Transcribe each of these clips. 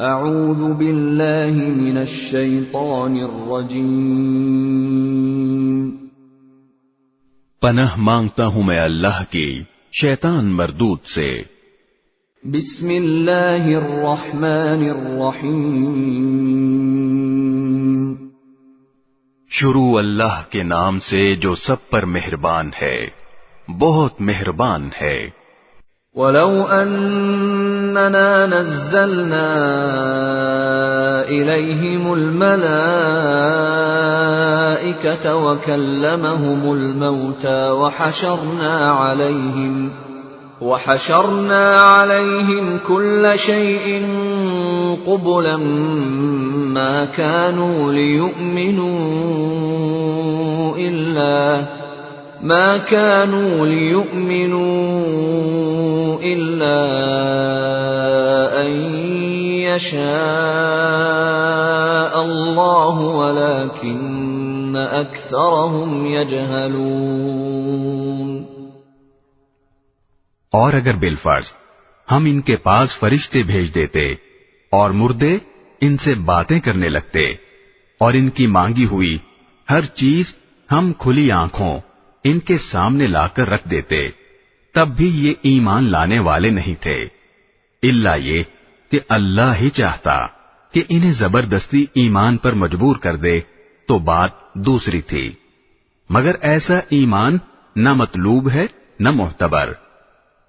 اعوذ باللہ من الشیطان الرجیم، پناہ مانگتا ہوں میں اللہ کی شیطان مردود سے۔ بسم اللہ الرحمن الرحیم، شروع اللہ کے نام سے جو سب پر مہربان ہے، بہت مہربان ہے۔ وَلَوْ أَنَّنَا نَزَّلْنَا إِلَيْهِمُ الْمَلَائِكَةَ وَكَلَّمَهُمُ الْمَوْتَى وَحَشَرْنَا عَلَيْهِمْ كُلَّ شَيْءٍ قُبُلًا مَا كَانُوا لِيُؤْمِنُوا إِلَّا أَن يَشَاءَ اللَّهُ وَلَكِنَّ أَكْثَرَهُمْ يَجْهَلُونَ۔ اور اگر بالفرض ہم ان کے پاس فرشتے بھیج دیتے اور مردے ان سے باتیں کرنے لگتے اور ان کی مانگی ہوئی ہر چیز ہم کھلی آنکھوں ان کے سامنے لا کر رکھ دیتے، تب بھی یہ ایمان لانے والے نہیں تھے، الا یہ کہ اللہ ہی چاہتا کہ انہیں زبردستی ایمان پر مجبور کر دے تو بات دوسری تھی، مگر ایسا ایمان نہ مطلوب ہے نہ معتبر،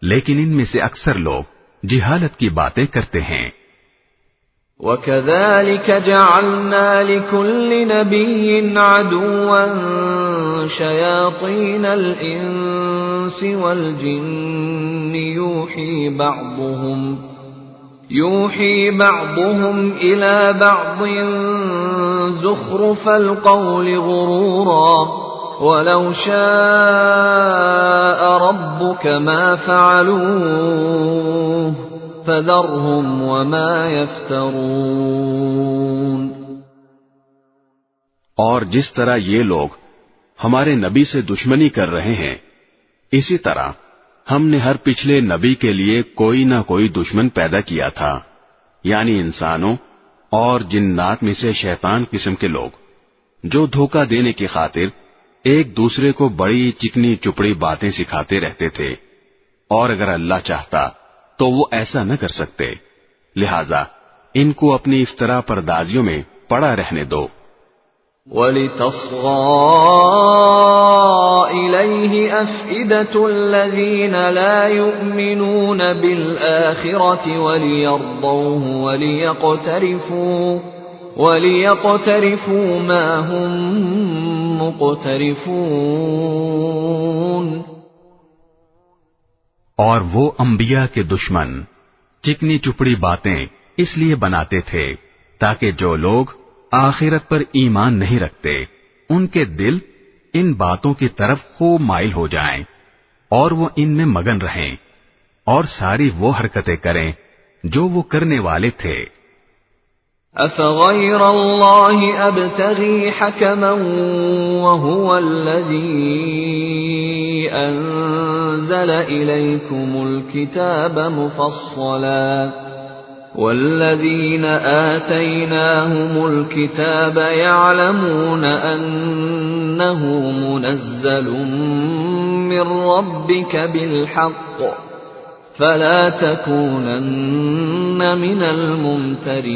لیکن ان میں سے اکثر لوگ جہالت کی باتیں کرتے ہیں۔ وَكَذَلِكَ جَعَلْنَا لِكُلِّ نَبِيٍّ عَدُوًّا شَيَاطِينَ الْإِنسِ وَالْجِنِّ يُوحِي بَعْضُهُمْ إِلَى بَعْضٍ زُخْرُفَ الْقَوْلِ غُرُورًا وَلَوْ شَاءَ رَبُّكَ مَا فَعَلُوهُ فَذَرْهُمْ وَمَا يَفْتَرُونَ۔ اور جس طرح یہ لوگ ہمارے نبی سے دشمنی کر رہے ہیں، اسی طرح ہم نے ہر پچھلے نبی کے لیے کوئی نہ کوئی دشمن پیدا کیا تھا، یعنی انسانوں اور جنات میں سے شیطان قسم کے لوگ، جو دھوکہ دینے کی خاطر ایک دوسرے کو بڑی چکنی چپڑی باتیں سکھاتے رہتے تھے، اور اگر اللہ چاہتا تو وہ ایسا نہ کر سکتے، لہذا ان کو اپنی افترا پردازیوں میں پڑا رہنے دو۔ وَلِتَصْغَىٰ إِلَيْهِ أَفْئِدَةُ الَّذِينَ لَا يُؤْمِنُونَ بِالْآخِرَةِ وَلِيَرْضَوْهُ وَلِيَقْتَرِفُوا مَا هُمْ مُقْتَرِفُونَ۔ اور وہ انبیاء کے دشمن چکنی چپڑی باتیں اس لیے بناتے تھے تاکہ جو لوگ آخرت پر ایمان نہیں رکھتے ان کے دل ان باتوں کی طرف خوب مائل ہو جائیں اور وہ ان میں مگن رہیں اور ساری وہ حرکتیں کریں جو وہ کرنے والے تھے۔ أَفَغَيْرَ اللَّهِ أَبْتَغِي حَكَمًا وَهُوَ الَّذِي أَنزَلَ إِلَيْكُمُ الْكِتَابَ مُفَصَّلًا وَالَّذِينَ آتَيْنَاهُمُ الْكِتَابَ يَعْلَمُونَ أَنَّهُ مُنَزَّلٌ مِّن رَّبِّكَ بِالْحَقِّ فَلَا تَكُونَنَّ مِنَ الْمُمْتَرِينَ۔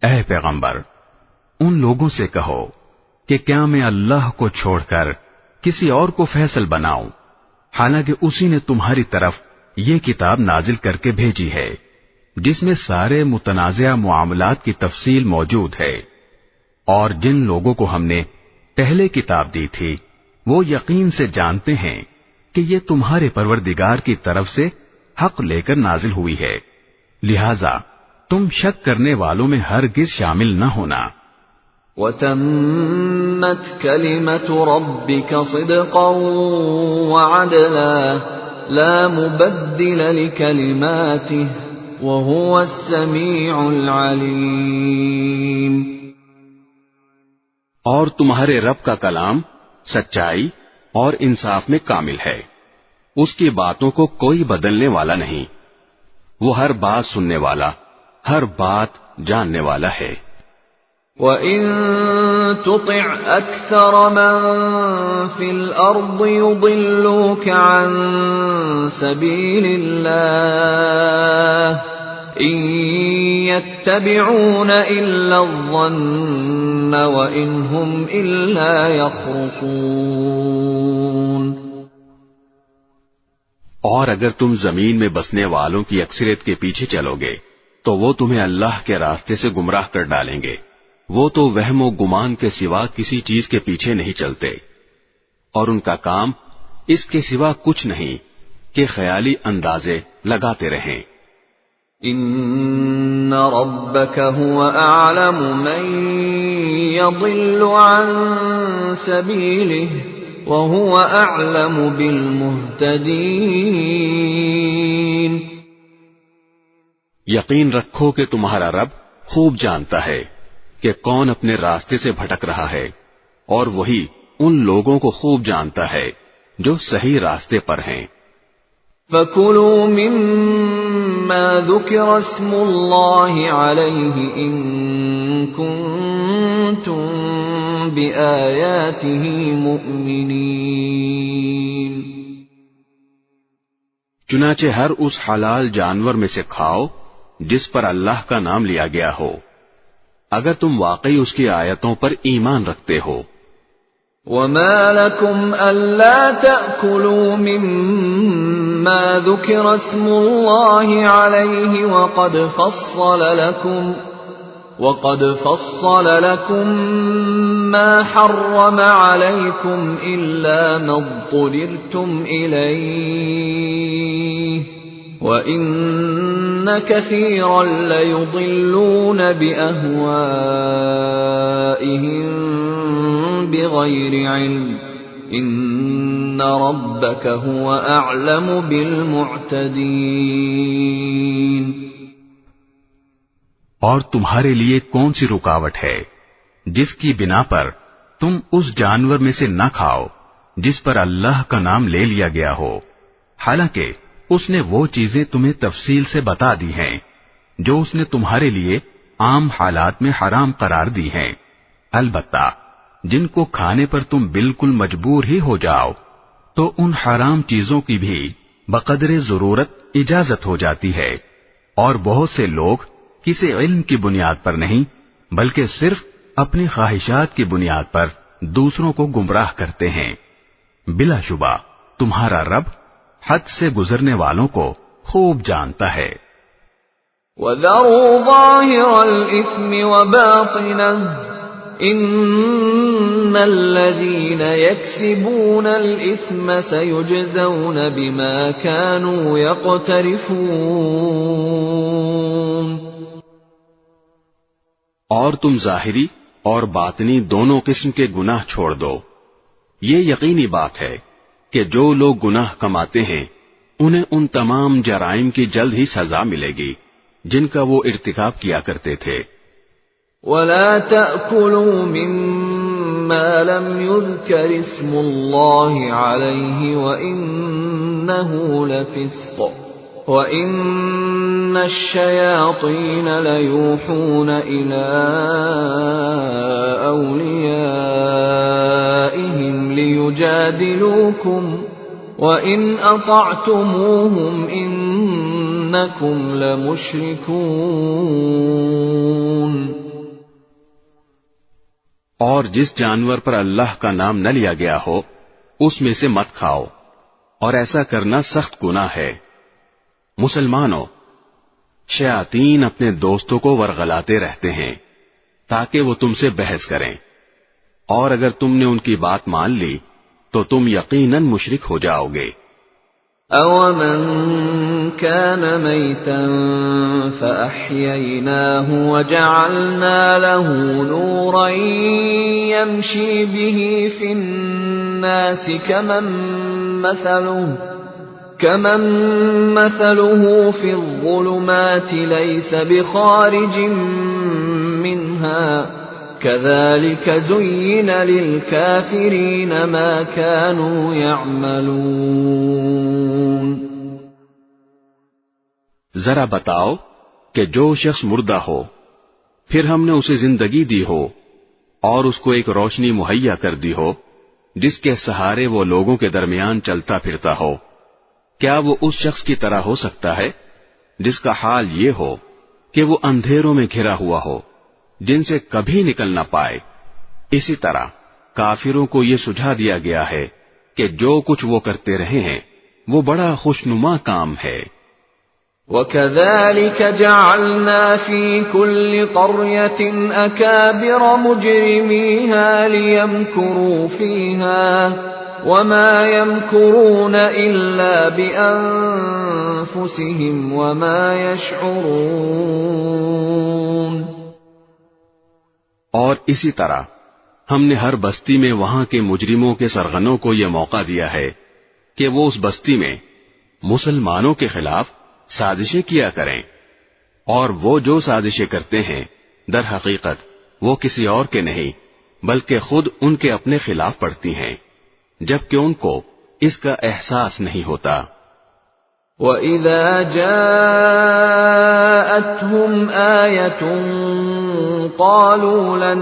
اے پیغمبر، ان لوگوں سے کہو کہ کیا میں اللہ کو چھوڑ کر کسی اور کو فیصل بناؤں، حالانکہ اسی نے تمہاری طرف یہ کتاب نازل کر کے بھیجی ہے جس میں سارے متنازع معاملات کی تفصیل موجود ہے، اور جن لوگوں کو ہم نے پہلے کتاب دی تھی وہ یقین سے جانتے ہیں کہ یہ تمہارے پروردگار کی طرف سے حق لے کر نازل ہوئی ہے، لہذا تم شک کرنے والوں میں ہرگز شامل نہ ہونا۔ وَتَمَّتْ كَلِمَةُ رَبِّكَ صِدْقًا وَعَدْلًا لَا مُبَدِّلَ لِكَلِمَاتِهِ وَهُوَ السَّمِيعُ الْعَلِيمُ۔ اور تمہارے رب کا کلام سچائی اور انصاف میں کامل ہے، اس کی باتوں کو کوئی بدلنے والا نہیں، وہ ہر بات سننے والا، ہر بات جاننے والا ہے۔ وَإِن تُطِعْ أَكْثَرَ مَن فِي الْأَرْضِ يُضِلُّوكَ عَن سَبِيلِ اللَّهِ إِن يَتَّبِعُونَ إِلَّا الظَّنَّ وَإِنْ هُمْ إِلَّا يَخْرُصُونَ۔ اور اگر تم زمین میں بسنے والوں کی اکثریت کے پیچھے چلو گے تو وہ تمہیں اللہ کے راستے سے گمراہ کر ڈالیں گے۔ وہ تو وہم و گمان کے سوا کسی چیز کے پیچھے نہیں چلتے، اور ان کا کام اس کے سوا کچھ نہیں کہ خیالی اندازے لگاتے رہیں۔ ان ربک هو اعلم من يضل عن سبیلہ وهو اعلم بالمہتدین۔ یقین رکھو کہ تمہارا رب خوب جانتا ہے کہ کون اپنے راستے سے بھٹک رہا ہے، اور وہی ان لوگوں کو خوب جانتا ہے جو صحیح راستے پر ہیں۔ فَكُلُوا مِمَّا ذُكِرَ اسْمُ اللَّهِ عَلَيْهِ إِن كُنتُم بِآيَاتِهِ مُؤْمِنِينَ۔ چنانچہ ہر اس حلال جانور میں سے کھاؤ جس پر اللہ کا نام لیا گیا ہو، اگر تم واقعی اس کی آیتوں پر ایمان رکھتے ہو۔ وَمَا لَكُمْ أَلَّا تَأْكُلُوا مِمَّا ذُكِرَ اسْمُ اللَّهِ عَلَيْهِ وَقَدْ فَصَّلَ لَكُم مَّا حَرَّمَ عَلَيْكُمْ إِلَّا مَا اضْطُرِرْتُمْ إِلَيْهِ وَإِنَّ كَثِيرًا لَيُضِلُّونَ بِأَهْوَائِهِمْ بِغَيْرِ عِلْمٍ إِنَّ رَبَّكَ هُوَ أَعْلَمُ بِالْمُعْتَدِينَ۔ اور تمہارے لیے کون سی رکاوٹ ہے جس کی بنا پر تم اس جانور میں سے نہ کھاؤ جس پر اللہ کا نام لے لیا گیا ہو، حالانکہ اس نے وہ چیزیں تمہیں تفصیل سے بتا دی ہیں جو اس نے تمہارے لیے عام حالات میں حرام قرار دی ہیں، البتہ جن کو کھانے پر تم بالکل مجبور ہی ہو جاؤ تو ان حرام چیزوں کی بھی بقدر ضرورت اجازت ہو جاتی ہے، اور بہت سے لوگ کسی علم کی بنیاد پر نہیں بلکہ صرف اپنی خواہشات کی بنیاد پر دوسروں کو گمراہ کرتے ہیں۔ بلا شبہ تمہارا رب حد سے گزرنے والوں کو خوب جانتا ہے۔ وَذَرُوا ظَاهِرَ الْإِثْمِ وَبَاطِنَهُ إِنَّ الَّذِينَ يَكْسِبُونَ الْإِثْمَ سَيُجْزَوْنَ بِمَا كَانُوا يَقْتَرِفُونَ۔ اور تم ظاہری اور باطنی دونوں قسم کے گناہ چھوڑ دو۔ یہ یقینی بات ہے کہ جو لوگ گناہ کماتے ہیں انہیں ان تمام جرائم کی جلد ہی سزا ملے گی جن کا وہ ارتکاب کیا کرتے تھے۔ وَلَا تَأْكُلُوا مِمَّا لَمْ يُذْكَرِ اسْمُ اللَّهِ عَلَيْهِ وَإِنَّهُ لَفِسْقٌ وَإِنَّ الشَّيَاطِينَ لَيُوحُونَ إِلَىٰ أَوْلِيَائِهِمْ لِيُجَادِلُوكُمْ وَإِنْ أَطَعْتُمُوهُمْ إِنَّكُمْ لَمُشْرِكُونَ۔ اور جس جانور پر اللہ کا نام نہ لیا گیا ہو اس میں سے مت کھاؤ، اور ایسا کرنا سخت گناہ ہے۔ مسلمانوں، شیاطین اپنے دوستوں کو ورغلاتے رہتے ہیں تاکہ وہ تم سے بحث کریں، اور اگر تم نے ان کی بات مان لی تو تم یقیناً مشرک ہو جاؤ گے۔ أَوَمَنْ كَانَ مَيْتًا فَأَحْيَيْنَاهُ وَجَعَلْنَا لَهُ نُورًا يَمْشِي بِهِ فِي النَّاسِ كَمَنْ مَثَلُهُ فِي الظُّلُمَاتِ لَيْسَ بِخَارِجٍ مِّنْهَا كَذَلِكَ زُيِّنَ لِلْكَافِرِينَ مَا كَانُوا يَعْمَلُونَ۔ ذرا بتاؤ کہ جو شخص مردہ ہو پھر ہم نے اسے زندگی دی ہو اور اس کو ایک روشنی مہیا کر دی ہو جس کے سہارے وہ لوگوں کے درمیان چلتا پھرتا ہو، کیا وہ اس شخص کی طرح ہو سکتا ہے جس کا حال یہ ہو کہ وہ اندھیروں میں گھرا ہوا ہو جن سے کبھی نکل نہ پائے؟ اسی طرح کافروں کو یہ سجھا دیا گیا ہے کہ جو کچھ وہ کرتے رہے ہیں وہ بڑا خوشنما کام ہے۔ وَكَذَلِكَ جَعَلْنَا فِي كُلِّ قَرْيَةٍ أَكَابِرَ مُجْرِمِيهَا لِيَمْكُرُوا فِيهَا وَمَا يَمْكُرُونَ إِلَّا بِأَنفُسِهِمْ وَمَا يَشْعُرُونَ۔ اور اسی طرح ہم نے ہر بستی میں وہاں کے مجرموں کے سرغنوں کو یہ موقع دیا ہے کہ وہ اس بستی میں مسلمانوں کے خلاف سازشیں کیا کریں، اور وہ جو سازشیں کرتے ہیں در حقیقت وہ کسی اور کے نہیں بلکہ خود ان کے اپنے خلاف پڑتی ہیں، جبکہ ان کو اس کا احساس نہیں ہوتا۔ وَإِذَا جَاءَتْهُمْ آيَةٌ قَالُوا لَن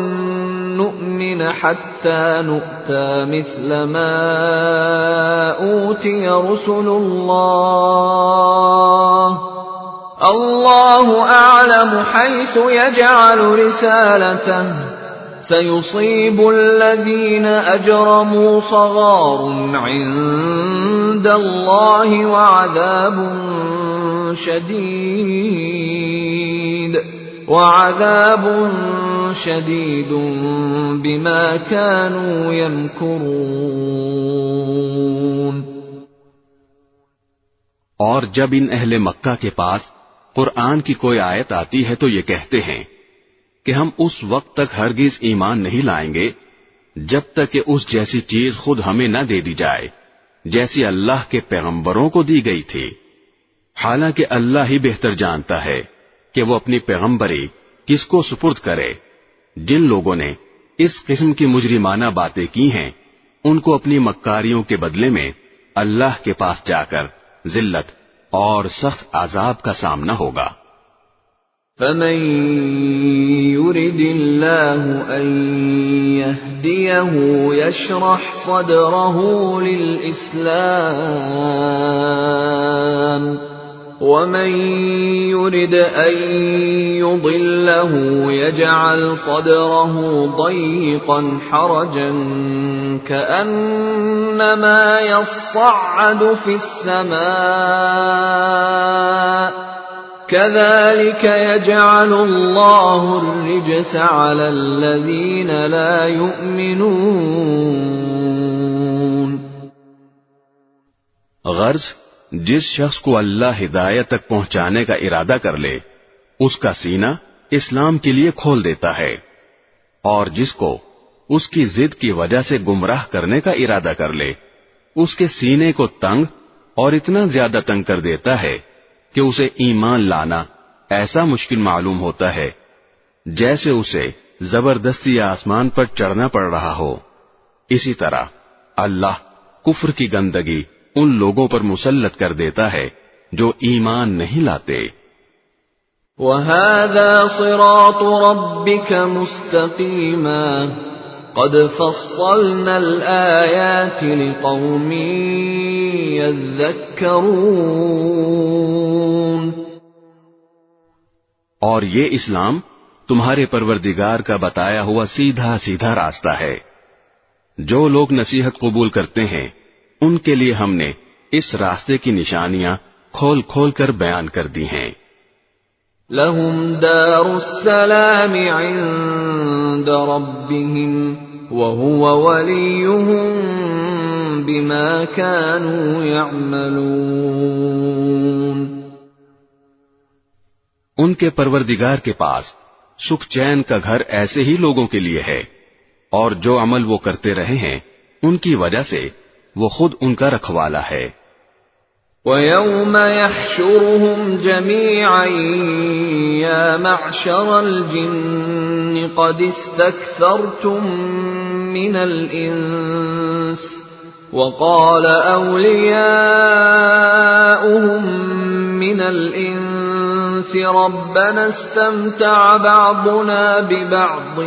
نُّؤْمِنَ حَتَّى نُؤْتَىٰ مِثْلَ مَا أُوتِيَ رُسُلُ اللَّهُ أَعْلَمُ حَيْثُ يَجْعَلُ رِسَالَتَهُ سَيُصِيبُ الَّذِينَ أَجْرَمُوا صَغَارٌ عِندَ اللَّهِ وَعَذَابٌ شَدِيدٌ بِمَا كَانُوا يَمْكُرُونَ۔ اور جب ان اہل مکہ کے پاس قرآن کی کوئی آیت آتی ہے تو یہ کہتے ہیں کہ ہم اس وقت تک ہرگز ایمان نہیں لائیں گے جب تک کہ اس جیسی چیز خود ہمیں نہ دے دی جائے جیسی اللہ کے پیغمبروں کو دی گئی تھی، حالانکہ اللہ ہی بہتر جانتا ہے کہ وہ اپنی پیغمبری کس کو سپرد کرے۔ جن لوگوں نے اس قسم کی مجرمانہ باتیں کی ہیں ان کو اپنی مکاریوں کے بدلے میں اللہ کے پاس جا کر ذلت اور سخت عذاب کا سامنا ہوگا۔ فَمَن يُرِدِ اللَّهُ أَن يَهْدِيَهُ يَشْرَحْ صَدْرَهُ لِلْإِسْلَامِ وَمَن يُرِدْ أَن يُضِلَّهُ يَجْعَلْ صَدْرَهُ ضَيِّقًا حَرَجًا كَأَنَّمَا يَصَّعَّدُ فِي السَّمَاءِ كَذَلِكَ يَجْعَلُ اللَّهُ الرِّجْسَ عَلَى الَّذِينَ لَا يُؤْمِنُونَ۔ غرض جس شخص کو اللہ ہدایت تک پہنچانے کا ارادہ کر لے اس کا سینہ اسلام کے لیے کھول دیتا ہے، اور جس کو اس کی ضد کی وجہ سے گمراہ کرنے کا ارادہ کر لے اس کے سینے کو تنگ اور اتنا زیادہ تنگ کر دیتا ہے کہ اسے ایمان لانا ایسا مشکل معلوم ہوتا ہے جیسے اسے زبردستی آسمان پر چڑھنا پڑ رہا ہو۔ اسی طرح اللہ کفر کی گندگی ان لوگوں پر مسلط کر دیتا ہے جو ایمان نہیں لاتے۔ وَهَذَا صِرَاطُ رَبِّكَ مُسْتَقِيمًا قَدْ فَصَّلْنَا الْآيَاتِ لِقَوْمٍ يَذَّكَّرُونَ۔ اور یہ اسلام تمہارے پروردگار کا بتایا ہوا سیدھا سیدھا راستہ ہے، جو لوگ نصیحت قبول کرتے ہیں ان کے لیے ہم نے اس راستے کی نشانیاں کھول کھول کر بیان کر دی ہیں۔ لَهُمْ دَارُ السَّلَامِ عِندَ رَبِّهِمْ وَهُوَ وَلِيُّهُمْ بِمَا كَانُوا يَعْمَلُونَ۔ ان کے پروردگار کے پاس سکھ چین کا گھر ایسے ہی لوگوں کے لیے ہے، اور جو عمل وہ کرتے رہے ہیں ان کی وجہ سے وہ خود ان کا رکھوالا ہے۔ وَيَوْمَ يَحْشُرُهُمْ جَمِيعًا يَا مَعْشَرَ الْجِنِّ قَدِ اسْتَكْثَرْتُم مِّنَ الْإِنسِ وقال أولياؤهم من الإنس ربنا استمتع بعضنا ببعض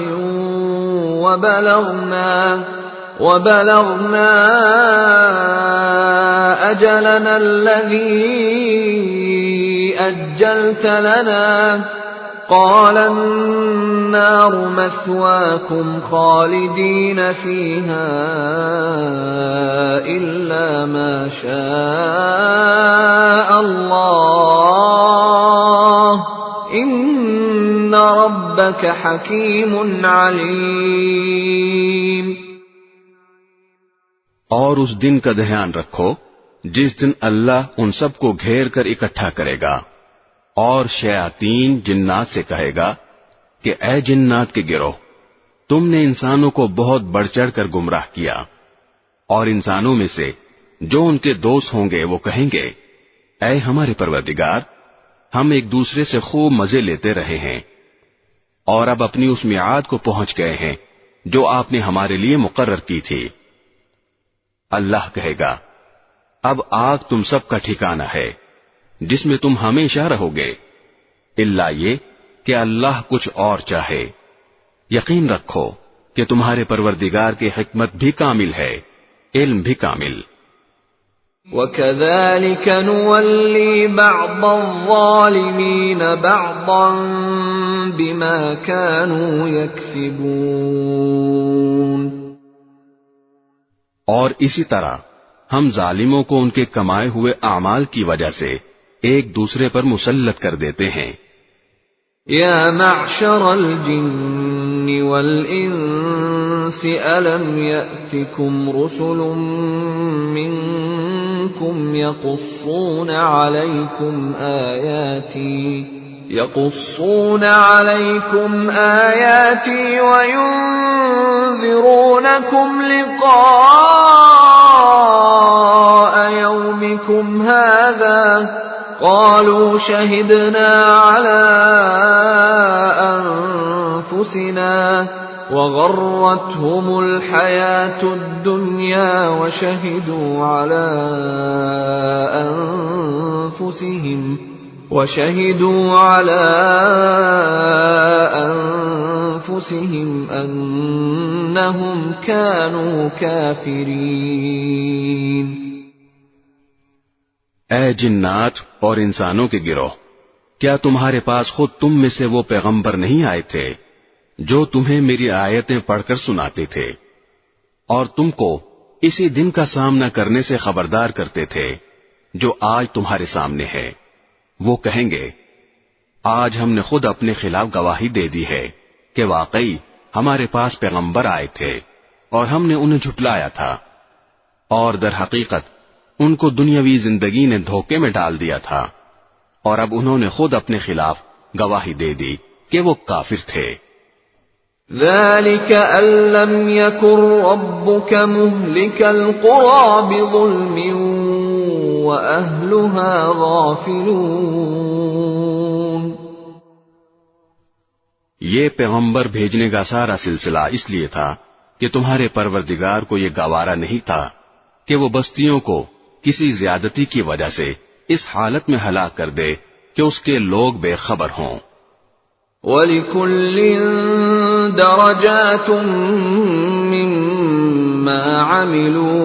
وبلغنا أجلنا الذي أجلت لنا قال النار مثواكم خالدين فيها إلا ما شاء الله إن ربك حكيم عليم. اور اس دن کا دھیان رکھو جس دن اللہ ان سب کو گھیر کر اکٹھا کرے گا، اور شیاطین جنات سے کہے گا کہ اے جنات کے گروہ، تم نے انسانوں کو بہت بڑھ چڑھ کر گمراہ کیا، اور انسانوں میں سے جو ان کے دوست ہوں گے وہ کہیں گے اے ہمارے پروردگار، ہم ایک دوسرے سے خوب مزے لیتے رہے ہیں اور اب اپنی اس میعاد کو پہنچ گئے ہیں جو آپ نے ہمارے لیے مقرر کی تھی. اللہ کہے گا اب آگ تم سب کا ٹھکانہ ہے جس میں تم ہمیشہ رہو گے، الا یہ کہ اللہ کچھ اور چاہے. یقین رکھو کہ تمہارے پروردگار کی حکمت بھی کامل ہے، علم بھی کامل. وَكَذَلِكَ نُوَلِّي بَعْضَ الظَّالِمِينَ بَعْضًا بِمَا كَانُوا يَكْسِبُونَ. اور اسی طرح ہم ظالموں کو ان کے کمائے ہوئے اعمال کی وجہ سے ایک دوسرے پر مسلط کر دیتے ہیں. یا معشر الجن والانس الم یأتکم رسل منکم یقصون علیکم آیاتی وینذرونکم لقاء یومکم هذا قالوا شهدنا على أنفسنا وغرتهم الحياة الدنيا وشهدوا على أنفسهم أنهم كانوا كافرين. اے جنات اور انسانوں کے گروہ، کیا تمہارے پاس خود تم میں سے وہ پیغمبر نہیں آئے تھے جو تمہیں میری آیتیں پڑھ کر سناتے تھے اور تم کو اسی دن کا سامنا کرنے سے خبردار کرتے تھے جو آج تمہارے سامنے ہے؟ وہ کہیں گے آج ہم نے خود اپنے خلاف گواہی دے دی ہے کہ واقعی ہمارے پاس پیغمبر آئے تھے اور ہم نے انہیں جھٹلایا تھا، اور در حقیقت ان کو دنیاوی زندگی نے دھوکے میں ڈال دیا تھا، اور اب انہوں نے خود اپنے خلاف گواہی دے دی کہ وہ کافر تھے. ذلك أن لم يكن ربك مهلك القرى بظلم وأهلها غافلون. یہ پیغمبر بھیجنے کا سارا سلسلہ اس لیے تھا کہ تمہارے پروردگار کو یہ گوارا نہیں تھا کہ وہ بستیوں کو کسی زیادتی کی وجہ سے اس حالت میں ہلاک کر دے کہ اس کے لوگ بے خبر ہوں. وَلِكُلٍّ دَرَجَاتٌ مِّمَّا عَمِلُوا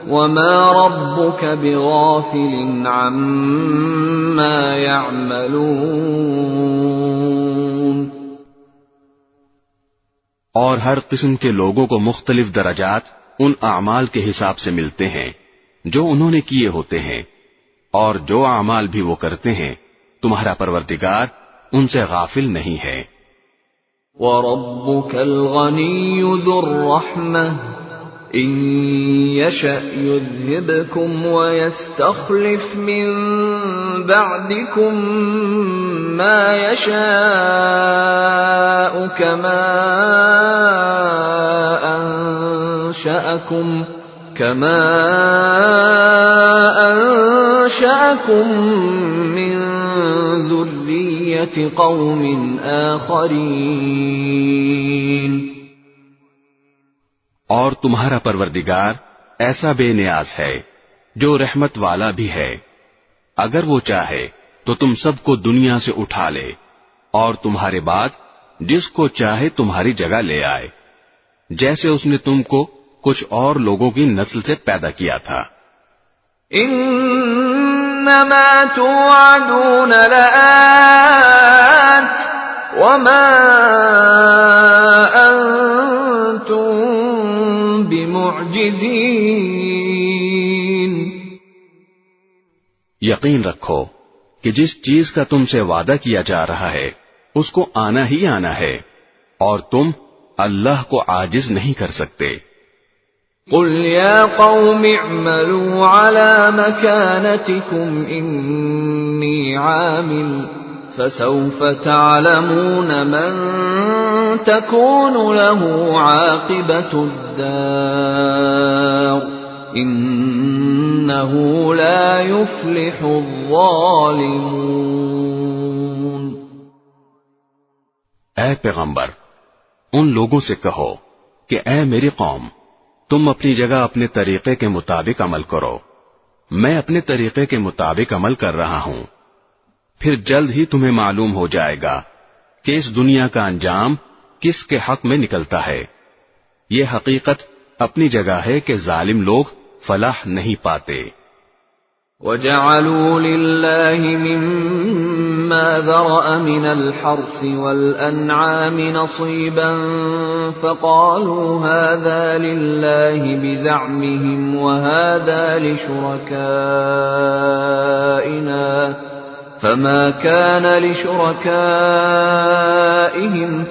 وَمَا رَبُّكَ بِغَافِلٍ عَمَّا يَعْمَلُونَ. اور ہر قسم کے لوگوں کو مختلف درجات ان اعمال کے حساب سے ملتے ہیں جو انہوں نے کیے ہوتے ہیں، اور جو اعمال بھی وہ کرتے ہیں تمہارا پروردگار ان سے غافل نہیں ہے. وَرَبُّكَ الْغَنِيُّ ذُو الرَّحْمَةِ إِن يَشَأْ يُذْهِبْكُمْ وَيَسْتَخْلِفْ مِن بَعْدِكُم مَّا يَشَاءُ كَمَا أَنشَأَكُم مِّن ذُرِّيَّةِ قَوْمٍ آخَرِينَ. اور تمہارا پروردگار ایسا بے نیاز ہے جو رحمت والا بھی ہے. اگر وہ چاہے تو تم سب کو دنیا سے اٹھا لے اور تمہارے بعد جس کو چاہے تمہاری جگہ لے آئے، جیسے اس نے تم کو کچھ اور لوگوں کی نسل سے پیدا کیا تھا. انما توعدون لآت وما انتم بمعجزین. یقین رکھو کہ جس چیز کا تم سے وعدہ کیا جا رہا ہے اس کو آنا ہی آنا ہے، اور تم اللہ کو عاجز نہیں کر سکتے. قل يا قوم اعملوا على مكانتكم إني عامل فسوف تعلمون من تكون له عاقبة الدار إنه لا يفلح الظالمون. اے پیغمبر، ان لوگوں سے کہو کہ اے میری قوم، تم اپنی جگہ اپنے طریقے کے مطابق عمل کرو، میں اپنے طریقے کے مطابق عمل کر رہا ہوں. پھر جلد ہی تمہیں معلوم ہو جائے گا کہ اس دنیا کا انجام کس کے حق میں نکلتا ہے. یہ حقیقت اپنی جگہ ہے کہ ظالم لوگ فلاح نہیں پاتے. وَجَعَلُوا لِلَّهِ مِمَّا ذَرَأَ مِنَ الْحَرْثِ وَالْأَنْعَامِ نَصِيبًا فَقَالُوا هَذَا لِلَّهِ بِزَعْمِهِمْ وَهَذَا لِشُرَكَائِنَا فَمَا كَانَ لِشُرَكَائِهِمْ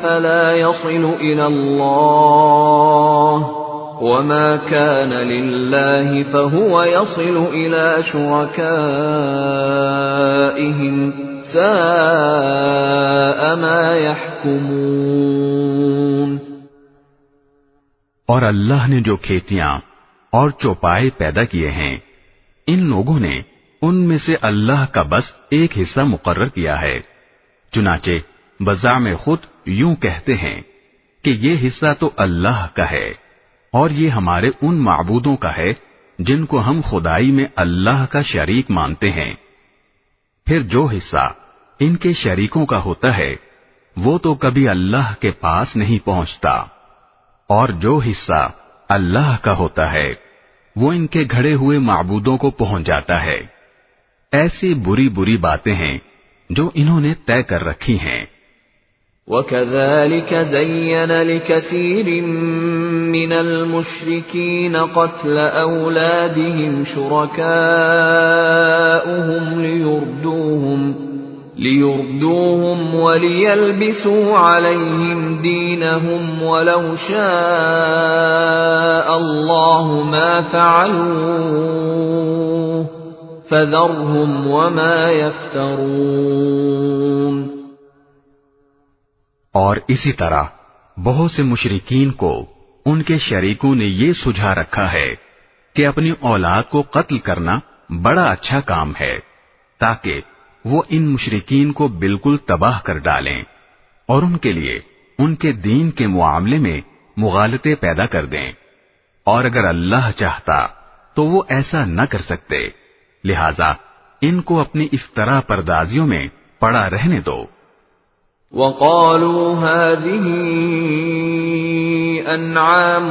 فَلَا يَصِلُ إِلَى اللَّهِ وَمَا كَانَ لِلَّهِ فَهُوَ يَصِلُ إِلَى شُرَكَائِهِمْ سَاءَ مَا يَحْكُمُونَ. اور اللہ نے جو کھیتیاں اور چوپائے پیدا کیے ہیں، ان لوگوں نے ان میں سے اللہ کا بس ایک حصہ مقرر کیا ہے. چنانچہ بزعم خود یوں کہتے ہیں کہ یہ حصہ تو اللہ کا ہے اور یہ ہمارے ان معبودوں کا ہے جن کو ہم خدائی میں اللہ کا شریک مانتے ہیں. پھر جو حصہ ان کے شریکوں کا ہوتا ہے وہ تو کبھی اللہ کے پاس نہیں پہنچتا، اور جو حصہ اللہ کا ہوتا ہے وہ ان کے گھڑے ہوئے معبودوں کو پہنچ جاتا ہے. ایسی بری بری باتیں ہیں جو انہوں نے طے کر رکھی ہیں. وَكَذَلِكَ زَيَّنَ لِكَثِيرٍ مِّنَ الْمُشْرِكِينَ قَتْلَ أَوْلَادِهِمْ شُرَكَاؤُهُمْ لِيُرْدُوهُمْ وَلِيَلْبِسُوا عَلَيْهِمْ دِينَهُمْ وَلَوْ شَاءَ اللَّهُ مَا فَعَلُوهُ فَذَرْهُمْ وَمَا يَفْتَرُونَ. اور اسی طرح بہت سے مشرکین کو ان کے شریکوں نے یہ سجھا رکھا ہے کہ اپنی اولاد کو قتل کرنا بڑا اچھا کام ہے، تاکہ وہ ان مشرکین کو بالکل تباہ کر ڈالیں اور ان کے لیے ان کے دین کے معاملے میں مغالطے پیدا کر دیں. اور اگر اللہ چاہتا تو وہ ایسا نہ کر سکتے، لہذا ان کو اپنی افتراء پردازیوں میں پڑا رہنے دو. وَقَالُوا هَٰذِهِ أَنْعَامٌ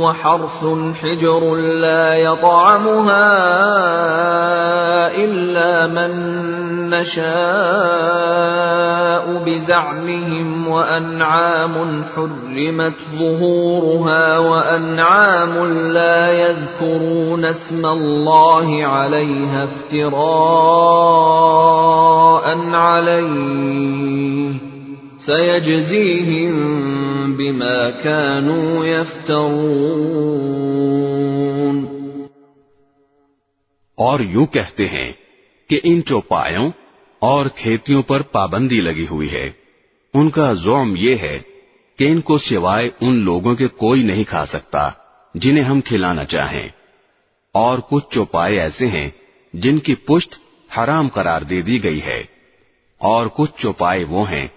وَحَرْثٌ حِجْرٌ لَّا يَطْعَمُهَا إِلَّا مَن نَّشَاءُ بِزَعْمِهِمْ وَأَنْعَامٌ حُرِّمَتْ ظُهُورُهَا وَأَنْعَامٌ لَّا يَذْكُرُونَ اسْمَ اللَّهِ عَلَيْهَا افْتِرَاءً عَلَيْهِ سَيَجْزِيهِم بِمَا كَانُوا يَفْتَرُونَ. اور یوں کہتے ہیں کہ ان چوپایوں اور کھیتیوں پر پابندی لگی ہوئی ہے. ان کا زعم یہ ہے کہ ان کو سوائے ان لوگوں کے کوئی نہیں کھا سکتا جنہیں ہم کھلانا چاہیں. اور کچھ چوپائے ایسے ہیں جن کی پشت حرام قرار دے دی گئی ہے، اور کچھ چوپائے وہ ہیں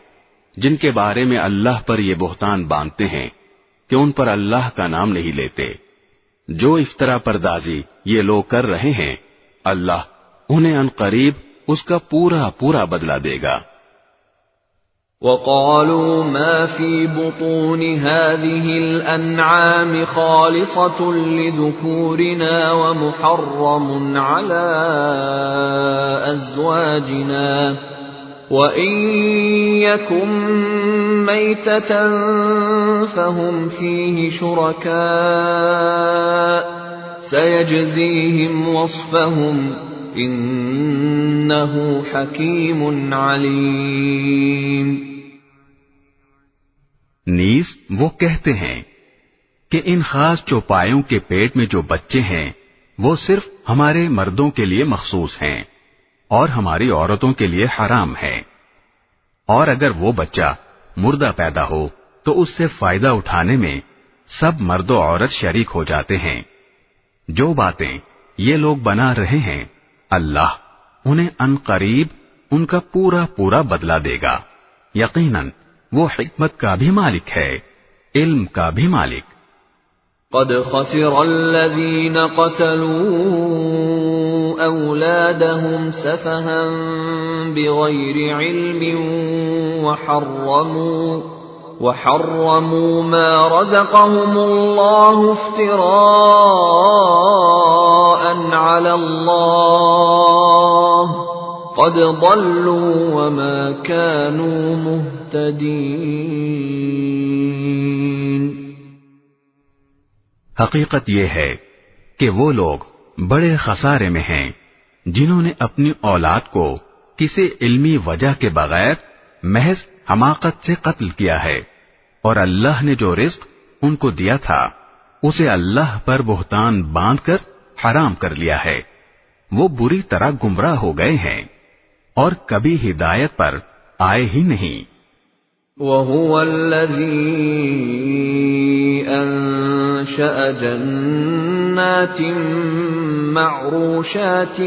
جن کے بارے میں اللہ پر یہ بہتان باندھتے ہیں کہ ان پر اللہ کا نام نہیں لیتے. جو افطرا پردازی یہ لوگ کر رہے ہیں اللہ انہیں عنقریب اس کا پورا پورا بدلہ دے گا. وَقَالُوا مَا فِي بُطُونِ هَذِهِ الْأَنْعَامِ خَالِصَةٌ لِذُكُورِنَا وَمُحَرَّمٌ عَلَى أَزْوَاجِنَا وَإِنْ يَكُنْ مَيْتَةً فَهُمْ فِيهِ شُرَكَاءُ سَيَجْزِيهِمْ وَصْفَهُمْ إِنَّهُ حَكِيمٌ عَلِيمٌ. نیز وہ کہتے ہیں کہ ان خاص چوپایوں کے پیٹ میں جو بچے ہیں وہ صرف ہمارے مردوں کے لیے مخصوص ہیں اور ہماری عورتوں کے لیے حرام ہے، اور اگر وہ بچہ مردہ پیدا ہو تو اس سے فائدہ اٹھانے میں سب مرد و عورت شریک ہو جاتے ہیں. جو باتیں یہ لوگ بنا رہے ہیں اللہ انہیں عنقریب ان کا پورا پورا بدلہ دے گا. یقیناً وہ حکمت کا بھی مالک ہے، علم کا بھی مالک. قد خسر الذين قتلوا أولادهم سفها بغير علم وحرموا ما رزقهم الله افتراء على الله قد ضلوا وما كانوا مهتدين. حقیقت یہ ہے کہ وہ لوگ بڑے خسارے میں ہیں جنہوں نے اپنی اولاد کو کسی علمی وجہ کے بغیر محض حماقت سے قتل کیا ہے، اور اللہ نے جو رزق ان کو دیا تھا اسے اللہ پر بہتان باندھ کر حرام کر لیا ہے. وہ بری طرح گمراہ ہو گئے ہیں اور کبھی ہدایت پر آئے ہی نہیں. وَهُوَ الَّذِي أَنشَأَ جَنَّاتٍ مَّعْرُوشَاتٍ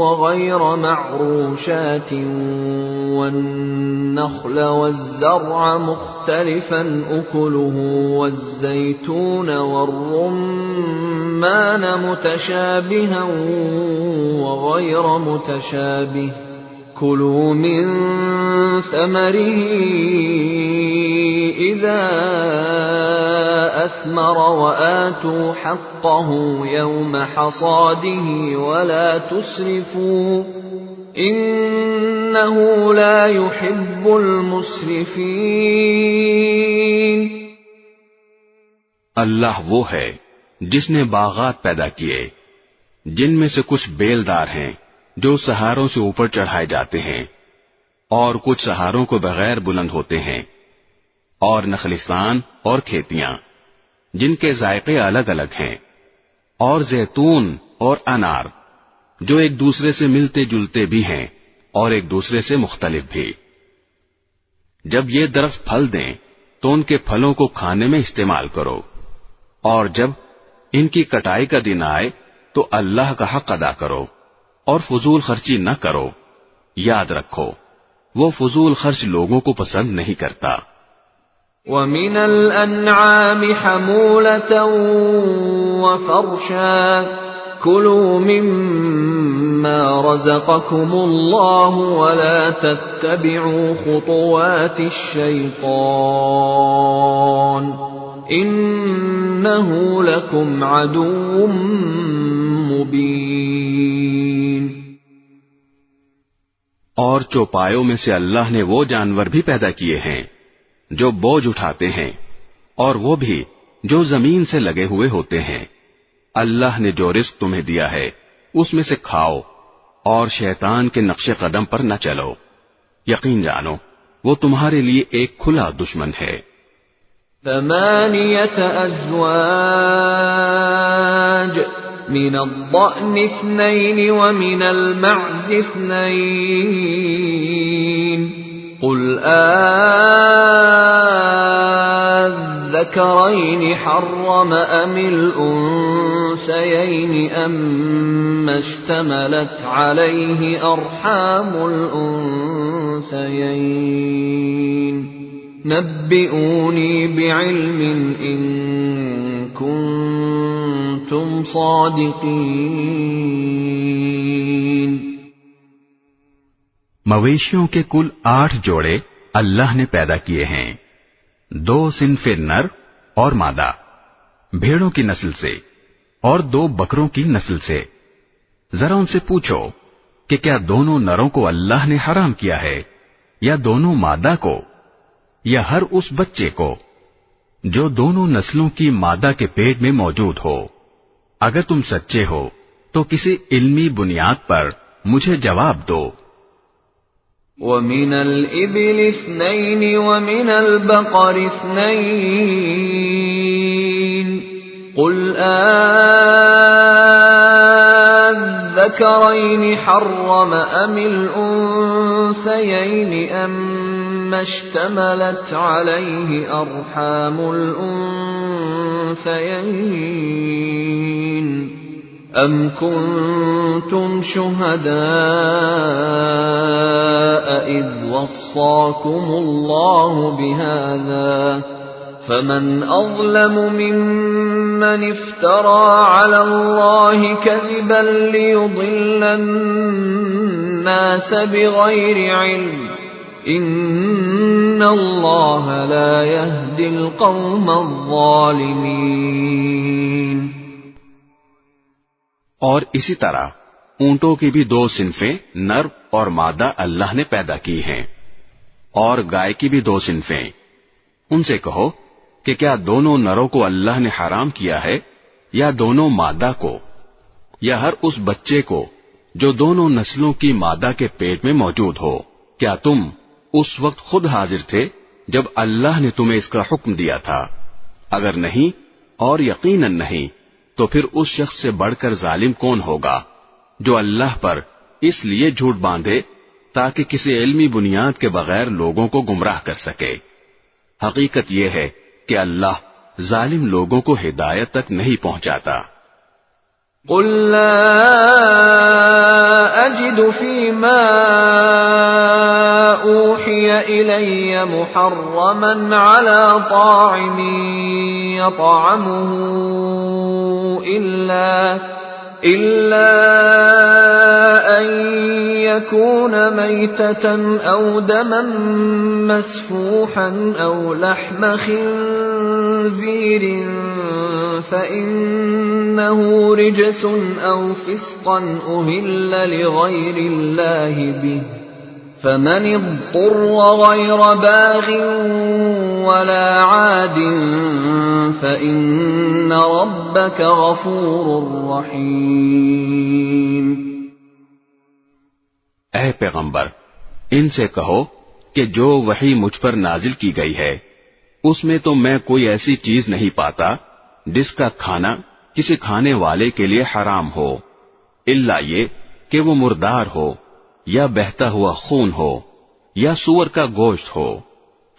وَغَيْرَ مَعْرُوشَاتٍ وَالنَّخْلَ وَالزَّرْعَ مُخْتَلِفًا أُكُلُهُ وَالزَّيْتُونَ وَالرُّمَّانَ مُتَشَابِهًا وَغَيْرَ مُتَشَابِهٍ كُلُوا مِن ثَمَرِهِ إِذَا أَثْمَرَ وَآتُوا حَقَّهُ يَوْمَ حَصَادِهِ وَلَا تُسْرِفُوا إِنَّهُ لَا يُحِبُّ الْمُسْرِفِينَ. اللہ وہ ہے جس نے باغات پیدا کیے جن میں سے کچھ بیلدار ہیں جو سہاروں سے اوپر چڑھائے جاتے ہیں اور کچھ سہاروں کو بغیر بلند ہوتے ہیں، اور نخلستان اور کھیتیاں جن کے ذائقے الگ الگ ہیں، اور زیتون اور انار جو ایک دوسرے سے ملتے جلتے بھی ہیں اور ایک دوسرے سے مختلف بھی. جب یہ درخت پھل دیں تو ان کے پھلوں کو کھانے میں استعمال کرو، اور جب ان کی کٹائی کا دن آئے تو اللہ کا حق ادا کرو اور فضول خرچی نہ کرو. یاد رکھو وہ فضول خرچ لوگوں کو پسند نہیں کرتا. وَمِنَ الْأَنْعَامِ حَمُولَةً وَفَرْشًا كُلُوا مِمَّا رَزَقَكُمُ اللَّهُ وَلَا تَتَّبِعُوا خُطُوَاتِ الشَّيْطَانِ إِنَّهُ لَكُمْ عَدُوٌّ مُبِينٌ. اور چوپایوں میں سے اللہ نے وہ جانور بھی پیدا کیے ہیں جو بوجھ اٹھاتے ہیں اور وہ بھی جو زمین سے لگے ہوئے ہوتے ہیں. اللہ نے جو رزق تمہیں دیا ہے اس میں سے کھاؤ اور شیطان کے نقش قدم پر نہ چلو. یقین جانو وہ تمہارے لیے ایک کھلا دشمن ہے. 8 أزواج من الضأن 2 ومن المعز 2 قل الذكرين حرم أم الأنثيين أما اشتملت عليه أرحام الأنثيين نبئوني بعلم إن كنتم صادقين. مویشیوں کے کل 8 جوڑے اللہ نے پیدا کیے ہیں، 2 صنف نر اور مادہ، بھیڑوں کی نسل سے اور 2 بکروں کی نسل سے. ذرا ان سے پوچھو کہ کیا دونوں نروں کو اللہ نے حرام کیا ہے، یا دونوں مادہ کو، یا ہر اس بچے کو جو دونوں نسلوں کی مادہ کے پیٹ میں موجود ہو؟ اگر تم سچے ہو تو کسی علمی بنیاد پر مجھے جواب دو. وَمِنَ الْإِبِلِ 2 وَمِنَ الْبَقَرِ 2 قُلْ الذَّكَرَيْنِ حَرَّمَ أَمِ الْأُنثَيَيْنِ أَمَّا اشْتَمَلَتْ عَلَيْهِ أَرْحَامُ الْأُنثَيَيْنِ أَمْ كُنْتُمْ شُهَدَاءَ إِذْ وَصَّاكُمُ اللَّهُ بِهَذَا فَمَنْ أَظْلَمُ مِمَّنِ افْتَرَى عَلَى اللَّهِ كَذِبًا لِيُضِلَّ النَّاسَ بِغَيْرِ عِلْمٍ إِنَّ اللَّهَ لَا يَهْدِي الْقَوْمَ الظَّالِمِينَ. اور اسی طرح اونٹوں کی بھی 2 صنفیں نر اور مادہ اللہ نے پیدا کی ہیں، اور گائے کی بھی 2 صنفیں. ان سے کہو کہ کیا دونوں نروں کو اللہ نے حرام کیا ہے، یا دونوں مادہ کو، یا ہر اس بچے کو جو دونوں نسلوں کی مادہ کے پیٹ میں موجود ہو؟ کیا تم اس وقت خود حاضر تھے جب اللہ نے تمہیں اس کا حکم دیا تھا؟ اگر نہیں، اور یقیناً نہیں، تو پھر اس شخص سے بڑھ کر ظالم کون ہوگا جو اللہ پر اس لیے جھوٹ باندھے تاکہ کسی علمی بنیاد کے بغیر لوگوں کو گمراہ کر سکے. حقیقت یہ ہے کہ اللہ ظالم لوگوں کو ہدایت تک نہیں پہنچاتا. قُل لَّا أَجِدُ فِيمَا أُوحِيَ إِلَيَّ مُحَرَّمًا عَلَى طَاعِمٍ يَطْعَمُهُ إِلَّا أَن يَكُونَ مَيْتَةً أَوْ دَمًا مَّسْفُوحًا أَوْ لَحْمَ خِنزِيرٍ فَإِنَّهُ رِجْسٌ أَوْ فِسْقًا أُهِلَّ لِغَيْرِ اللَّهِ بِهِ فَمَنِ اضْطُرَّ غَيْرَ بَاغٍ وَلَا عَادٍ فَإِنَّ رَبَّكَ غَفُورٌ رَّحِيمٌ. اے پیغمبر، ان سے کہو کہ جو وحی مجھ پر نازل کی گئی ہے اس میں تو میں کوئی ایسی چیز نہیں پاتا جس کا کھانا کسی کھانے والے کے لیے حرام ہو، الا یہ کہ وہ مردار ہو، یا بہتا ہوا خون ہو، یا سور کا گوشت ہو،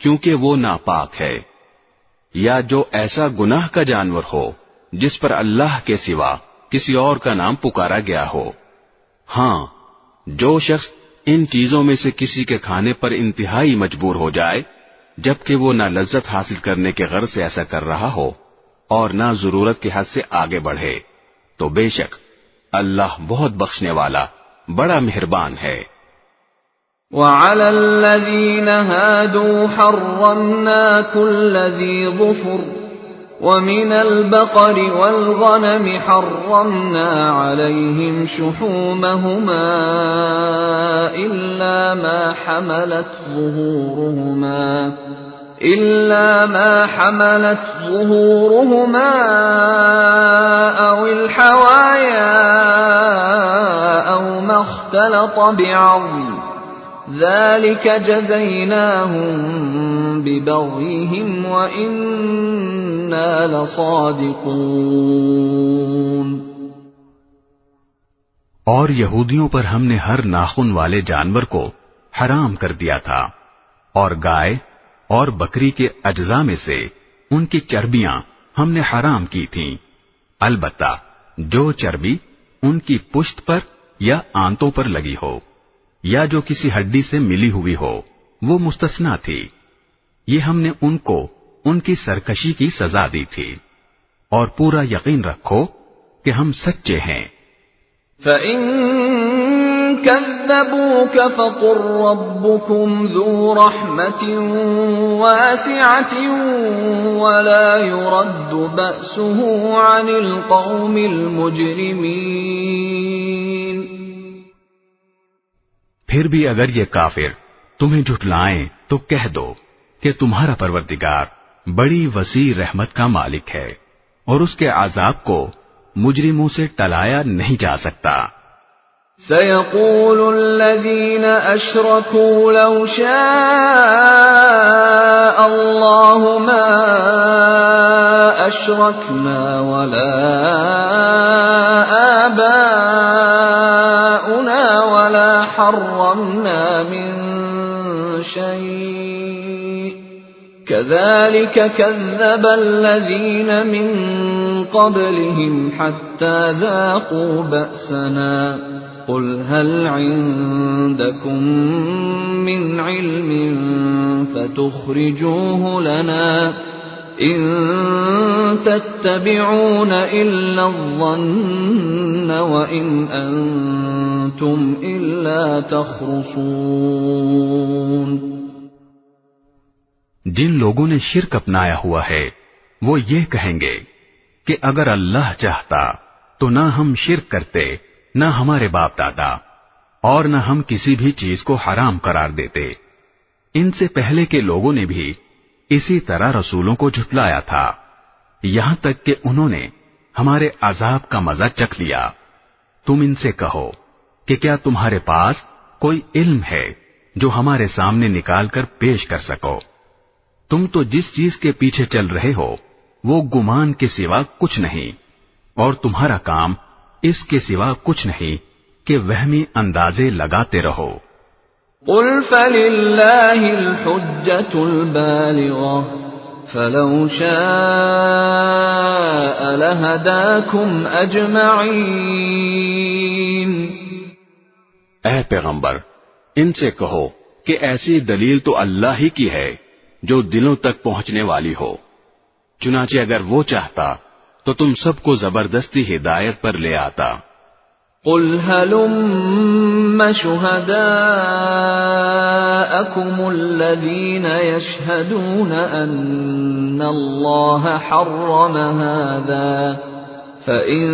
کیونکہ وہ ناپاک ہے، یا جو ایسا گناہ کا جانور ہو جس پر اللہ کے سوا کسی اور کا نام پکارا گیا ہو. ہاں، جو شخص ان چیزوں میں سے کسی کے کھانے پر انتہائی مجبور ہو جائے، جبکہ وہ نہ لذت حاصل کرنے کے غرض سے ایسا کر رہا ہو اور نہ ضرورت کے حد سے آگے بڑھے، تو بے شک اللہ بہت بخشنے والا بڑا مہربان ہے. وَعَلَى الَّذِينَ هَادُوا حَرَّمْنَا كُلَّ ذِي ظُفُرٍ وَمِنَ الْبَقَرِ وَالْغَنَمِ حَرَّمْنَا عَلَيْهِمْ شُحُومَهُمَا إِلَّا مَا حَمَلَتْ ظُهُورُهُمَا أَوِ الْحَوَايَا أَوْ مَا اخْتَلَطَ بِعَظْمٍ ذَلِكَ جَزَيْنَاهُمْ بِبَغْيِهِمْ وَإِنَّا لَصَادِقُونَ. اور یہودیوں پر ہم نے ہر ناخن والے جانور کو حرام کر دیا تھا، اور گائے اور بکری کے اجزاء میں سے ان کی چربیاں ہم نے حرام کی تھیں، البتہ جو چربی ان کی پشت پر یا آنتوں پر لگی ہو یا جو کسی ہڈی سے ملی ہوئی ہو وہ مستثنا تھی. یہ ہم نے ان کو ان کی سرکشی کی سزا دی تھی. اور پورا یقین رکھو کہ ہم سچے ہیں۔ فَإِن كَذَّبُوكَ فَقُل رَّبُّكُمْ ذُو رَحْمَةٍ وَاسِعَةٍ وَلَا يُرَدُّ بَأْسُهُ عَنِ الْقَوْمِ الْمُجْرِمِينَ۔ پھر بھی اگر یہ کافر تمہیں جھٹلائیں تو کہہ دو کہ تمہارا پروردگار بڑی وسیع رحمت کا مالک ہے اور اس کے عذاب کو مجرموں سے ٹلایا نہیں جا سکتا۔ سَيَقُولُ الَّذِينَ أَشْرَكُوا لَوْ شَاءَ اللَّهُ مَا أَشْرَكْنَا وَلَا آبَاؤُنَا وَلَا حَرَّمْنَا مِن شَيْءٍ كَذَلِكَ كَذَّبَ الَّذِينَ مِن قَبْلِهِمْ حَتَّى ذَاقُوا بَأْسَنَا قُلْ هَلْ عِندَكُم مِّنْ عِلْمٍ فَتُخْرِجُوهُ لَنَا إِن تَتَّبِعُونَ إِلَّا الظَّنَّ وَإِنْ أَنتُمْ إِلَّا تَخْرُصُونَ۔ جن لوگوں نے شرک اپنایا ہوا ہے وہ یہ کہیں گے کہ اگر اللہ چاہتا تو نہ ہم شرک کرتے، نہ ہمارے باپ دادا، اور نہ ہم کسی بھی چیز کو حرام قرار دیتے۔ ان سے پہلے کے لوگوں نے بھی اسی طرح رسولوں کو جھٹلایا تھا، یہاں تک کہ انہوں نے ہمارے عذاب کا مزہ چکھ لیا۔ تم ان سے کہو کہ کیا تمہارے پاس کوئی علم ہے جو ہمارے سامنے نکال کر پیش کر سکو؟ تم تو جس چیز کے پیچھے چل رہے ہو وہ گمان کے سوا کچھ نہیں، اور تمہارا کام اس کے سوا کچھ نہیں کہ وہمی اندازے لگاتے رہو۔ قُلْ فَلِلَّهِ الْحُجَّةُ الْبَالِغَةُ فَلَوْ شَاءَ لَهَدَاكُمْ أَجْمَعِينَ۔ اے پیغمبر، ان سے کہو کہ ایسی دلیل تو اللہ ہی کی ہے جو دلوں تک پہنچنے والی ہو، چنانچہ اگر وہ چاہتا تو تم سب کو زبردستی ہدایت پر لے آتا۔ قُلْ هَلُمَّ شُهَدَاءَكُمُ الَّذِينَ يَشْهَدُونَ أَنَّ اللَّهَ حَرَّمَ هَذَا فَإِن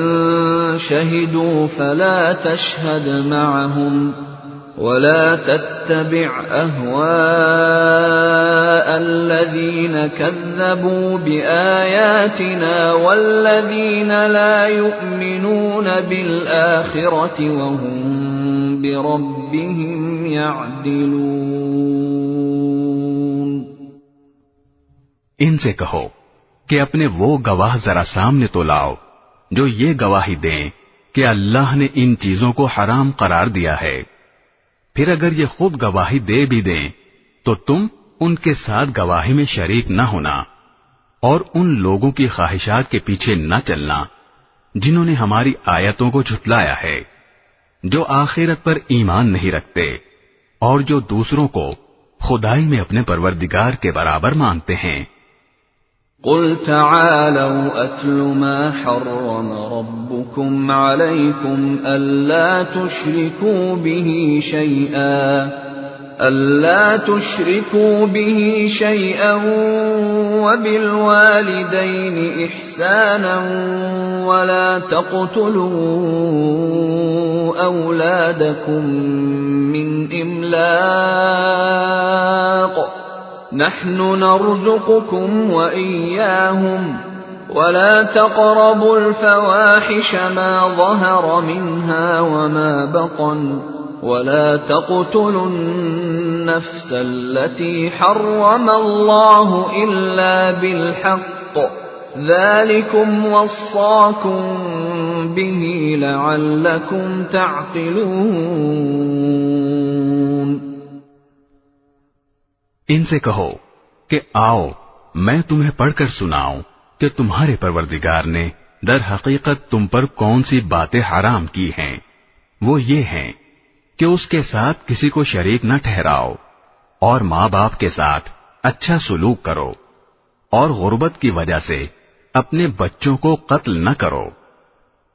شَهِدُوا فَلَا تَشْهَدْ مَعَهُمْ وَلَا تَتَّبِعْ أَهْوَاءَ الَّذِينَ كَذَّبُوا بِآيَاتِنَا وَالَّذِينَ لَا يُؤْمِنُونَ بِالْآخِرَةِ وَهُمْ بِرَبِّهِمْ يَعْدِلُونَ۔ ان سے کہو کہ اپنے وہ گواہ ذرا سامنے تو لاؤ جو یہ گواہی دیں کہ اللہ نے ان چیزوں کو حرام قرار دیا ہے، پھر اگر یہ خود گواہی دے بھی دیں تو تم ان کے ساتھ گواہی میں شریک نہ ہونا، اور ان لوگوں کی خواہشات کے پیچھے نہ چلنا جنہوں نے ہماری آیتوں کو جھٹلایا ہے، جو آخرت پر ایمان نہیں رکھتے اور جو دوسروں کو خدائی میں اپنے پروردگار کے برابر مانتے ہیں۔ قُلْ تَعَالَوْا أَتْلُ مَا حَرَّمَ رَبُّكُمْ عَلَيْكُمْ أَلَّا تُشْرِكُوا بِهِ شَيْئًا وَبِالْوَالِدَيْنِ إِحْسَانًا وَلَا تَقْتُلُوا أَوْلَادَكُمْ مِنْ إِمْلَاقٍ نَحْنُ نَرْزُقُكُمْ وَإِيَّاهُمْ وَلَا تَقْرَبُوا الْفَوَاحِشَ مَا ظَهَرَ مِنْهَا وَمَا بَطَنَ وَلَا تَقْتُلُوا النَّفْسَ الَّتِي حَرَّمَ اللَّهُ إِلَّا بِالْحَقِّ ذَلِكُمْ وَصَّاكُمْ بِهِ لَعَلَّكُمْ تَعْقِلُونَ۔ ان سے کہو کہ آؤ میں تمہیں پڑھ کر سناؤں کہ تمہارے پروردگار نے در حقیقت تم پر کون سی باتیں حرام کی ہیں۔ وہ یہ ہیں کہ اس کے ساتھ کسی کو شریک نہ ٹھہراؤ، اور ماں باپ کے ساتھ اچھا سلوک کرو، اور غربت کی وجہ سے اپنے بچوں کو قتل نہ کرو،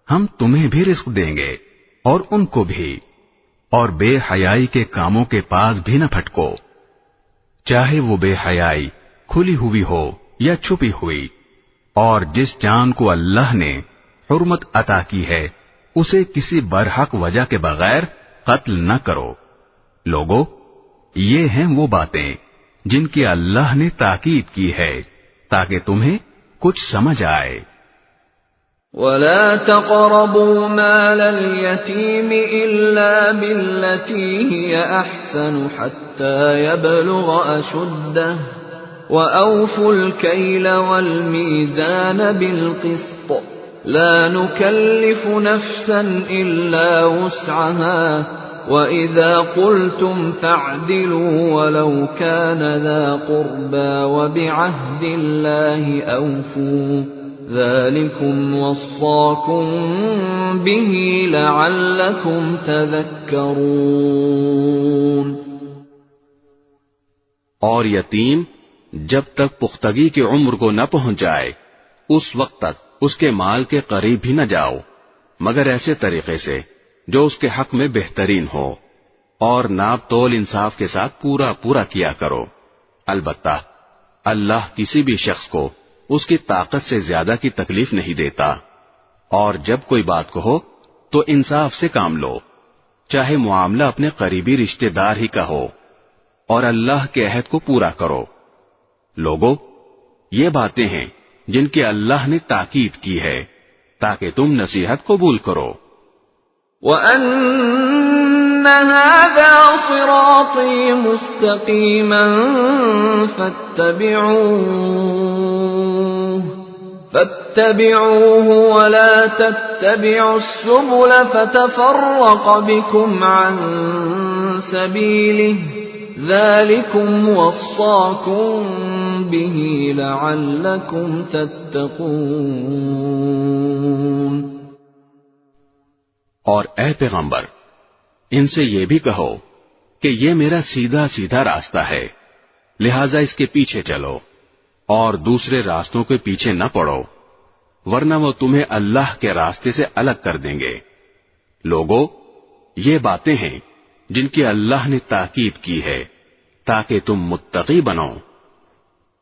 ہم تمہیں بھی رزق دیں گے اور ان کو بھی، اور بے حیائی کے کاموں کے پاس بھی نہ پھٹکو، چاہے وہ بے حیائی کھلی ہوئی ہو یا چھپی ہوئی، اور جس جان کو اللہ نے حرمت عطا کی ہے اسے کسی برحق وجہ کے بغیر قتل نہ کرو۔ لوگو، یہ ہیں وہ باتیں جن کی اللہ نے تاکید کی ہے تاکہ تمہیں کچھ سمجھ آئے۔ وَلَا تَقْرَبُوا مَالَ الْيَتِيمِ إِلَّا بِالَّتِي هِيَ أَحْسَنُ حَتَّى يَبْلُغَ أَشُدَّهُ وَأَوْفُوا الْكَيْلَ وَالْمِيزَانَ بِالْقِسْطِ لَا نُكَلِّفُ نَفْسًا إِلَّا وُسْعَهَا وَإِذَا قُلْتُمْ فَاعْدِلُوا وَلَوْ كَانَ ذَا قُرْبَى وَبِعَهْدِ اللَّهِ أَوْفُوا ذَلِكُمْ وَصَّاكُمْ بِهِ لَعَلَّكُمْ تَذَكَّرُونَ۔ اور یتیم جب تک پختگی کی عمر کو نہ پہنچ جائے اس وقت تک اس کے مال کے قریب بھی نہ جاؤ، مگر ایسے طریقے سے جو اس کے حق میں بہترین ہو، اور ناپ تول انصاف کے ساتھ پورا پورا کیا کرو۔ البتہ اللہ کسی بھی شخص کو اس کی طاقت سے زیادہ کی تکلیف نہیں دیتا، اور جب کوئی بات کہو تو انصاف سے کام لو، چاہے معاملہ اپنے قریبی رشتہ دار ہی کا ہو، اور اللہ کے عہد کو پورا کرو۔ لوگو، یہ باتیں ہیں جن کی اللہ نے تاکید کی ہے تاکہ تم نصیحت قبول کرو۔ وَأَنَّ هَذَا صِرَاطِي مُسْتَقِيمًا فَاتَّبِعُوهُ وَلَا تَتَّبِعُوا السُّبُلَ فَتَفَرَّقَ بِكُمْ عَن سَبِيلِهِ ذَلِكُمْ وَصَّاكُمْ بِهِ لَعَلَّكُمْ تَتَّقُونَ۔ اور اے پیغمبر، ان سے یہ بھی کہو کہ یہ میرا سیدھا سیدھا راستہ ہے، لہذا اس کے پیچھے چلو اور دوسرے راستوں کے پیچھے نہ پڑو، ورنہ وہ تمہیں اللہ کے راستے سے الگ کر دیں گے۔ لوگو، یہ باتیں ہیں جن کی اللہ نے تاکید کی ہے تاکہ تم متقی بنو۔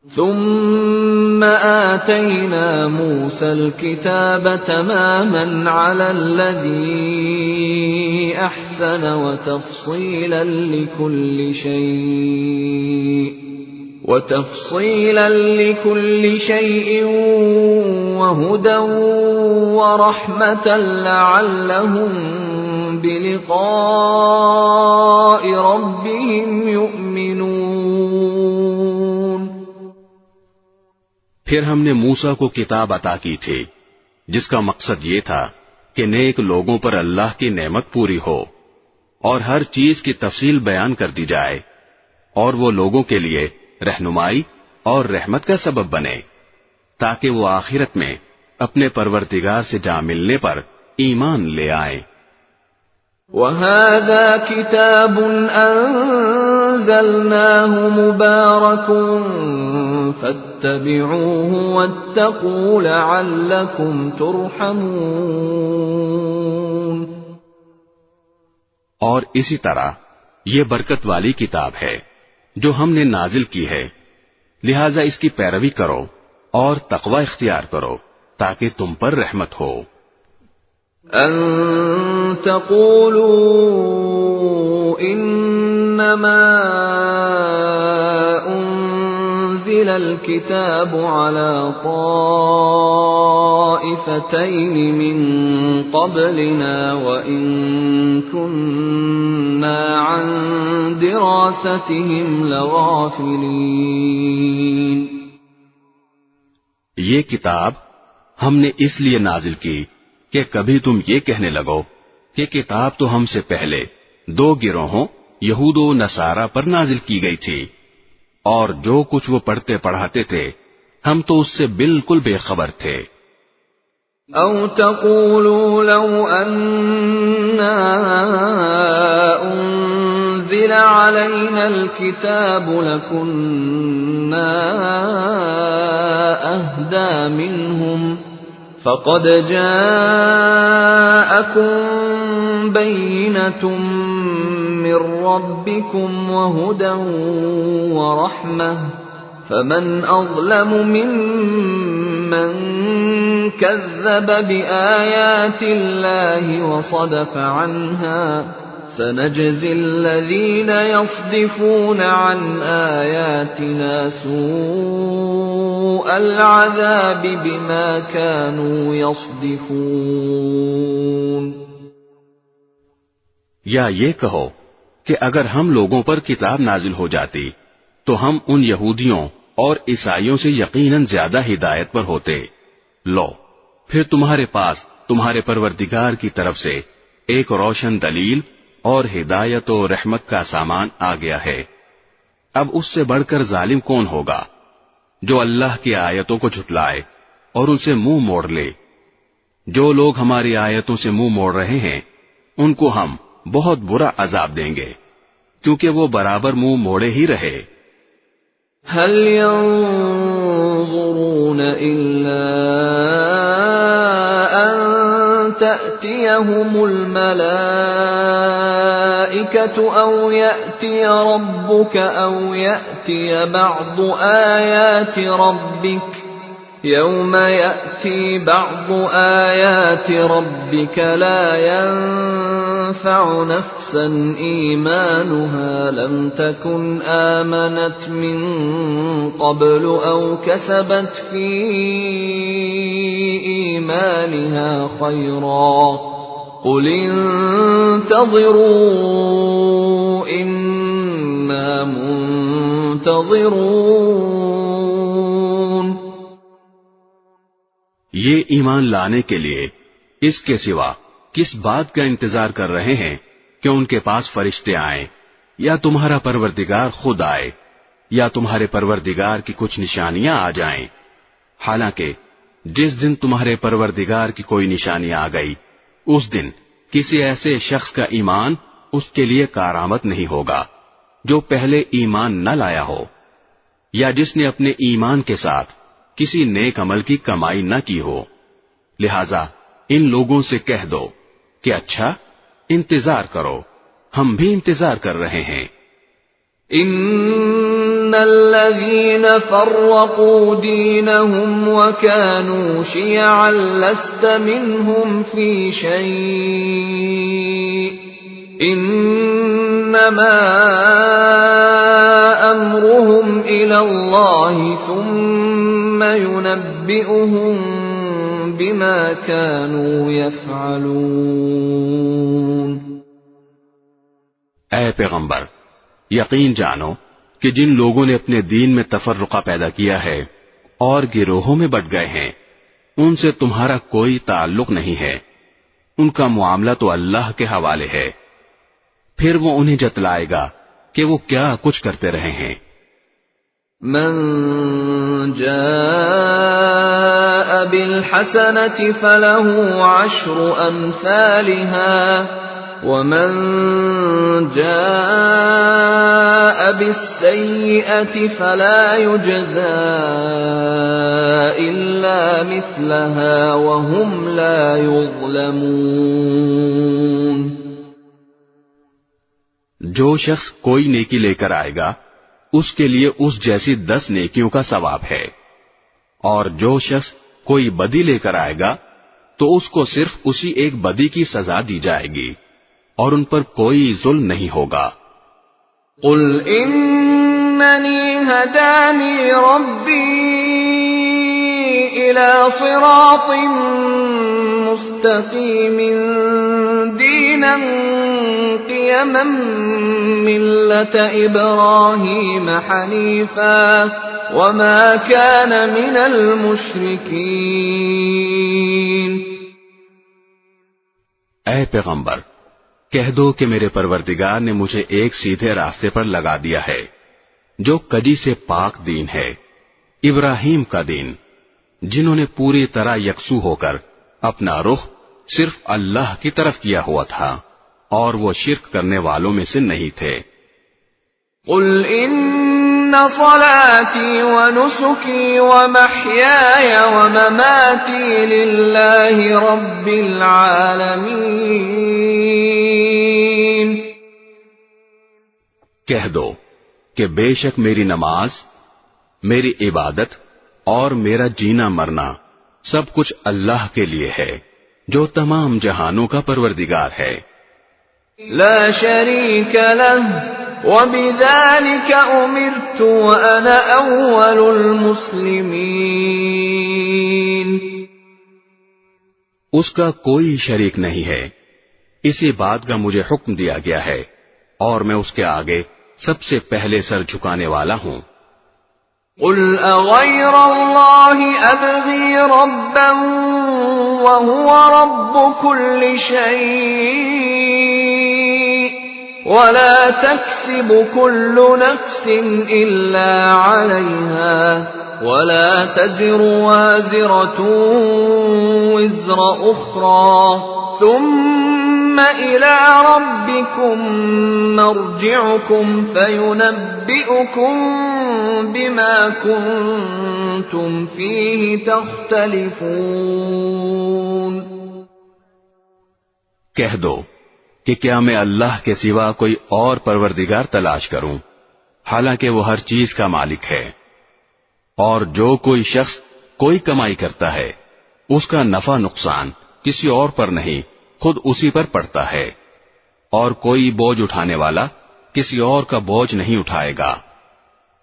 ثم آتينا موسى الكتاب تماما على الذي أحسن وتفصيلا لكل شيء وهدى ورحمة لعلهم بلقاء ربهم يؤمنون۔ پھر ہم نے موسیٰ کو کتاب عطا کی تھی جس کا مقصد یہ تھا کہ نیک لوگوں پر اللہ کی نعمت پوری ہو اور ہر چیز کی تفصیل بیان کر دی جائے، اور وہ لوگوں کے لیے رہنمائی اور رحمت کا سبب بنے تاکہ وہ آخرت میں اپنے پروردگار سے جا ملنے پر ایمان لے آئیں۔ وَهَذَا كِتَابٌ أَنزَلْنَاهُ مُبَارَكٌ فَاتَّبِعُوهُ وَاتَّقُوا لَعَلَّكُمْ تُرْحَمُونَ۔ اور اسی طرح یہ برکت والی کتاب ہے جو ہم نے نازل کی ہے، لہذا اس کی پیروی کرو اور تقوی اختیار کرو تاکہ تم پر رحمت ہو۔ أَن تَقُولُوا إِنَّمَا أُنزِلَ الْكِتَابُ عَلَى طَائِفَتَيْنِ مِن قَبْلِنَا وَإِن كُنَّا عَن دِرَاسَتِهِمْ لَغَافِلِينَ۔ یہ کتاب ہم نے اس لیے نازل کی کہ کبھی تم یہ کہنے لگو کہ کتاب تو ہم سے پہلے دو گروہوں یہود و نصارہ پر نازل کی گئی تھی، اور جو کچھ وہ پڑھتے پڑھاتے تھے ہم تو اس سے بالکل بے خبر تھے۔ أَوْ تَقُولُوا لَوْ أَنَّا أُنزِلَ عَلَيْنَا الْكِتَابُ لَكُنَّا أَهْدَىٰ مِنْهُمْ فقد جاءكم بينة من ربكم وهدى ورحمة فمن أظلم ممن كذب بآيات الله وصدف عنها سنجزي الذين يصدفون عن آياتنا سوء العذاب بما كانوا يصدفون. یا یہ کہو کہ اگر ہم لوگوں پر کتاب نازل ہو جاتی تو ہم ان یہودیوں اور عیسائیوں سے یقیناً زیادہ ہدایت پر ہوتے. لو پھر تمہارے پاس تمہارے پروردگار کی طرف سے ایک روشن دلیل اور ہدایت و رحمت کا سامان آ گیا ہے. اب اس سے بڑھ کر ظالم کون ہوگا جو اللہ کی آیتوں کو جھٹلائے اور ان سے منہ موڑ لے. جو لوگ ہماری آیتوں سے منہ موڑ رہے ہیں ان کو ہم بہت برا عذاب دیں گے کیونکہ وہ برابر منہ موڑے ہی رہے. هل ينظرون إلا أن تأتيهم الملائكة أو يأتي ربك أو يأتي بعض آيات ربك يوم يأتي بعض آيات ربك لا ينفع نفسا إيمانها لم تكن آمنت من قبل أو كسبت في إيمانها خيرا قل انتظروا إنا منتظرون. یہ ایمان لانے کے لیے اس کے سوا کس بات کا انتظار کر رہے ہیں کہ ان کے پاس فرشتے آئیں یا تمہارا پروردگار خود آئے یا تمہارے پروردگار کی کچھ نشانیاں آ جائیں. حالانکہ جس دن تمہارے پروردگار کی کوئی نشانی آ گئی اس دن کسی ایسے شخص کا ایمان اس کے لیے کارآمد نہیں ہوگا جو پہلے ایمان نہ لایا ہو یا جس نے اپنے ایمان کے ساتھ کسی نیک عمل کی کمائی نہ کی ہو. لہذا ان لوگوں سے کہہ دو کہ اچھا انتظار کرو ہم بھی انتظار کر رہے ہیں. ان الذين فرقوا دينهم وكانوا شيعا لست منهم في شيء انما امرهم الى الله ثم ينبئهم بما كانوا يفعلون. اے پیغمبر یقین جانو کہ جن لوگوں نے اپنے دین میں تفرقہ پیدا کیا ہے اور گروہوں میں بٹ گئے ہیں ان سے تمہارا کوئی تعلق نہیں ہے. ان کا معاملہ تو اللہ کے حوالے ہے پھر وہ انہیں جتلائے گا کہ وہ کیا کچھ کرتے رہے ہیں. من جاء بالحسنة فله 10 أمثالها ومن جاء بالسيئة فلا يجزى إلا مثلها وهم لا يظلمون. جو شخص کوئی نیکی لے کر آئے گا اس کے لیے اس جیسی 10 نیکیوں کا ثواب ہے اور جو شخص کوئی بدی لے کر آئے گا تو اس کو صرف اسی ایک بدی کی سزا دی جائے گی اور ان پر کوئی ظلم نہیں ہوگا. قل اننی ہدانی ربی الى صراط مستقیم دینا قیما ملة ابراہیم حنیفا وما كان من المشرکین. اے پیغمبر کہہ دو کہ میرے پروردگار نے مجھے ایک سیدھے راستے پر لگا دیا ہے جو کجی سے پاک دین ہے ابراہیم کا دین جنہوں نے پوری طرح یکسو ہو کر اپنا رخ صرف اللہ کی طرف کیا ہوا تھا اور وہ شرک کرنے والوں میں سے نہیں تھے. قل ان صلاتي ونسكي ومحياي ومماتي لله رب العالمين. کہہ دو کہ بے شک میری نماز، میری عبادت اور میرا جینا مرنا سب کچھ اللہ کے لیے ہے جو تمام جہانوں کا پروردگار ہے. لا شريك له وبذلك أمرت وأنا أول المسلمين. اس کا کوئی شریک نہیں ہے، اسی بات کا مجھے حکم دیا گیا ہے اور میں اس کے آگے سب سے پہلے سر جھکانے والا ہوں. قل أغير الله أبغي ربا وهو رب كل شيء ولا تكسب كل نفس إلا عليها ولا تزر وازرة وزر أخرى ثم إلى ربكم مرجعكم فينبئكم بما كنتم فيه تختلفون. کہہ دو کہ کیا میں اللہ کے سوا کوئی اور پروردگار تلاش کروں، حالانکہ وہ ہر چیز کا مالک ہے، اور جو کوئی شخص کوئی کمائی کرتا ہے اس کا نفع نقصان کسی اور پر نہیں، خود اسی پر پڑتا ہے، اور کوئی بوجھ اٹھانے والا کسی اور کا بوجھ نہیں اٹھائے گا.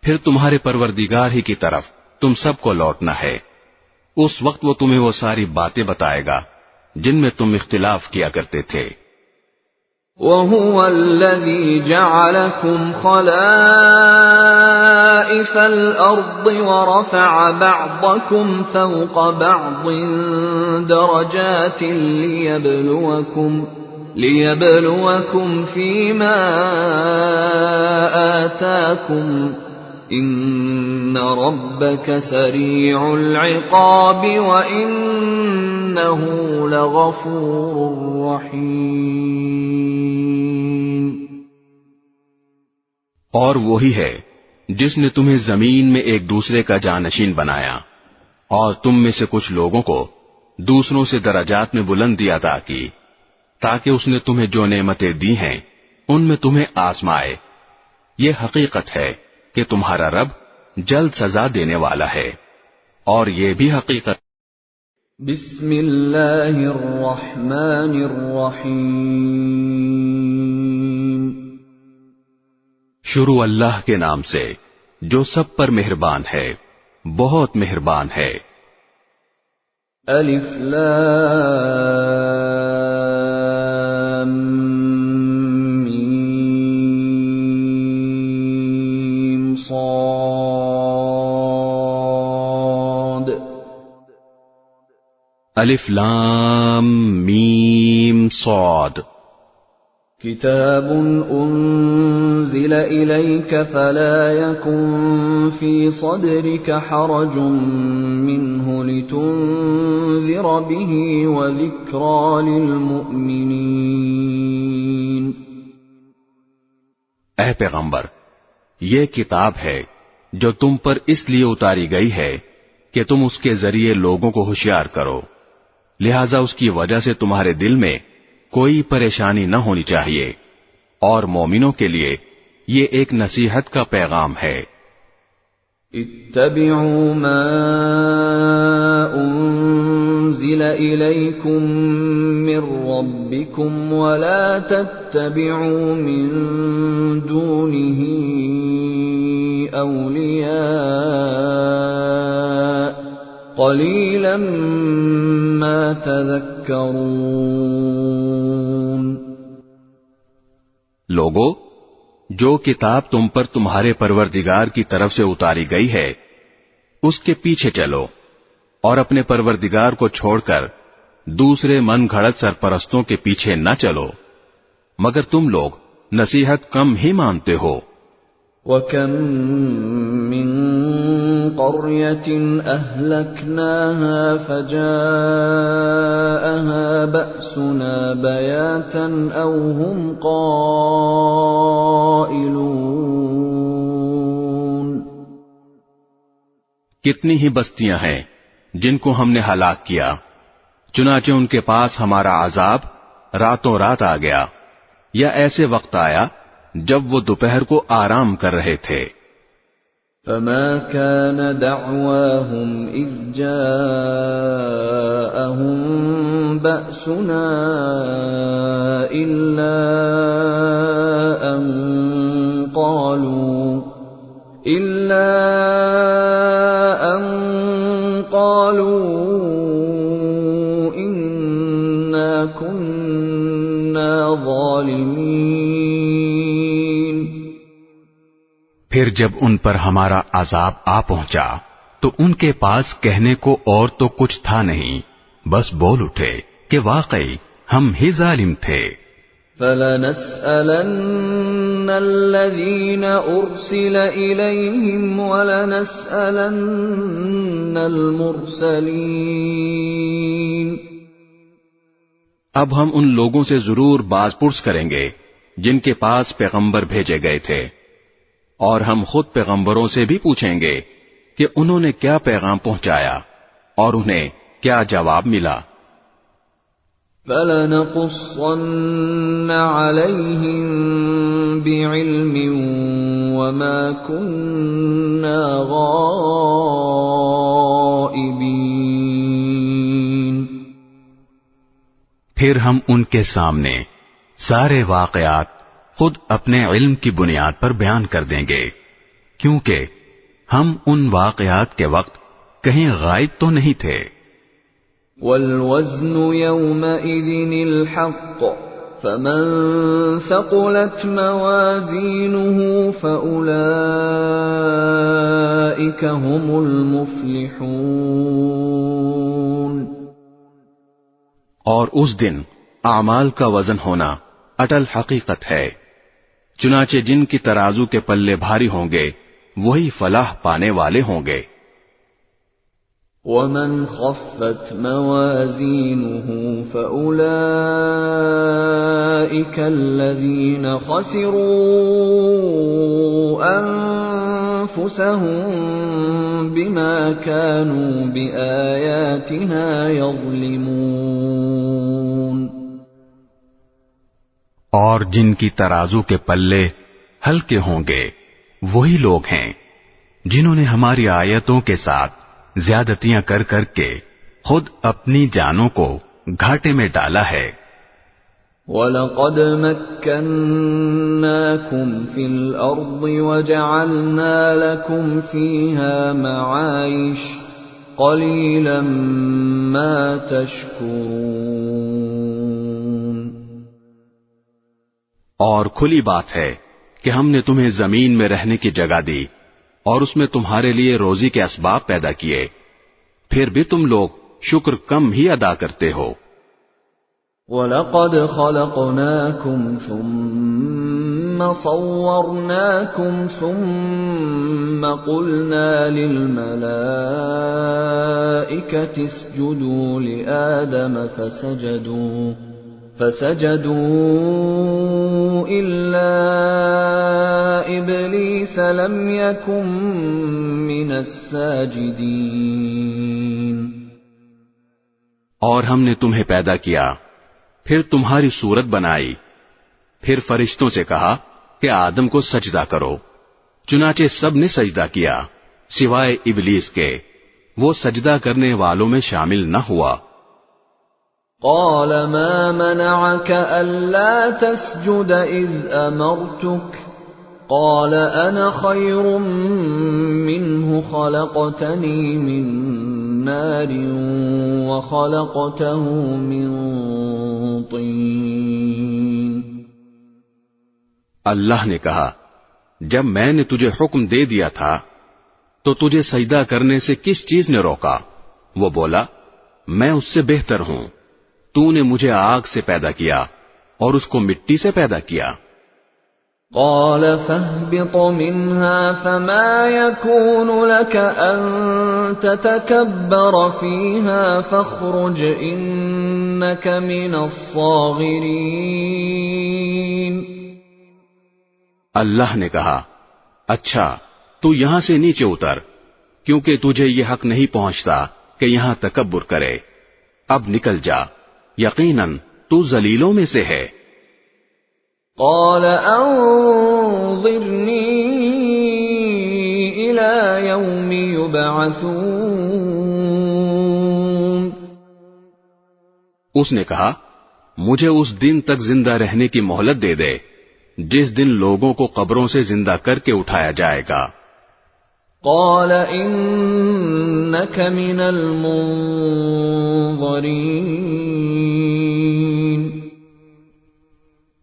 پھر تمہارے پروردگار ہی کی طرف تم سب کو لوٹنا ہے. اس وقت وہ تمہیں وہ ساری باتیں بتائے گا جن میں تم اختلاف کیا کرتے تھے. وَهُوَ الَّذِي جَعَلَكُمْ خَلَائِفَ الْأَرْضِ وَرَفَعَ بَعْضَكُمْ فَوْقَ بَعْضٍ دَرَجَاتٍ لِيَبْلُوَكُمْ فِيمَا آتَاكُمْ إِنَّ رَبَّكَ سَرِيعُ الْعِقَابِ وَإِنَّهُ لَغَفُورٌ رَّحِيمٌ. اور وہی ہے جس نے تمہیں زمین میں ایک دوسرے کا جانشین بنایا اور تم میں سے کچھ لوگوں کو دوسروں سے درجات میں بلندی عطا کی تاکہ اس نے تمہیں جو نعمتیں دی ہیں ان میں تمہیں آزمائے. یہ حقیقت ہے کہ تمہارا رب جلد سزا دینے والا ہے، اور یہ بھی حقیقت. بسم اللہ الرحمن الرحیم. شروع اللہ کے نام سے جو سب پر مہربان ہے، بہت مہربان ہے. الف لام میم صاد. الف لام میم صاد. كتاب أنزل إليك فلا يكن في صدرك حرج منه لتنذر به وذكرى للمؤمنين. اے پیغمبر، یہ کتاب ہے جو تم پر اس لیے اتاری گئی ہے کہ تم اس کے ذریعے لوگوں کو ہوشیار کرو، لہذا اس کی وجہ سے تمہارے دل میں کوئی پریشانی نہ ہونی چاہیے، اور مومنوں کے لیے یہ ایک نصیحت کا پیغام ہے. اتبعوا ما انزل الیکم من ربکم ولا تتبعوا من دونه اولیاء قلیلا ما تذکرون. لوگو، جو کتاب تم پر تمہارے پروردگار کی طرف سے اتاری گئی ہے اس کے پیچھے چلو، اور اپنے پروردگار کو چھوڑ کر دوسرے من گھڑت سرپرستوں کے پیچھے نہ چلو، مگر تم لوگ نصیحت کم ہی مانتے ہو. وَكَمْ مِنْ قَرْيَةٍ أَهْلَكْنَاهَا فَجَاءَهَا بَأْسُنَا بَيَاتًا أَوْ هُمْ قَائِلُونَ. کتنی ہی بستیاں ہیں جن کو ہم نے ہلاک کیا، چنانچہ ان کے پاس ہمارا عذاب راتوں رات آ گیا، یا ایسے وقت آیا جب وہ دوپہر کو آرام کر رہے تھے۔ فما كان دعواهم إذ جاءهم بأسنا إلا أن قالوا إنا كنا ظالمين۔ پھر جب ان پر ہمارا عذاب آ پہنچا تو ان کے پاس کہنے کو اور تو کچھ تھا نہیں، بس بول اٹھے کہ واقعی ہم ہی ظالم تھے۔ فَلَنَسْأَلَنَّ الَّذِينَ أُرْسِلَ إِلَيْهِمْ وَلَنَسْأَلَنَّ الْمُرْسَلِينَ۔ اب ہم ان لوگوں سے ضرور باز پرس کریں گے جن کے پاس پیغمبر بھیجے گئے تھے، اور ہم خود پیغمبروں سے بھی پوچھیں گے کہ انہوں نے کیا پیغام پہنچایا اور انہیں کیا جواب ملا۔ فَلَنَقُصَّنَّ عَلَيْهِمْ بِعِلْمٍ وَمَا كُنَّا غَائِبِينَ۔ پھر ہم ان کے سامنے سارے واقعات خود اپنے علم کی بنیاد پر بیان کر دیں گے، کیونکہ ہم ان واقعات کے وقت کہیں غائب تو نہیں تھے۔ وَالْوَزْنُ يَوْمَئِذٍ الْحَقُّ فَمَنْ ثَقُلَتْ مَوَازِينُهُ فَأُولَئِكَ هُمُ الْمُفْلِحُونَ۔ اور اس دن اعمال کا وزن ہونا اٹل حقیقت ہے، چنانچہ جن کی ترازو کے پلے بھاری ہوں گے وہی فلاح پانے والے ہوں گے۔ وَمَنْ خَفَّتْ مَوَازِينُهُ فَأُولَئِكَ الَّذِينَ خَسِرُوا أَنفُسَهُم بِمَا كَانُوا بِآيَاتِنَا يَظْلِمُونَ۔ اور جن کی ترازو کے پلے ہلکے ہوں گے وہی لوگ ہیں جنہوں نے ہماری آیتوں کے ساتھ زیادتیاں کر کر کے خود اپنی جانوں کو گھاٹے میں ڈالا ہے۔ وَلَقَدْ مَكَّنَّاكُمْ فِي الْأَرْضِ وَجَعَلْنَا لَكُمْ فِيهَا مَعَايِشَ قَلِيلًا مَا تَشْكُرُونَ۔ اور کھلی بات ہے کہ ہم نے تمہیں زمین میں رہنے کی جگہ دی اور اس میں تمہارے لیے روزی کے اسباب پیدا کیے، پھر بھی تم لوگ شکر کم ہی ادا کرتے ہو۔ وَلَقَدْ خَلَقْنَاكُمْ ثُمَّ صَوَّرْنَاكُمْ ثُمَّ قُلْنَا لِلْمَلَائِكَةِ اسْجُدُوا لِآدَمَ فسجدوا إلا إبليس لم يكن من الساجدين۔ اور ہم نے تمہیں پیدا کیا، پھر تمہاری صورت بنائی، پھر فرشتوں سے کہا کہ آدم کو سجدہ کرو، چنانچہ سب نے سجدہ کیا سوائے ابلیس کے، وہ سجدہ کرنے والوں میں شامل نہ ہوا۔ قال ما منعك ألا تسجد إذ أمرتك قال أنا خير منه خلقتني من نار وخلقته من طين۔ اللہ نے کہا جب میں نے تجھے حکم دے دیا تھا تو تجھے سجدہ کرنے سے کس چیز نے روکا؟ وہ بولا میں اس سے بہتر ہوں، تو نے مجھے آگ سے پیدا کیا اور اس کو مٹی سے پیدا کیا۔ قال فاهبط منها فما يكون لك أن تتكبر فيها فاخرج إنك من الصاغرين۔ اللہ نے کہا اچھا تو یہاں سے نیچے اتر، کیونکہ تجھے یہ حق نہیں پہنچتا کہ یہاں تکبر کرے. اب نکل جا، یقیناً تو ذلیلوں میں سے ہے. قال انظرنی الی یوم یبعثون. اس نے کہا مجھے اس دن تک زندہ رہنے کی مہلت دے دے جس دن لوگوں کو قبروں سے زندہ کر کے اٹھایا جائے گا. قال انک من المنظرین.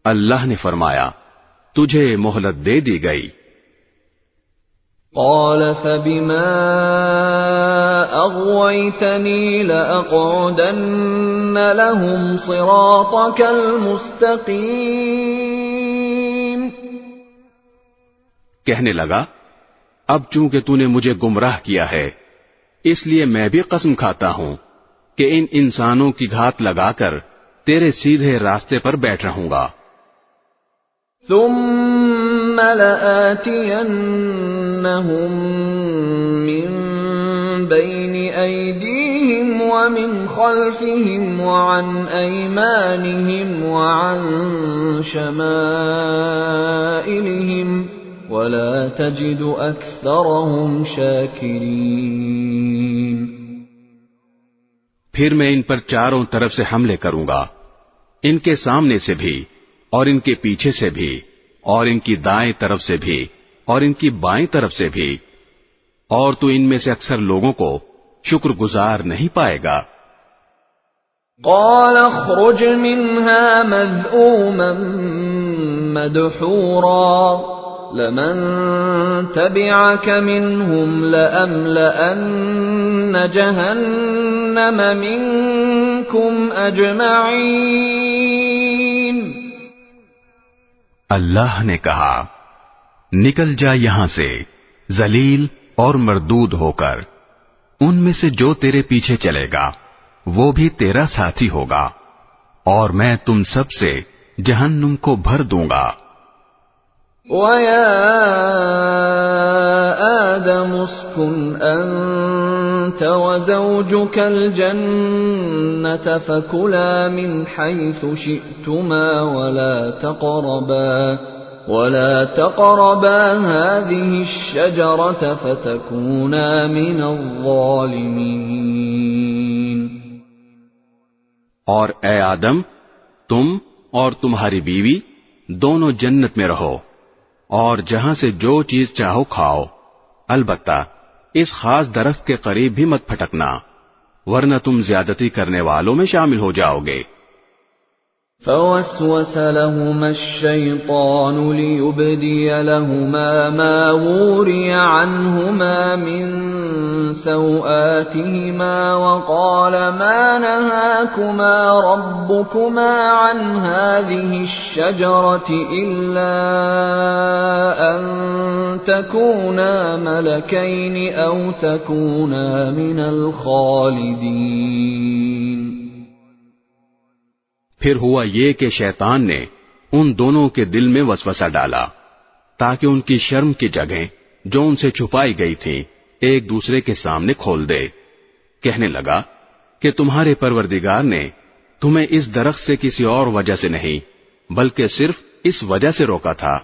اللہ نے فرمایا تجھے مہلت دے دی گئی. قال فبما اغويتني لأقعدن لهم صراطك المستقيم. کہنے لگا اب چونکہ تو نے مجھے گمراہ کیا ہے اس لیے میں بھی قسم کھاتا ہوں کہ ان انسانوں کی گھات لگا کر تیرے سیدھے راستے پر بیٹھ رہوں گا. ثم لآتينهم من بين أيديهم ومن خلفهم وعن أيمانهم وعن شمائلهم ولا تجد أكثرهم شاكرين. پھر میں ان پر چاروں طرف سے حملے کروں گا، ان کے سامنے سے بھی اور ان کے پیچھے سے بھی اور ان کی دائیں طرف سے بھی اور ان کی بائیں طرف سے بھی، اور تو ان میں سے اکثر لوگوں کو شکر گزار نہیں پائے گا. قال اخرج منها مذءوما مدحورا لمن تبعك منهم لأملأن جهنم منكم أجمعين. اللہ نے کہا نکل جا یہاں سے ذلیل اور مردود ہو کر. ان میں سے جو تیرے پیچھے چلے گا وہ بھی تیرا ساتھی ہوگا اور میں تم سب سے جہنم کو بھر دوں گا. وَيَا آدَمُ اسْكُنْ أَنْتَ وَزَوْجُكَ الْجَنَّةَ فَكُلَا مِنْ حَيْثُ شِئْتُمَا وَلَا تَقْرَبَا هَذِهِ الشَّجَرَةَ فَتَكُونَا مِنَ الظَّالِمِينَ. اور اے آدم تم اور تمہاری بیوی دونوں جنت میں رہو اور جہاں سے جو چیز چاہو کھاؤ، البتہ اس خاص درخت کے قریب بھی مت پھٹکنا ورنہ تم زیادتی کرنے والوں میں شامل ہو جاؤ گے. فوسوس لهما الشيطان ليبدي لهما ما وري عنهما من سوآتهما وقال ما نهاكما ربكما عن هذه الشجرة إلا أن تكونا ملكين أو تكونا من الخالدين. پھر ہوا یہ کہ شیطان نے ان دونوں کے دل میں وسوسہ ڈالا تاکہ ان کی شرم کی جگہیں جو ان سے چھپائی گئی تھیں ایک دوسرے کے سامنے کھول دے. کہنے لگا کہ تمہارے پروردگار نے تمہیں اس درخت سے کسی اور وجہ سے نہیں بلکہ صرف اس وجہ سے روکا تھا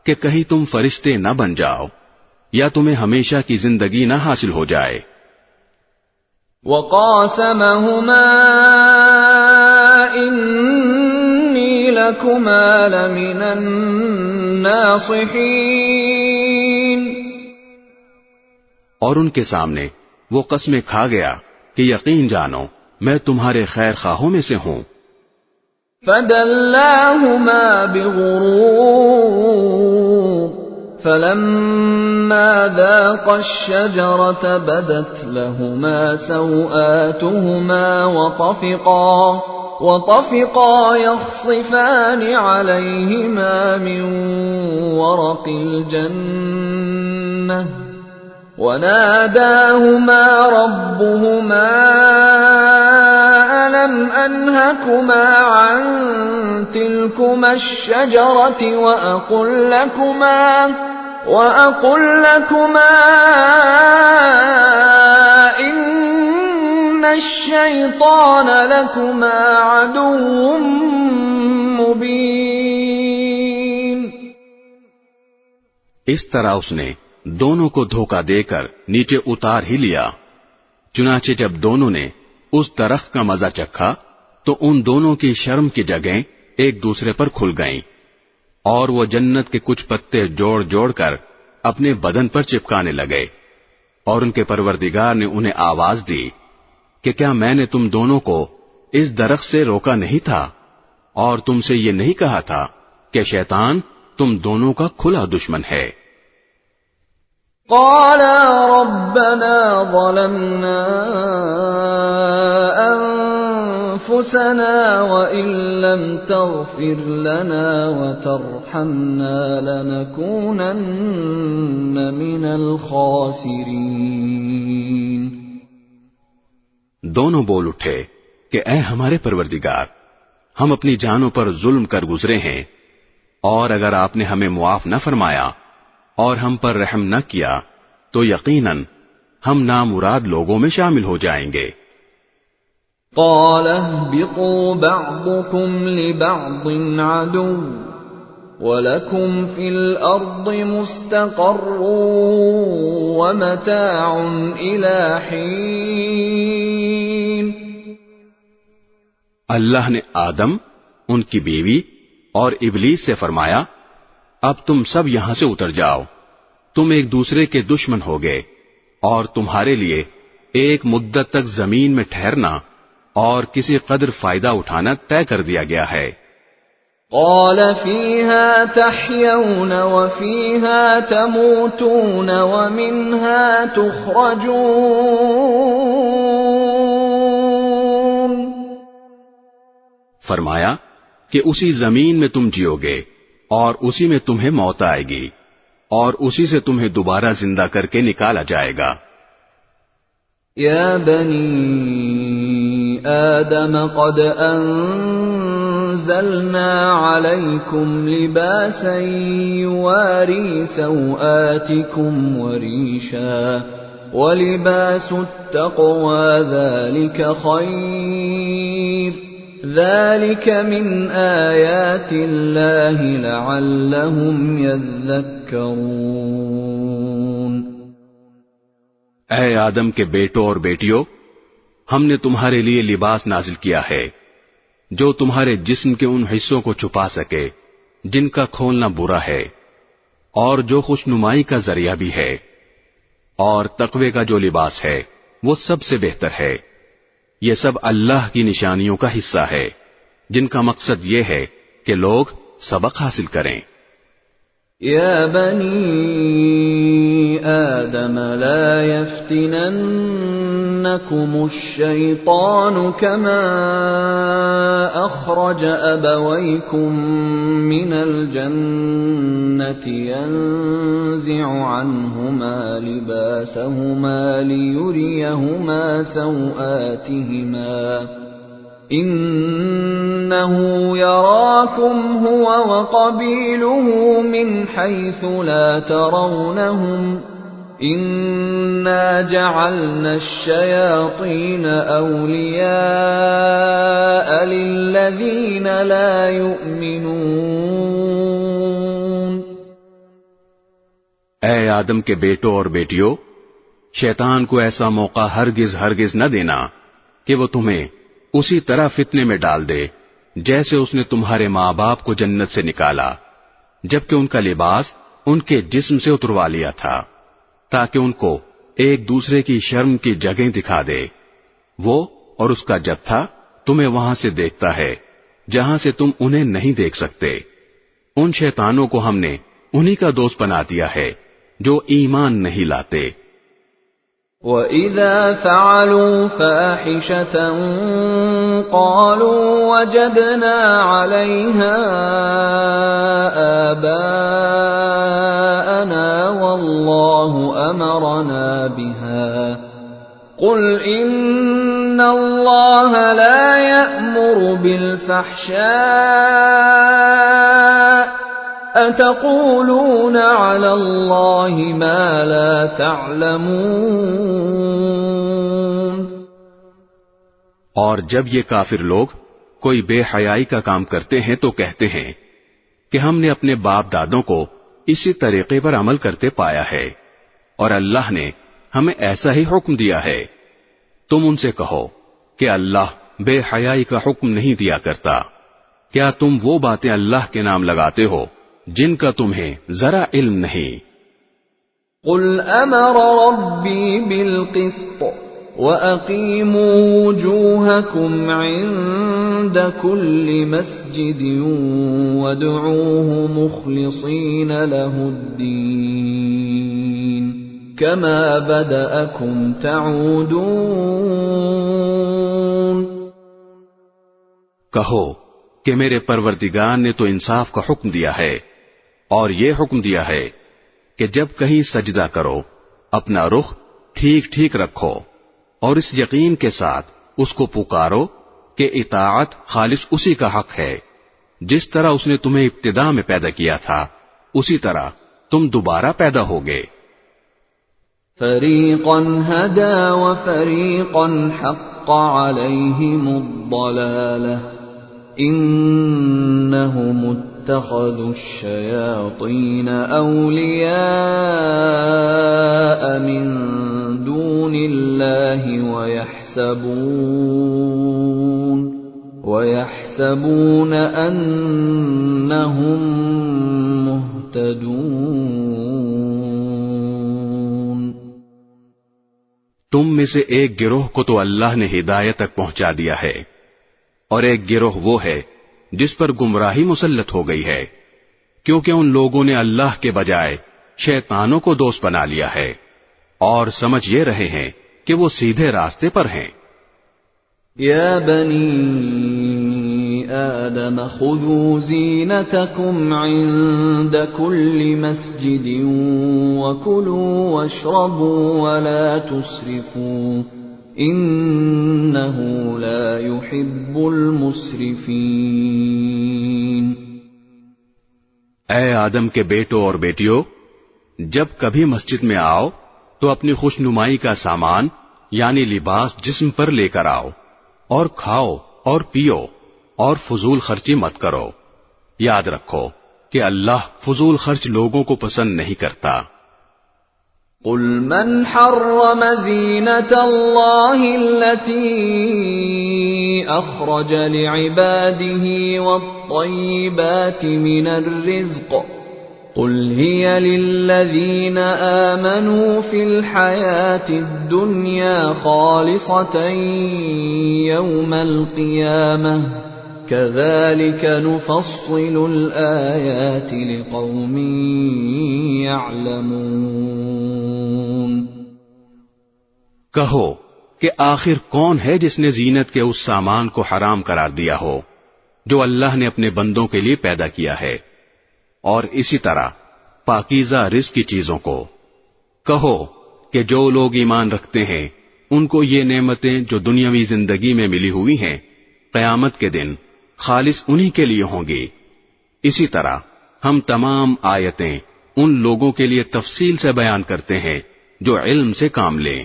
کہ کہیں تم فرشتے نہ بن جاؤ یا تمہیں ہمیشہ کی زندگی نہ حاصل ہو جائے. وقاسمهما إني لكما لمن الناصحين. اور ان کے سامنے وہ قسمیں کھا گیا کہ یقین جانو میں تمہارے خیر خواہوں میں سے ہوں. فدلاهما بغرور فلما ذاقا الشجرة بدت لهما سوآتهما وطفقا يخصفان عليهما من ورق الجنة وناداهما ربهما ألم أنهكما عن تلكما الشجرة وأقل لكما الشيطان لكما عدو مبين. اس طرح اس نے دونوں کو دھوکہ دے کر نیچے اتار ہی لیا. چنانچہ جب دونوں نے اس درخت کا مزہ چکھا تو ان دونوں کی شرم کی جگہیں ایک دوسرے پر کھل گئیں اور وہ جنت کے کچھ پتے جوڑ جوڑ کر اپنے بدن پر چپکانے لگے. اور ان کے پروردگار نے انہیں آواز دی کہ کیا میں نے تم دونوں کو اس درخت سے روکا نہیں تھا اور تم سے یہ نہیں کہا تھا کہ شیطان تم دونوں کا کھلا دشمن ہے. قالا ربنا ظلمنا أنفسنا وإن لم تغفر لنا وترحمنا لنكونن من الخاسرين. دونوں بول اٹھے کہ اے ہمارے پروردگار، ہم اپنی جانوں پر ظلم کر گزرے ہیں، اور اگر آپ نے ہمیں معاف نہ فرمایا اور ہم پر رحم نہ کیا تو یقیناً ہم نامراد لوگوں میں شامل ہو جائیں گے. قال اهبطوا بعضكم لبعض عدو وَلَكُمْ فِي الْأَرْضِ مُسْتَقَرٌّ وَمَتَاعٌ إِلَى حِينٍ. اللہ نے آدم، ان کی بیوی اور ابلیس سے فرمایا، اب تم سب یہاں سے اتر جاؤ، تم ایک دوسرے کے دشمن ہوگے اور تمہارے لیے ایک مدت تک زمین میں ٹھہرنا اور کسی قدر فائدہ اٹھانا طے کر دیا گیا ہے. قال فيها تحيون وفيها تموتون ومنها تخرجون. فرمایا کہ اسی زمین میں تم جیو گے اور اسی میں تمہیں موت آئے گی اور اسی سے تمہیں دوبارہ زندہ کر کے نکالا جائے گا. يا بني آدم قد أنزلنا عليكم لباسا يواري سوآتكم وريشا ولباس التقوى ذلك خير ذلك من آيات الله لعلهم يذكرون. اے آدم کے بیٹوں اور بیٹیوں، ہم نے تمہارے لیے لباس نازل کیا ہے جو تمہارے جسم کے ان حصوں کو چھپا سکے جن کا کھولنا برا ہے، اور جو خوشنمائی کا ذریعہ بھی ہے، اور تقوی کا جو لباس ہے وہ سب سے بہتر ہے. یہ سب اللہ کی نشانیوں کا حصہ ہے جن کا مقصد یہ ہے کہ لوگ سبق حاصل کریں. يا بني آدم لا يفتننكم الشيطان كما أخرج أبويكم من الجنة ينزع عنهما لباسهما ليريهما سوآتهما إنه يراكم هو وقبيله من حيث لا ترونهم إنا جعلنا الشياطين أولياء للذين لا يؤمنون. اے آدم کے بیٹوں اور بیٹیوں، شیطان کو ایسا موقع ہرگز نہ دینا کہ وہ تمہیں اسی طرح فتنے میں ڈال دے جیسے اس نے تمہارے ماں باپ کو جنت سے نکالا جبکہ ان کا لباس ان کے جسم سے اتروا لیا تھا تاکہ ان کو ایک دوسرے کی شرم کی جگہیں دکھا دے. وہ اور اس کا جتھا تمہیں وہاں سے دیکھتا ہے جہاں سے تم انہیں نہیں دیکھ سکتے. ان شیطانوں کو ہم نے انہی کا دوست بنا دیا ہے جو ایمان نہیں لاتے. وَإِذَا فَعَلُوا فَاحِشَةً قَالُوا وَجَدْنَا عَلَيْهَا آبَاءَنَا وَاللَّهُ أَمَرَنَا بِهَا قُلْ إِنَّ اللَّهَ لَا يَأْمُرُ بِالْفَحْشَاءِ أَتَقُولُونَ عَلَى اللَّهِ مَا لَا تَعْلَمُونَ. اور جب یہ کافر لوگ کوئی بے حیائی کا کام کرتے ہیں تو کہتے ہیں کہ ہم نے اپنے باپ دادوں کو اسی طریقے پر عمل کرتے پایا ہے اور اللہ نے ہمیں ایسا ہی حکم دیا ہے۔ تم ان سے کہو کہ اللہ بے حیائی کا حکم نہیں دیا کرتا۔ کیا تم وہ باتیں اللہ کے نام لگاتے ہو جن کا تمہیں ذرا علم نہیں؟ قل امر ربی بالقسط وَأَقِيمُوا وُجُوهَكُمْ عِندَ كُلِّ مَسْجِدٍ وَادْعُوهُ مُخْلِصِينَ لَهُ الدِّينَ كَمَا بَدَأَكُمْ تَعُودُونَ۔ کہو کہ میرے پروردگار نے تو انصاف کا حکم دیا ہے، اور یہ حکم دیا ہے کہ جب کہیں سجدہ کرو اپنا رخ ٹھیک ٹھیک رکھو، اور اس یقین کے ساتھ اس کو پکارو کہ اطاعت خالص اسی کا حق ہے، جس طرح اس نے تمہیں ابتدا میں پیدا کیا تھا اسی طرح تم دوبارہ پیدا ہوگے۔ فریقا ہدی وفریقا حق علیہم الضلالہ انہم اتخذوا الشیاطین اولیاء من دون اللہ ویحسبون انہم مہتدون۔ تم میں سے ایک گروہ کو تو اللہ نے ہدایت تک پہنچا دیا ہے، اور ایک گروہ وہ ہے جس پر گمراہی مسلط ہو گئی ہے، کیونکہ ان لوگوں نے اللہ کے بجائے شیطانوں کو دوست بنا لیا ہے، اور سمجھ یہ رہے ہیں کہ وہ سیدھے راستے پر ہیں۔ یا بنی آدم خذوا زینتکم عند کل مسجد وکلوا واشربوا ولا تسرفوا انہ لا يحب المسرفین۔ اے آدم کے بیٹوں اور بیٹیوں، جب کبھی مسجد میں آؤ تو اپنی خوش نمائی کا سامان یعنی لباس جسم پر لے کر آؤ، اور کھاؤ اور پیو، اور فضول خرچی مت کرو۔ یاد رکھو کہ اللہ فضول خرچ لوگوں کو پسند نہیں کرتا۔ قل من حرم زینة اللہ التي اخرج لعباده والطیبات من الرزق قل هي للذین آمنوا في الحیاة الدنیا خالصة یوم القیامة كذلك نفصل الآیات لقوم يعلمون۔ کہو کہ آخر کون ہے جس نے زینت کے اس سامان کو حرام قرار دیا ہو جو اللہ نے اپنے بندوں کے لیے پیدا کیا ہے، اور اسی طرح پاکیزہ رزق کی چیزوں کو۔ کہو کہ جو لوگ ایمان رکھتے ہیں ان کو یہ نعمتیں جو دنیاوی زندگی میں ملی ہوئی ہیں قیامت کے دن خالص انہی کے لیے ہوں گی۔ اسی طرح ہم تمام آیتیں ان لوگوں کے لیے تفصیل سے بیان کرتے ہیں جو علم سے کام لیں۔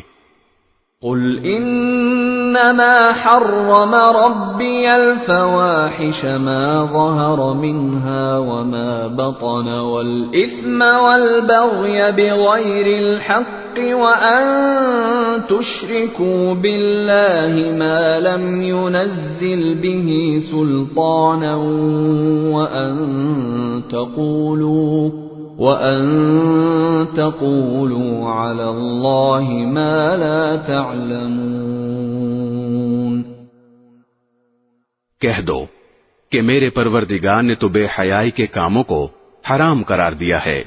قل انما حرم ربی الفواحش ما ظهر منها وما بطن والاثم والبغي بغير الحق وان تشركوا بالله ما لم ينزل به سلطانا وَأَن تَقُولُوا عَلَى اللَّهِ مَا لَا تَعْلَمُونَ۔ کہہ دو کہ میرے پروردگار نے تو بے حیائی کے کاموں کو حرام قرار دیا ہے،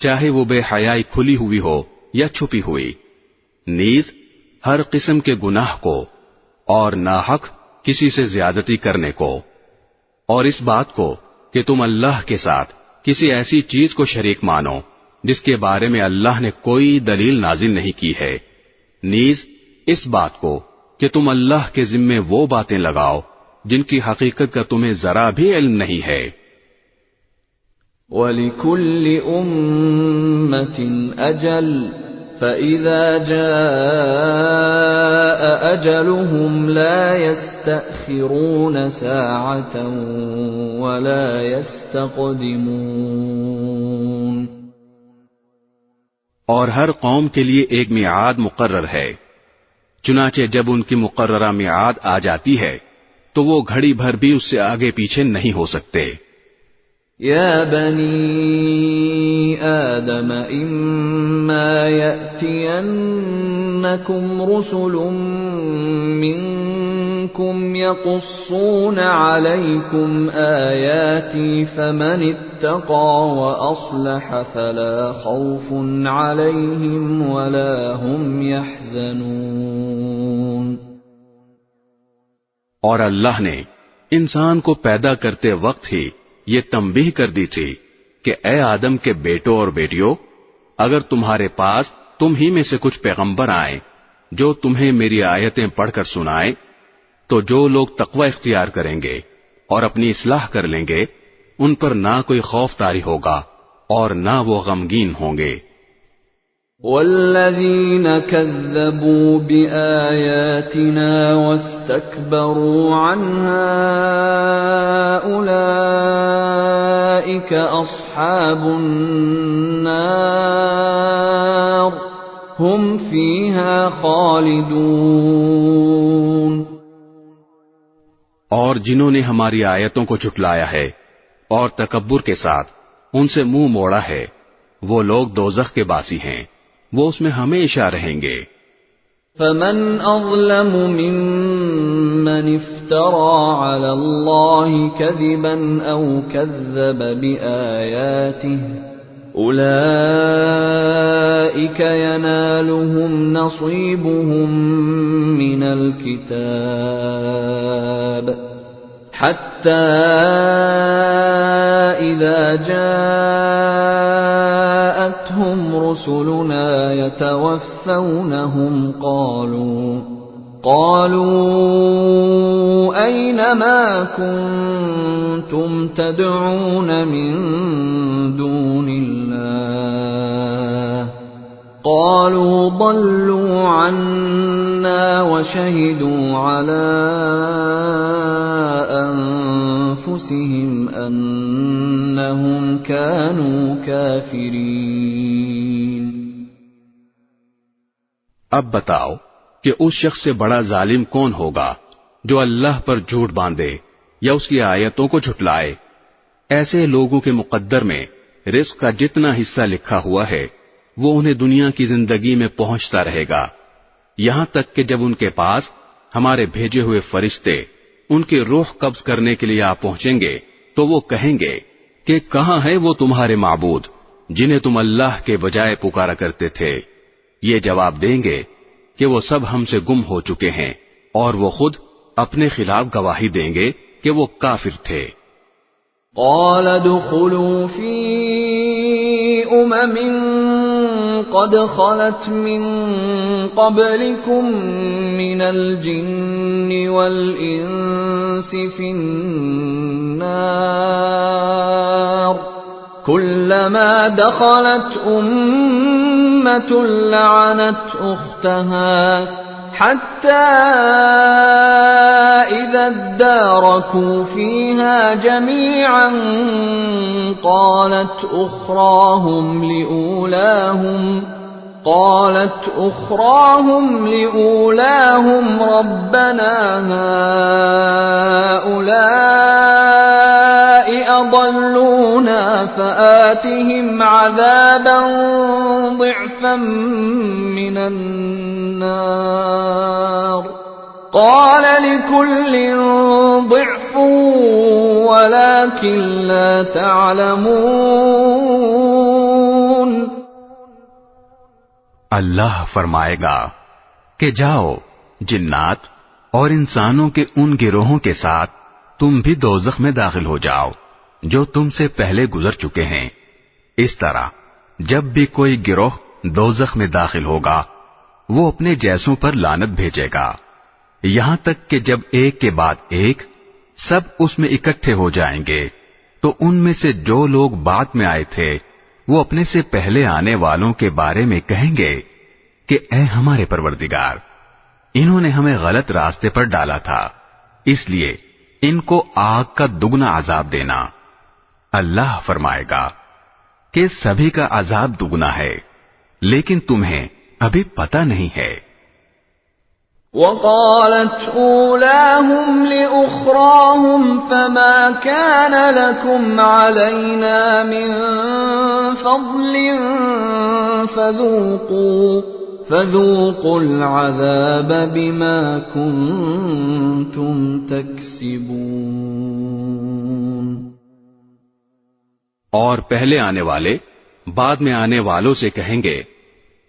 چاہے وہ بے حیائی کھلی ہوئی ہو یا چھپی ہوئی، نیز ہر قسم کے گناہ کو، اور ناحق کسی سے زیادتی کرنے کو، اور اس بات کو کہ تم اللہ کے ساتھ کسی ایسی چیز کو شریک مانو جس کے بارے میں اللہ نے کوئی دلیل نازل نہیں کی ہے، نیز اس بات کو کہ تم اللہ کے ذمے وہ باتیں لگاؤ جن کی حقیقت کا تمہیں ذرا بھی علم نہیں ہے۔ وَلِكُلِّ أُمَّةٍ أَجَلٌ فَإِذَا جَاءَ جاء أجلهم لا يستأخرون ساعة ولا يستقدمون. اور ہر قوم کے لیے ایک میعاد مقرر ہے، چنانچہ جب ان کی مقررہ میعاد آ جاتی ہے تو وہ گھڑی بھر بھی اس سے آگے پیچھے نہیں ہو سکتے. يا بني آدم إما يأتينكم رسل منكم يقصون عليكم آياتي فمن اتقى وأصلح فلا خوف عليهم ولا هم يحزنون. اور اللہ نے انسان کو پیدا کرتے وقت ہی یہ تنبیہ کر دی تھی کہ اے آدم کے بیٹوں اور بیٹیوں، اگر تمہارے پاس تم ہی میں سے کچھ پیغمبر آئیں جو تمہیں میری آیتیں پڑھ کر سنائیں تو جو لوگ تقوی اختیار کریں گے اور اپنی اصلاح کر لیں گے ان پر نہ کوئی خوف طاری ہوگا اور نہ وہ غمگین ہوں گے. والذین کذبوا بآیاتنا واستکبروا عنها اولئک اصحاب النار هم فیها خالدون. اور جنہوں نے ہماری آیتوں کو جھٹلایا ہے اور تکبر کے ساتھ ان سے منہ موڑا ہے وہ لوگ دوزخ کے باسی ہیں، وہ اس میں ہمیشہ رہیں گے. فمن اظلم ممن افترى على الله كذبا او كذب بآياته اولئك ينالهم نصيبهم من الكتاب حتى إذا جاءتهم رسلنا يتوفونهم قالوا أين ما كنتم تدعون من دون الله قالوا ضلوا عنا وشهدوا على أنفسهم أنهم كانوا كافرين. اب بتاؤ کہ اس شخص سے بڑا ظالم کون ہوگا جو اللہ پر جھوٹ باندھے یا اس کی آیتوں کو جھٹلائے. ایسے لوگوں کے مقدر میں رزق کا جتنا حصہ لکھا ہوا ہے وہ انہیں دنیا کی زندگی میں پہنچتا رہے گا یہاں تک کہ جب ان کے پاس ہمارے بھیجے ہوئے فرشتے ان کے روح قبض کرنے کے لیے آ پہنچیں گے تو وہ کہیں گے کہ کہاں ہے وہ تمہارے معبود جنہیں تم اللہ کے بجائے پکارا کرتے تھے. یہ جواب دیں گے کہ وہ سب ہم سے گم ہو چکے ہیں اور وہ خود اپنے خلاف گواہی دیں گے کہ وہ کافر تھے. قال ادخلوا في قد خلت من قبلكم من الجن والإنس في النار كلما دخلت أمة لعنت أختها حتى إذا اداركوا فيها جميعا قالت أخراهم لأولاهم ربنا هؤلاء أضلونا فآتهم عذابا ضعفا من النار قال لكل ضعف ولكن لا تعلمون. اللہ فرمائے گا کہ جاؤ جنات اور انسانوں کے ان گروہوں کے ساتھ تم بھی دوزخ میں داخل ہو جاؤ جو تم سے پہلے گزر چکے ہیں. اس طرح جب بھی کوئی گروہ دوزخ میں داخل ہوگا وہ اپنے جیسوں پر لعنت بھیجے گا یہاں تک کہ جب ایک کے بعد ایک سب اس میں اکٹھے ہو جائیں گے تو ان میں سے جو لوگ بعد میں آئے تھے وہ اپنے سے پہلے آنے والوں کے بارے میں کہیں گے کہ اے ہمارے پروردگار انہوں نے ہمیں غلط راستے پر ڈالا تھا، اس لیے ان کو آگ کا دگنا عذاب دینا۔ اللہ فرمائے گا کہ سبھی کا عذاب دگنا ہے، لیکن تمہیں ابھی پتہ نہیں ہے۔ وقالت أولاهم لأخراهم فما كان لكم علينا من فضل فذوقوا العذاب بما كنتم تكسبون۔ اور پہلے آنے والے بعد میں آنے والوں سے کہیں گے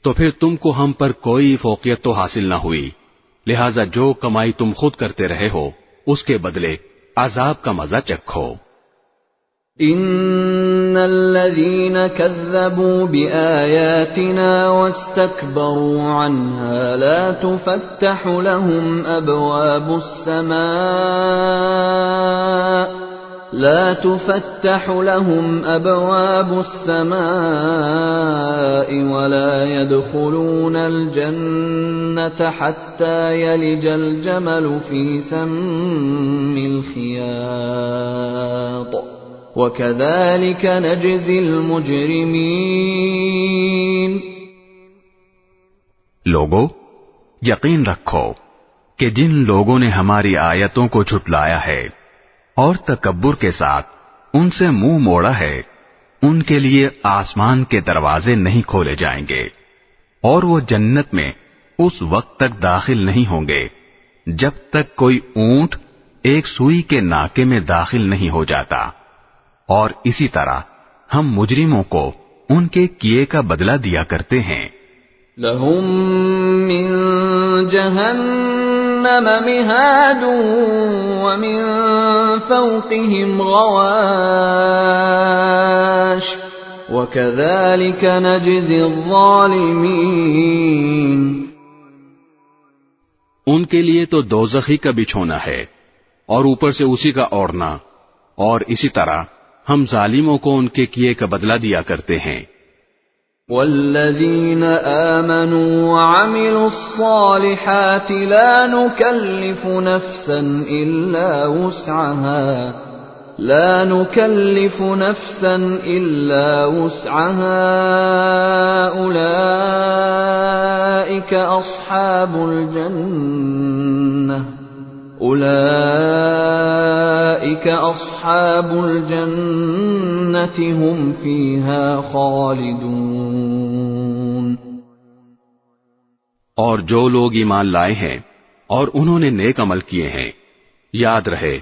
تو پھر تم کو ہم پر کوئی فوقیت تو حاصل نہ ہوئی، لہذا جو کمائی تم خود کرتے رہے ہو اس کے بدلے عذاب کا مزہ چکھو۔ ان الذين كذبوا بآياتنا واستكبروا عنها لا تفتح لهم أبواب السماء ولا يدخلون الجنة حتى يلج الجمل في سم الخياط وكذلك نجزي المجرمين۔ لوگو، یقین رکھو کہ جن لوگوں نے ہماری آیتوں کو جھٹلایا ہے اور تکبر کے ساتھ ان سے منہ موڑا ہے، ان کے لیے آسمان کے دروازے نہیں کھولے جائیں گے، اور وہ جنت میں اس وقت تک داخل نہیں ہوں گے جب تک کوئی اونٹ ایک سوئی کے ناکے میں داخل نہیں ہو جاتا، اور اسی طرح ہم مجرموں کو ان کے کیے کا بدلہ دیا کرتے ہیں۔ لهم من جہنم مہاد ومن فوقهم غواش وكذلك نجزي الظالمين۔ ان کے لیے تو دوزخی کا بچھونا ہے اور اوپر سے اسی کا اوڑھنا، اور اسی طرح ہم ظالموں کو ان کے کیے کا بدلہ دیا کرتے ہیں۔ والذین آمنوا وعملوا الصالحات لا نکلف نفسا إلا وسعها أولئك أصحاب الجنة هم فيها خالدون۔ اور جو لوگ ایمان لائے ہیں اور انہوں نے نیک عمل کیے ہیں، یاد رہے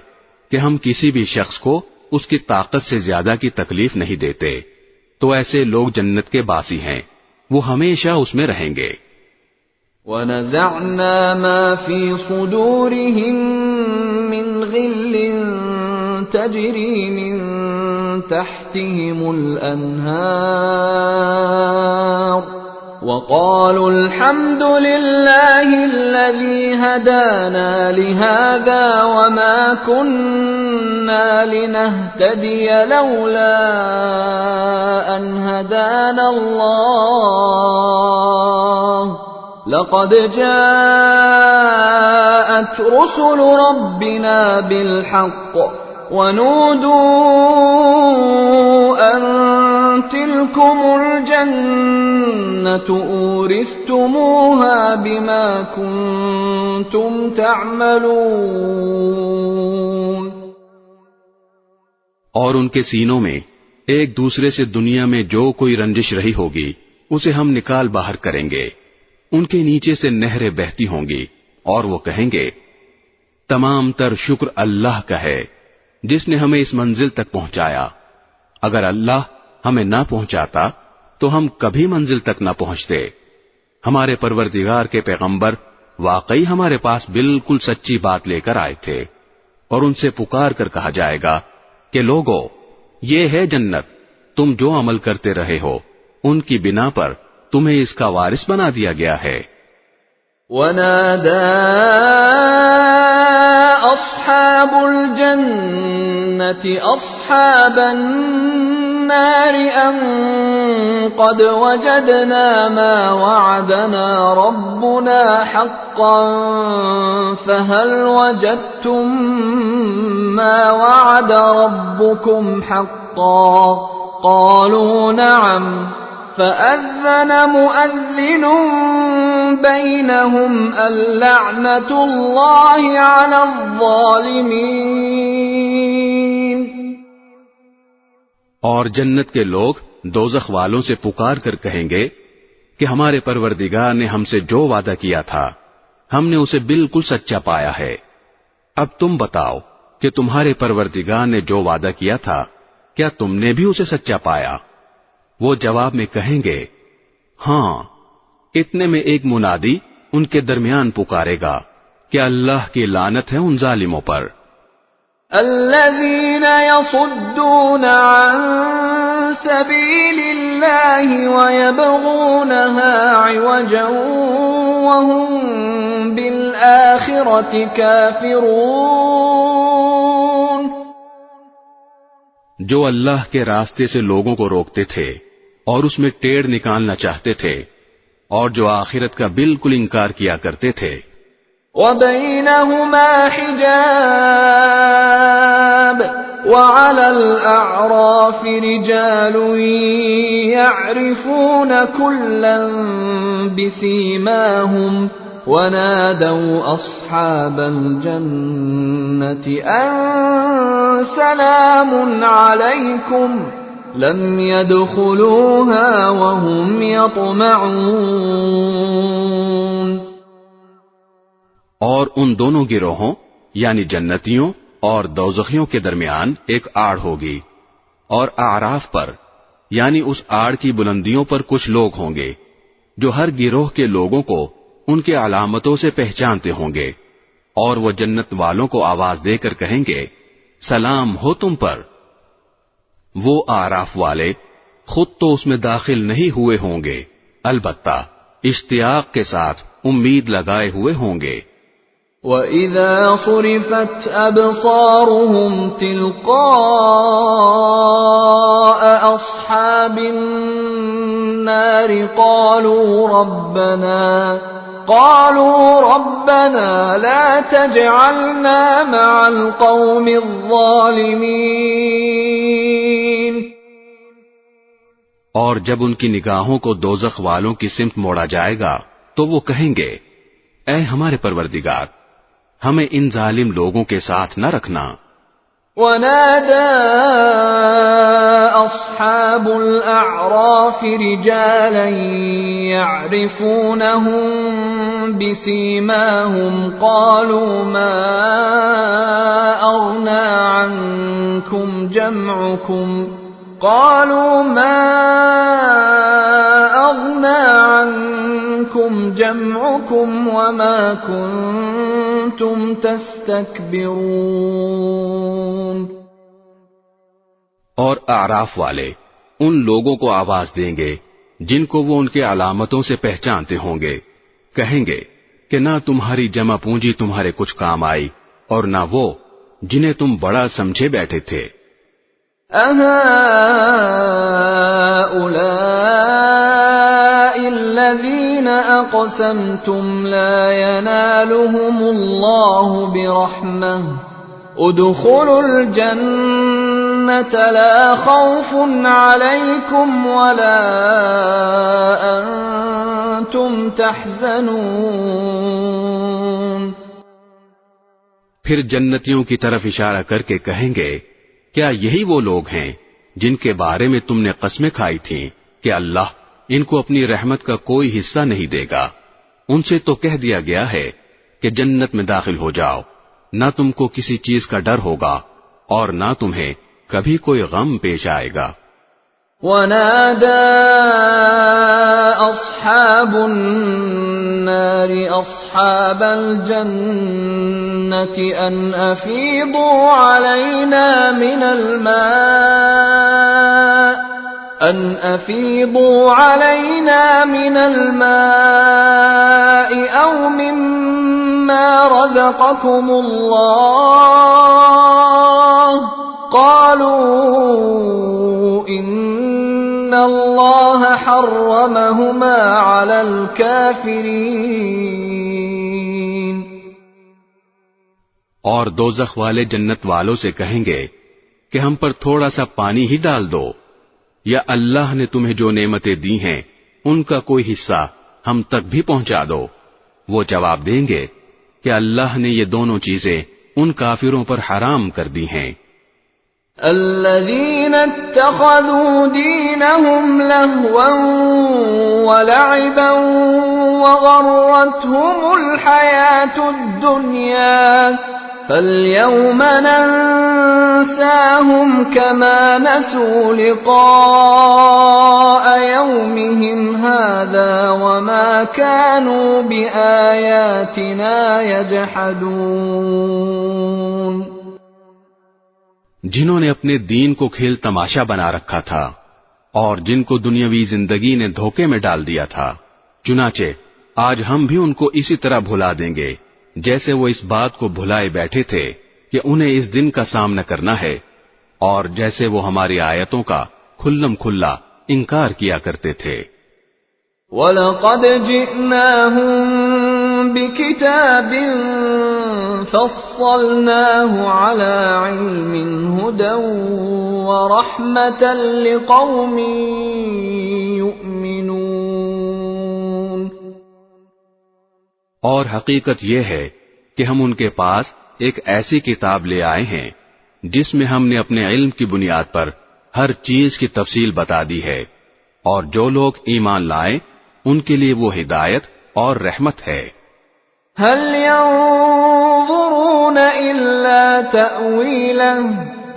کہ ہم کسی بھی شخص کو اس کی طاقت سے زیادہ کی تکلیف نہیں دیتے، تو ایسے لوگ جنت کے باسی ہیں، وہ ہمیشہ اس میں رہیں گے۔ وَنَزَعْنَا مَا فِي صُدُورِهِم مِّنْ غِلٍّ تَجْرِي مِن تَحْتِهِمُ الْأَنْهَارُ وَقَالُوا الْحَمْدُ لِلَّهِ الَّذِي هَدَانَا لِهَذَا وَمَا كُنَّا لِنَهْتَدِيَ لَوْلَا أَنْ هَدَانَا اللَّهُ لَقَدْ جَاءَتْ رُسُلُ رَبِّنَا بِالْحَقِّ وَنُودُوا أَن تِلْكُمُ الْجَنَّةُ أُورِثْتُمُوهَا بِمَا كُنتُمْ تَعْمَلُونَ۔ اور ان کے سینوں میں ایک دوسرے سے دنیا میں جو کوئی رنجش رہی ہوگی اسے ہم نکال باہر کریں گے، ان کے نیچے سے نہریں بہتی ہوں گی، اور وہ کہیں گے تمام تر شکر اللہ کا ہے جس نے ہمیں اس منزل تک پہنچایا، اگر اللہ ہمیں نہ پہنچاتا تو ہم کبھی منزل تک نہ پہنچتے۔ ہمارے پروردگار کے پیغمبر واقعی ہمارے پاس بالکل سچی بات لے کر آئے تھے، اور ان سے پکار کر کہا جائے گا کہ لوگو، یہ ہے جنت، تم جو عمل کرتے رہے ہو ان کی بنا پر تمہیں اس کا وارث بنا دیا گیا ہے۔ وَنَادَى أَصْحَابُ الْجَنَّةِ أَصْحَابَ النَّارِ النار أن قد وجدنا ما وعدنا ربنا حقا فهل وجدتم ما وعد ربكم حقا قالوا نعم فأذن مؤذن بينهم اللعنة الله على الظالمين۔ اور جنت کے لوگ دوزخ والوں سے پکار کر کہیں گے کہ ہمارے پروردگار نے ہم سے جو وعدہ کیا تھا ہم نے اسے بالکل سچا پایا ہے، اب تم بتاؤ کہ تمہارے پروردگار نے جو وعدہ کیا تھا کیا تم نے بھی اسے سچا پایا؟ وہ جواب میں کہیں گے ہاں۔ اتنے میں ایک منادی ان کے درمیان پکارے گا کہ اللہ کی لعنت ہے ان ظالموں پر۔ الذين يصدون عن سبيل الله ويبغونها عوجا وهم بالآخرة كافرون، جو اللہ کے راستے سے لوگوں کو روکتے تھے اور اس میں ٹیڑھ نکالنا چاہتے تھے اور جو آخرت کا بالکل انکار کیا کرتے تھے۔ وبينهما حجاب وعلى الأعراف رجال يعرفون كلا بسيماهم ونادوا أصحاب الجنة أن سلام عليكم لم يدخلوها وهم يطمعون۔ اور ان دونوں گروہوں یعنی جنتیوں اور دوزخیوں کے درمیان ایک آڑ ہوگی، اور اعراف پر یعنی اس آڑ کی بلندیوں پر کچھ لوگ ہوں گے جو ہر گروہ کے لوگوں کو ان کے علامتوں سے پہچانتے ہوں گے، اور وہ جنت والوں کو آواز دے کر کہیں گے سلام ہو تم پر۔ وہ اعراف والے خود تو اس میں داخل نہیں ہوئے ہوں گے، البتہ اشتیاق کے ساتھ امید لگائے ہوئے ہوں گے۔ وَإِذَا صُرِفَتْ أَبْصَارُهُمْ تِلْقَاءَ أَصْحَابِ النَّارِ قَالُوا رَبَّنَا لَا تَجْعَلْنَا مَعَ الْقَوْمِ الظَّالِمِينَ۔ اور جب ان کی نگاہوں کو دوزخ والوں کی سمت موڑا جائے گا تو وہ کہیں گے اے ہمارے پروردگار ہمیں ان ظالم لوگوں کے ساتھ نہ رکھنا۔ وَنَادَى أَصْحَابُ الْأَعْرَافِ رِجَالًا يَعْرِفُونَهُم بِسِيمَاهُمْ قَالُوا مَا أَغْنَى عنكم جمعكم وما كنتم تستكبرون۔ اور اعراف والے ان لوگوں کو آواز دیں گے جن کو وہ ان کے علامتوں سے پہچانتے ہوں گے، کہیں گے کہ نہ تمہاری جمع پونجی تمہارے کچھ کام آئی اور نہ وہ جنہیں تم بڑا سمجھے بیٹھے تھے۔ أَهَٰؤُلَاءِ الَّذِينَ أَقْسَمْتُمْ لَا يَنَالُهُمُ اللَّهُ بِرَحْمَةٍ ادْخُلُوا الْجَنَّةَ لَا خَوْفٌ عَلَيْكُمْ وَلَا أَنْتُمْ تَحْزَنُونَ۔ پھر جنتیوں کی طرف اشارہ کر کے کہیں گے کیا یہی وہ لوگ ہیں جن کے بارے میں تم نے قسمیں کھائی تھیں کہ اللہ ان کو اپنی رحمت کا کوئی حصہ نہیں دے گا؟ ان سے تو کہہ دیا گیا ہے کہ جنت میں داخل ہو جاؤ، نہ تم کو کسی چیز کا ڈر ہوگا اور نہ تمہیں کبھی کوئی غم پیش آئے گا۔ وَنَادَى أَصْحَابُ النَّارِ أَصْحَابَ الْجَنَّةِ أَنْ أَفِيضُوا عَلَيْنَا مِنَ الْمَاءِ أَوْ مِمَّا رَزَقَكُمُ اللَّهُ قَالُوا إِنَّ اللہ حرمہما علی الکافرین. اور دوزخ والے جنت والوں سے کہیں گے کہ ہم پر تھوڑا سا پانی ہی ڈال دو، یا اللہ نے تمہیں جو نعمتیں دی ہیں ان کا کوئی حصہ ہم تک بھی پہنچا دو. وہ جواب دیں گے کہ اللہ نے یہ دونوں چیزیں ان کافروں پر حرام کر دی ہیں. الذين اتخذوا دينهم لهوا ولعبا وغرتهم الحياة الدنيا فاليوم ننساهم كما نسوا لقاء يومهم هذا وما كانوا بآياتنا يجحدون. جنہوں نے اپنے دین کو کھیل تماشا بنا رکھا تھا اور جن کو دنیاوی زندگی نے دھوکے میں ڈال دیا تھا، چنانچہ آج ہم بھی ان کو اسی طرح بھلا دیں گے جیسے وہ اس بات کو بھلائے بیٹھے تھے کہ انہیں اس دن کا سامنا کرنا ہے، اور جیسے وہ ہماری آیتوں کا کھلم کھلا انکار کیا کرتے تھے. وَلَقَدْ جِئْنَاهُمْ بِكِتَابٍ فَصَّلْنَاهُ عَلَى عِلْمٍ هُدًى وَرَحْمَةً لِقَوْمٍ يُؤْمِنُونَ. اور حقیقت یہ ہے کہ ہم ان کے پاس ایک ایسی کتاب لے آئے ہیں جس میں ہم نے اپنے علم کی بنیاد پر ہر چیز کی تفصیل بتا دی ہے، اور جو لوگ ایمان لائیں ان کے لیے وہ ہدایت اور رحمت ہے. هل ينظرون إلا تأويله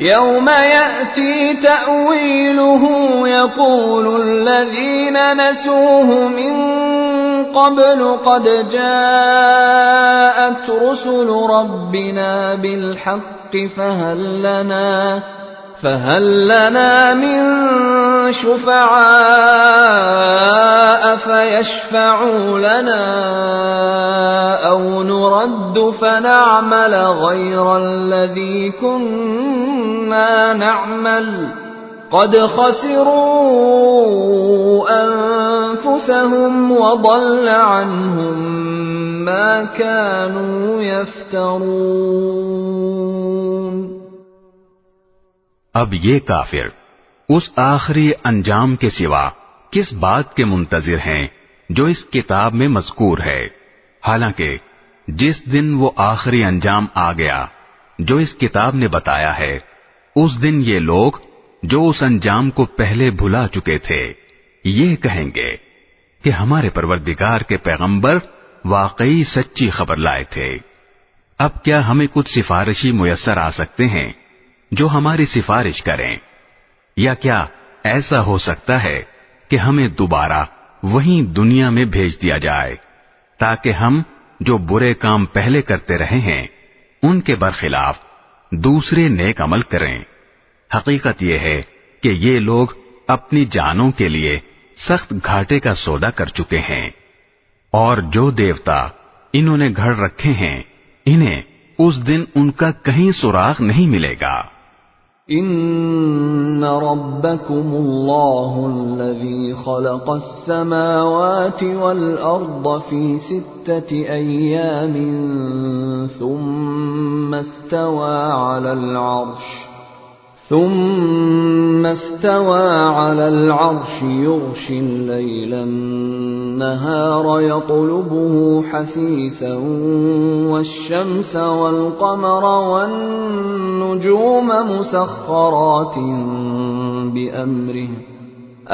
يوم يأتي تأويله يقول الذين نسوه من قبل قد جاءت رسل ربنا بالحق فهل لنا من شفعاء فيشفعوا لنا أو نرد فنعمل غير الذي كنا نعمل قد خسروا أنفسهم وضل عنهم ما كانوا يفترون. اب یہ کافر اس آخری انجام کے سوا کس بات کے منتظر ہیں جو اس کتاب میں مذکور ہے، حالانکہ جس دن وہ آخری انجام آ گیا جو اس کتاب نے بتایا ہے، اس دن یہ لوگ جو اس انجام کو پہلے بھلا چکے تھے یہ کہیں گے کہ ہمارے پروردگار کے پیغمبر واقعی سچی خبر لائے تھے. اب کیا ہمیں کچھ سفارشی میسر آ سکتے ہیں جو ہماری سفارش کریں، یا کیا ایسا ہو سکتا ہے کہ ہمیں دوبارہ وہیں دنیا میں بھیج دیا جائے تاکہ ہم جو برے کام پہلے کرتے رہے ہیں ان کے برخلاف دوسرے نیک عمل کریں. حقیقت یہ ہے کہ یہ لوگ اپنی جانوں کے لیے سخت گھاٹے کا سودا کر چکے ہیں، اور جو دیوتا انہوں نے گھڑ رکھے ہیں انہیں اس دن ان کا کہیں سراغ نہیں ملے گا. ان ربکم اللہ الذی خلق السماوات والارض فی 6 ایام ثم استوى على العرش يغشي الليل النهار يطلبه حثيثا والشمس والقمر والنجوم مسخرات بأمره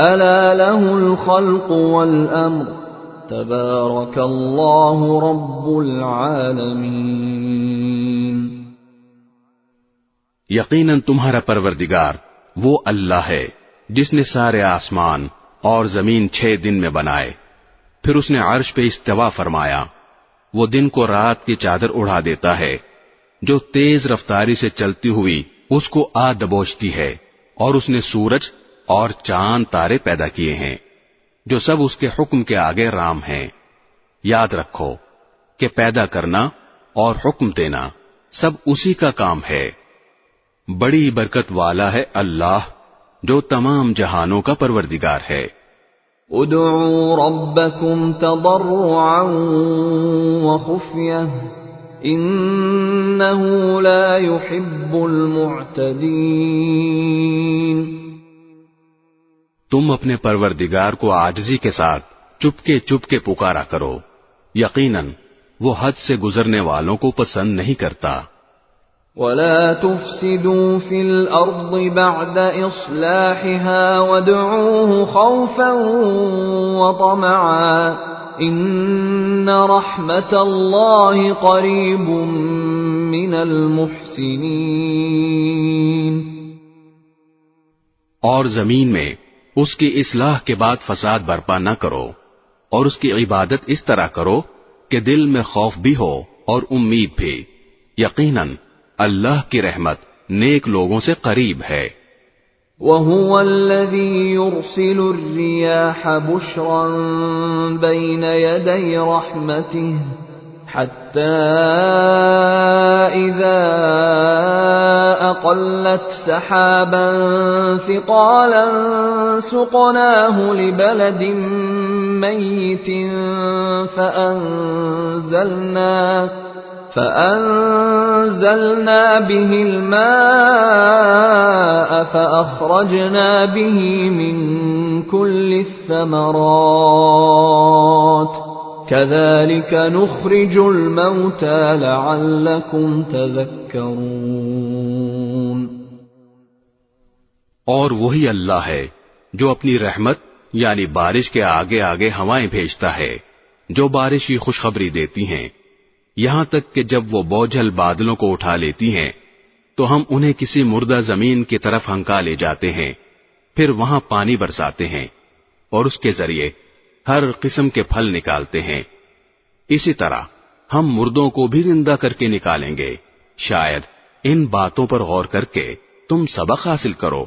ألا له الخلق والأمر تبارك الله رب العالمين. یقیناً تمہارا پروردگار وہ اللہ ہے جس نے سارے آسمان اور زمین 6 دن میں بنائے، پھر اس نے عرش پہ استوا فرمایا. وہ دن کو رات کی چادر اڑا دیتا ہے جو تیز رفتاری سے چلتی ہوئی اس کو آ دبوچتی ہے، اور اس نے سورج اور چاند تارے پیدا کیے ہیں جو سب اس کے حکم کے آگے رام ہیں. یاد رکھو کہ پیدا کرنا اور حکم دینا سب اسی کا کام ہے. بڑی برکت والا ہے اللہ جو تمام جہانوں کا پروردگار ہے۔ ادعوا ربكم تضرعا وخفية انه لا يحب المعتدين۔ تم اپنے پروردگار کو عاجزی کے ساتھ چپکے پکارا کرو، یقیناً وہ حد سے گزرنے والوں کو پسند نہیں کرتا۔ ولا تفسدوا في الأرض بعد إصلاحها وادعوه خوفا وطمعا إن رحمة الله قريب من المحسنين۔ اور زمین میں اس کی اصلاح کے بعد فساد برپا نہ کرو، اور اس کی عبادت اس طرح کرو کہ دل میں خوف بھی ہو اور امید بھی، یقیناً اللہ کی رحمت نیک لوگوں سے قریب ہے۔ وَهُوَ الَّذِي يُرْسِلُ الرِّيَاحَ بُشْرًا بَيْنَ يَدَيْ رَحْمَتِهِ حَتَّى إِذَا أَقَلَّتْ سَحَابًا ثِقَالًا سُقْنَاهُ لِبَلَدٍ مَّيِّتٍ فأنزلنا به الماء فأخرجنا به من كل الثمرات كذلك نخرج الموتى لعلكم تذكرون۔ اور وہی اللہ ہے جو اپنی رحمت یعنی بارش کے آگے آگے ہوائیں بھیجتا ہے جو بارش کی خوشخبری دیتی ہیں، یہاں تک کہ جب وہ بوجھل بادلوں کو اٹھا لیتی ہیں تو ہم انہیں کسی مردہ زمین کی طرف ہنکا لے جاتے ہیں، پھر وہاں پانی برساتے ہیں اور اس کے ذریعے ہر قسم کے پھل نکالتے ہیں۔ اسی طرح ہم مردوں کو بھی زندہ کر کے نکالیں گے، شاید ان باتوں پر غور کر کے تم سبق حاصل کرو۔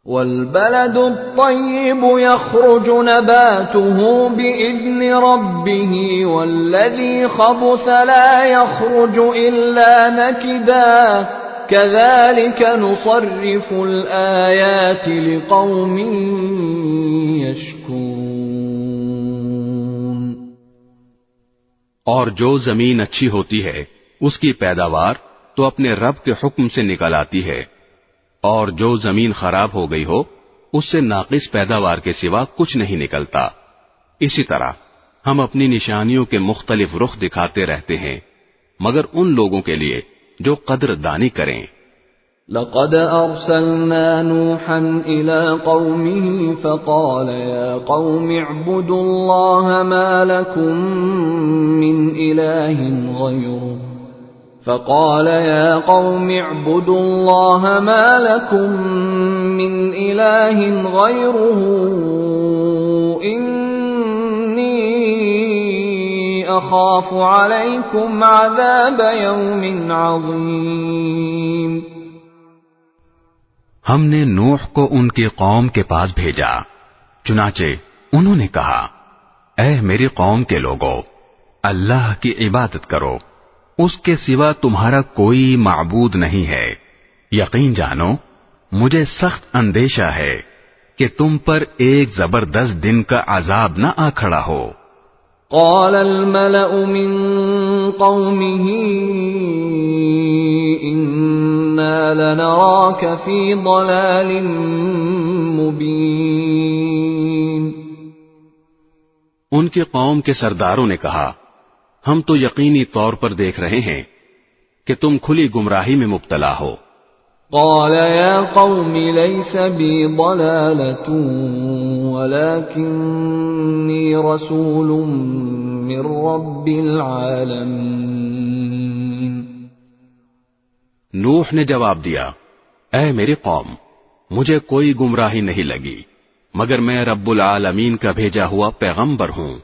والبلد الطيب يخرج نباته بإذن ربه والذي خبث لا يخرج إلا نكدا كذلك نصرف الآيات لقوم يشكرون۔ اور جو زمین اچھی ہوتی ہے اس کی پیداوار تو اپنے رب کے حکم سے نکل آتی ہے، اور جو زمین خراب ہو گئی ہو اس سے ناقص پیداوار کے سوا کچھ نہیں نکلتا۔ اسی طرح ہم اپنی نشانیوں کے مختلف رخ دکھاتے رہتے ہیں مگر ان لوگوں کے لیے جو قدر دانی کریں۔ لقد أرسلنا نوحا إلى قومه فقال يا قوم اعبدوا الله ما لكم من إله غيره فقال يا قوم اعبدوا الله ما لكم من إله غيره إني أخاف عليكم عذاب يوم عظيم۔ ہم نے نوح کو ان کی قوم کے پاس بھیجا، چنانچہ انہوں نے کہا، اے میری قوم کے لوگو، اللہ کی عبادت کرو، اس کے سوا تمہارا کوئی معبود نہیں ہے۔ یقین جانو مجھے سخت اندیشہ ہے کہ تم پر ایک زبردست دن کا عذاب نہ آ کھڑا ہو۔ قال الملأ من قومه إنا لنراك في ضلال مبين۔ ان کی قوم کے سرداروں نے کہا، ہم تو یقینی طور پر دیکھ رہے ہیں کہ تم کھلی گمراہی میں مبتلا ہو۔ قال يا قوم ليس بي ضلالة ولكني رسول من رب العالمين۔ نوح نے جواب دیا، اے میری قوم، مجھے کوئی گمراہی نہیں لگی مگر میں رب العالمین کا بھیجا ہوا پیغمبر ہوں۔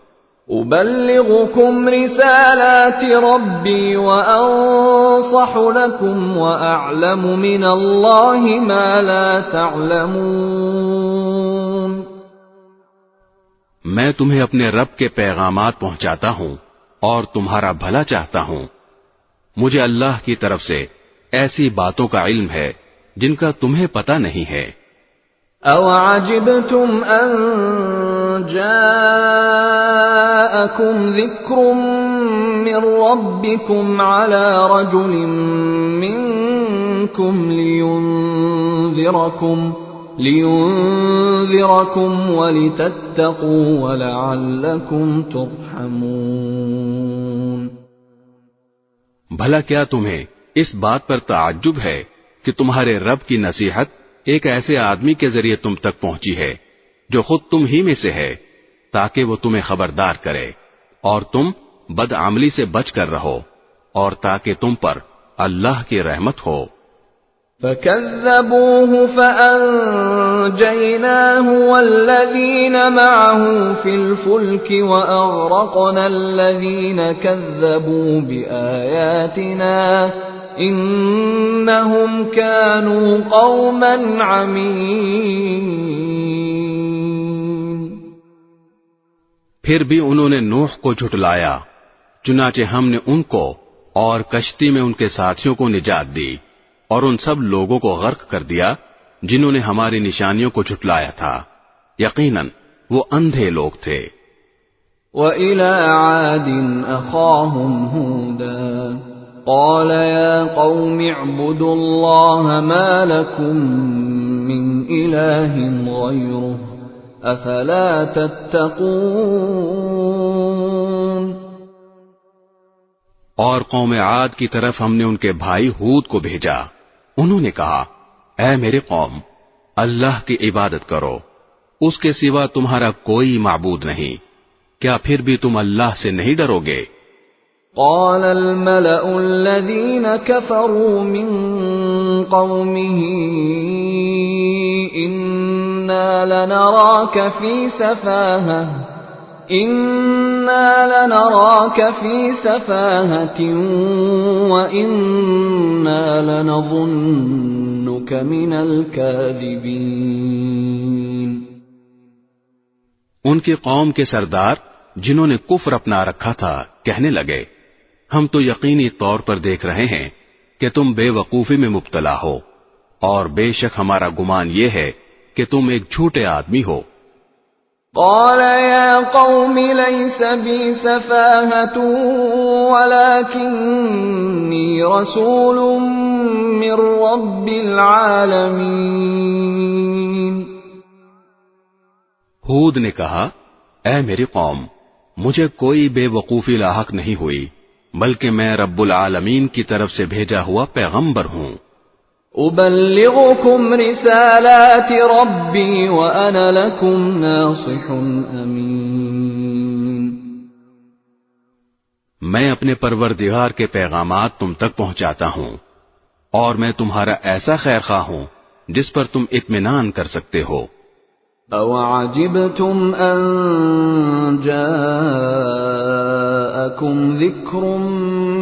أبلغكم رسالات ربي وأنصح لكم وأعلم من الله ما لا تعلمون۔ میں تمہیں اپنے رب کے پیغامات پہنچاتا ہوں اور تمہارا بھلا چاہتا ہوں۔ مجھے اللہ کی طرف سے ایسی باتوں کا علم ہے جن کا تمہیں پتہ نہیں ہے۔ أَوَعَجِبْتُمْ أَنْ جَاءَكُمْ ذِكْرٌ مِّنْ رَبِّكُمْ عَلَى رَجُلٍ مِّنْكُمْ لِيُنْذِرَكُمْ وَلِتَتَّقُوا وَلَعَلَّكُمْ تُرْحَمُونَ۔ بھلا کیا تمہیں اس بات پر تعجب ہے کہ تمہارے رب کی نصیحت ایک ایسے آدمی کے ذریعے تم تک پہنچی ہے جو خود تم ہی میں سے ہے، تاکہ وہ تمہیں خبردار کرے اور تم بدعملی سے بچ کر رہو اور تاکہ تم پر اللہ کی رحمت ہو۔ فَكَذَّبُوهُ فَأَنْجَيْنَاهُ وَالَّذِينَ مَعَهُ فِي الْفُلْكِ وَأَغْرَقْنَا الَّذِينَ كَذَّبُوا بِآيَاتِنَا إِنَّهُمْ كَانُوا قَوْمًا عَمِينَ۔ پھر بھی انہوں نے نوح کو جھٹلایا، چنانچہ ہم نے ان کو اور کشتی میں ان کے ساتھیوں کو نجات دی اور ان سب لوگوں کو غرق کر دیا جنہوں نے ہماری نشانیوں کو جھٹلایا تھا، یقیناً وہ اندھے لوگ تھے۔ وَإِلَى عَادٍ أَخَاهُمْ هُودًا قَالَ يَا قَوْمِ اعْبُدُوا اللَّهَ مَا لَكُمْ مِنْ إِلَٰهٍ غَيْرُهُ أَفَلَا تَتَّقُونَ۔ اور قوم عاد کی طرف ہم نے ان کے بھائی ہود کو بھیجا، انہوں نے کہا، اے میرے قوم، اللہ کی عبادت کرو، اس کے سوا تمہارا کوئی معبود نہیں، کیا پھر بھی تم اللہ سے نہیں ڈرو گے؟ قال الملأ الذين كفروا من قومه إنا لنراك في سفاهة وإنا لنظنك من الكاذبين۔ ان کی قوم کے سردار جنہوں نے کفر اپنا رکھا تھا کہنے لگے، ہم تو یقینی طور پر دیکھ رہے ہیں کہ تم بے وقوفی میں مبتلا ہو، اور بے شک ہمارا گمان یہ ہے کہ تم ایک جھوٹے آدمی ہو۔ قال يا قوم ليس بي سفاهة ولكني رسول من رب العالمين۔ ہود نے کہا، اے میری قوم، مجھے کوئی بے وقوفی لاحق نہیں ہوئی، بلکہ میں رب العالمین کی طرف سے بھیجا ہوا پیغمبر ہوں۔ أبلغكم رسالات ربي وأنا لكم ناصح أمين۔ میں اپنے پروردگار کے پیغامات تم تک پہنچاتا ہوں، اور میں تمہارا ایسا خیر خواہ ہوں جس پر تم اطمینان کر سکتے ہو۔ أَوَعَجِبْتُمْ أَنْ جَاءَكُمْ ذِكْرٌ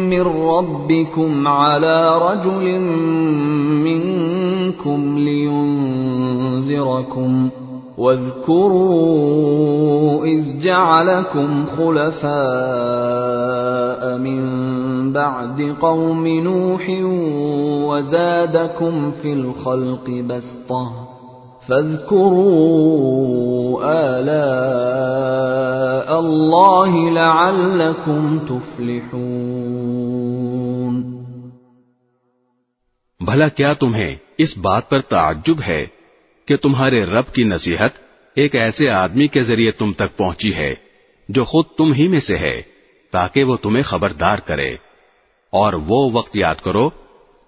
مِّنْ رَبِّكُمْ عَلَى رَجُلٍ مِّنْكُمْ لِيُنْذِرَكُمْ وَاذْكُرُوا إِذْ جَعَلَكُمْ خُلَفَاءَ مِنْ بَعْدِ قَوْمِ نُوحٍ وَزَادَكُمْ فِي الْخَلْقِ بَسْطَةً فاذكروا آلاء اللہ لعلکم تفلحون۔ بھلا کیا تمہیں اس بات پر تعجب ہے کہ تمہارے رب کی نصیحت ایک ایسے آدمی کے ذریعے تم تک پہنچی ہے جو خود تم ہی میں سے ہے، تاکہ وہ تمہیں خبردار کرے؟ اور وہ وقت یاد کرو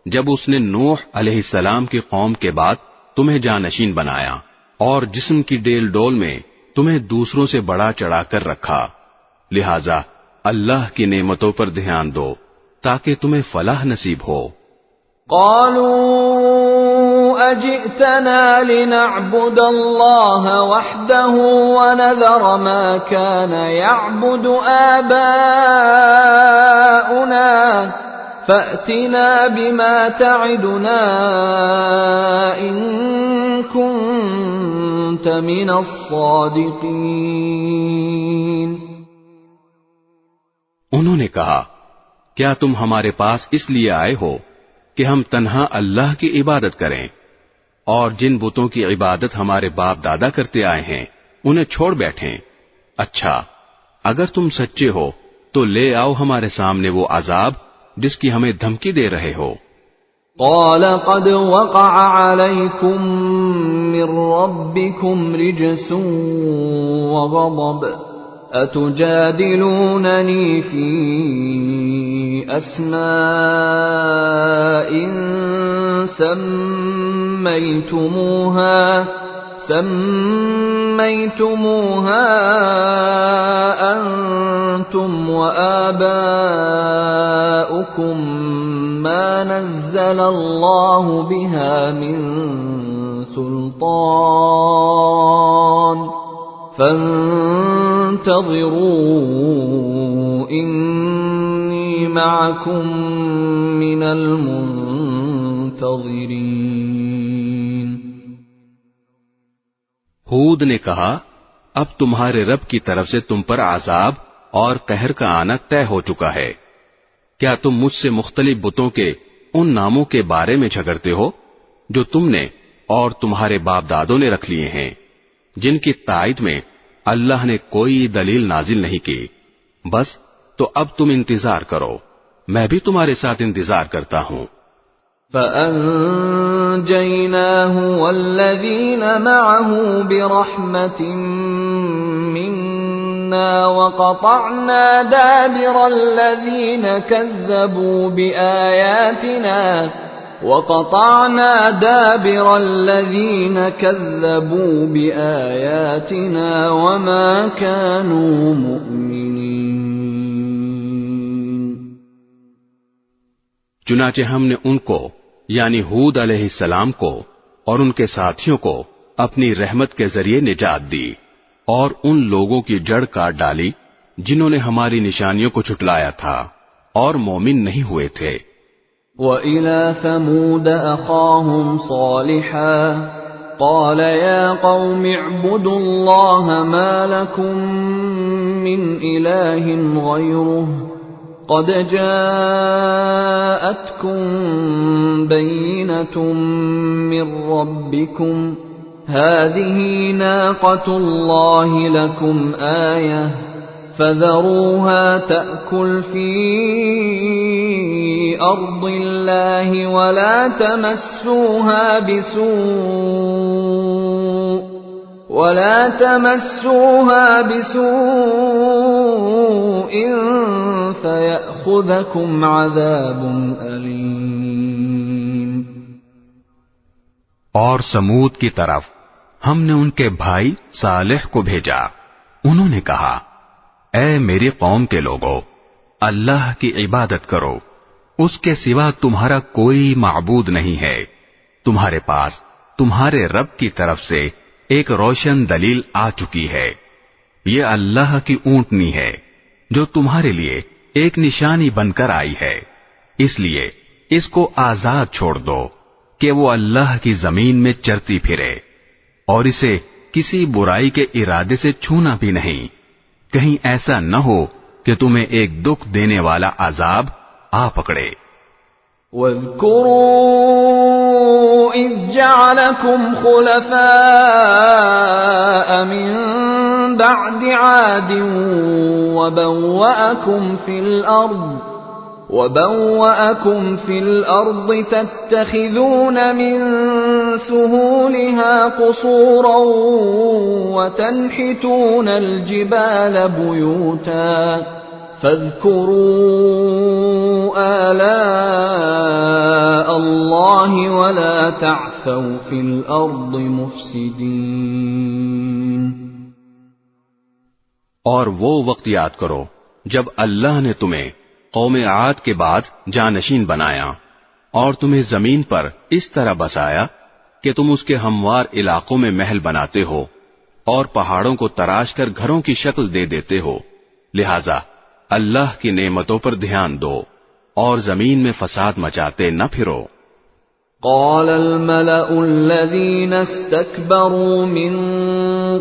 جب اس نے نوح علیہ السلام کی قوم کے بعد تمہیں جانشین بنایا اور جسم کی ڈیل ڈول میں تمہیں دوسروں سے بڑا چڑھا کر رکھا، لہذا اللہ کی نعمتوں پر دھیان دو تاکہ تمہیں فلاح نصیب ہو۔ قالوا اجئتنا لنعبد اللہ وحده ونذر ما كان يعبد آباؤنا فأتنا بما تعدنا إن كنت من الصادقين۔ انہوں نے کہا، کیا تم ہمارے پاس اس لیے آئے ہو کہ ہم تنہا اللہ کی عبادت کریں؟ اور جن بتوں کی عبادت ہمارے باپ دادا کرتے آئے ہیں انہیں چھوڑ بیٹھیں۔ اچھا اگر تم سچے ہو تو لے آؤ ہمارے سامنے وہ عذاب جس کی ہمیں دھمکی دے رہے ہو۔ قال قد وقع عليكم من ربكم رجس وغضب أتجادلونني في أسماء سميتموها أنتم وآباؤكم ما نزل الله بها من سلطان فانتظروا إني معكم من المنتظرين۔ ہود نے کہا اب تمہارے رب کی طرف سے تم پر عذاب اور قہر کا آنا طے ہو چکا ہے۔ کیا تم مجھ سے مختلف بتوں کے ان ناموں کے بارے میں جھگڑتے ہو جو تم نے اور تمہارے باپ دادوں نے رکھ لیے ہیں، جن کی تائید میں اللہ نے کوئی دلیل نازل نہیں کی؟ بس تو اب تم انتظار کرو، میں بھی تمہارے ساتھ انتظار کرتا ہوں۔ فَأَنجَيْنَاهُ وَالَّذِينَ مَعَهُ بِرَحْمَةٍ مِّنَّا وَقَطَعْنَا دَابِرَ الَّذِينَ كَذَّبُوا بِآيَاتِنَا وَمَا كَانُوا مُؤْمِنِينَ۔ چنانچہ ہم نے ان کو یعنی ہود علیہ السلام کو اور ان کے ساتھیوں کو اپنی رحمت کے ذریعے نجات دی، اور ان لوگوں کی جڑ کاٹ ڈالی جنہوں نے ہماری نشانیوں کو جھٹلایا تھا اور مومن نہیں ہوئے تھے۔ وَإِلَى ثَمُودَ أَخَاهُمْ صَالِحًا قَالَ يَا قَوْمِ اعْبُدُوا اللَّهَ مَا لَكُمْ مِنْ إِلَٰهٍ غَيْرُهُ قَدْ جَاءَتْكُمْ بَيِّنَةٌ مِّن رَّبِّكُمْ هَٰذِهِ نَاقَةُ اللَّهِ لَكُمْ آيَةً فَذَرُوهَا تَأْكُلْ فِي أَرْضِ اللَّهِ وَلَا تَمَسُّوهَا بِسُوءٍ فَيَأْخُذَكُمْ عَذَابٌ أَلِيمٌ۔ اور سمود کی طرف ہم نے ان کے بھائی صالح کو بھیجا، انہوں نے کہا اے میری قوم کے لوگو، اللہ کی عبادت کرو، اس کے سوا تمہارا کوئی معبود نہیں ہے، تمہارے پاس تمہارے رب کی طرف سے ایک روشن دلیل آ چکی ہے، یہ اللہ کی اونٹنی ہے جو تمہارے لیے ایک نشانی بن کر آئی ہے، اس لیے اس کو آزاد چھوڑ دو کہ وہ اللہ کی زمین میں چرتی پھرے، اور اسے کسی برائی کے ارادے سے چھونا بھی نہیں، کہیں ایسا نہ ہو کہ تمہیں ایک دکھ دینے والا عذاب آ پکڑے۔ وَاذْكُرُوا إِذْ جَعَلَكُمْ خُلَفَاءَ مِن بَعْدِ عَادٍ وَبَوَّأَكُمْ فِي الْأَرْضِ تَتَّخِذُونَ مِن سُهُولِهَا قُصُورًا وَتَنْحِتُونَ الْجِبَالَ بُيُوتًا فَاذْكُرُوا آلَاءَ اللَّهِ وَلَا تَعْثَوْا فِي الْأَرْضِ مُفْسِدِينَ۔ اور وہ وقت یاد کرو جب اللہ نے تمہیں قوم عاد کے بعد جانشین بنایا اور تمہیں زمین پر اس طرح بسایا کہ تم اس کے ہموار علاقوں میں محل بناتے ہو اور پہاڑوں کو تراش کر گھروں کی شکل دے دیتے ہو، لہذا اللہ کی نعمتوں پر دھیان دو اور زمین میں فساد مچاتے نہ پھرو۔ قال الملأ الذين استكبروا من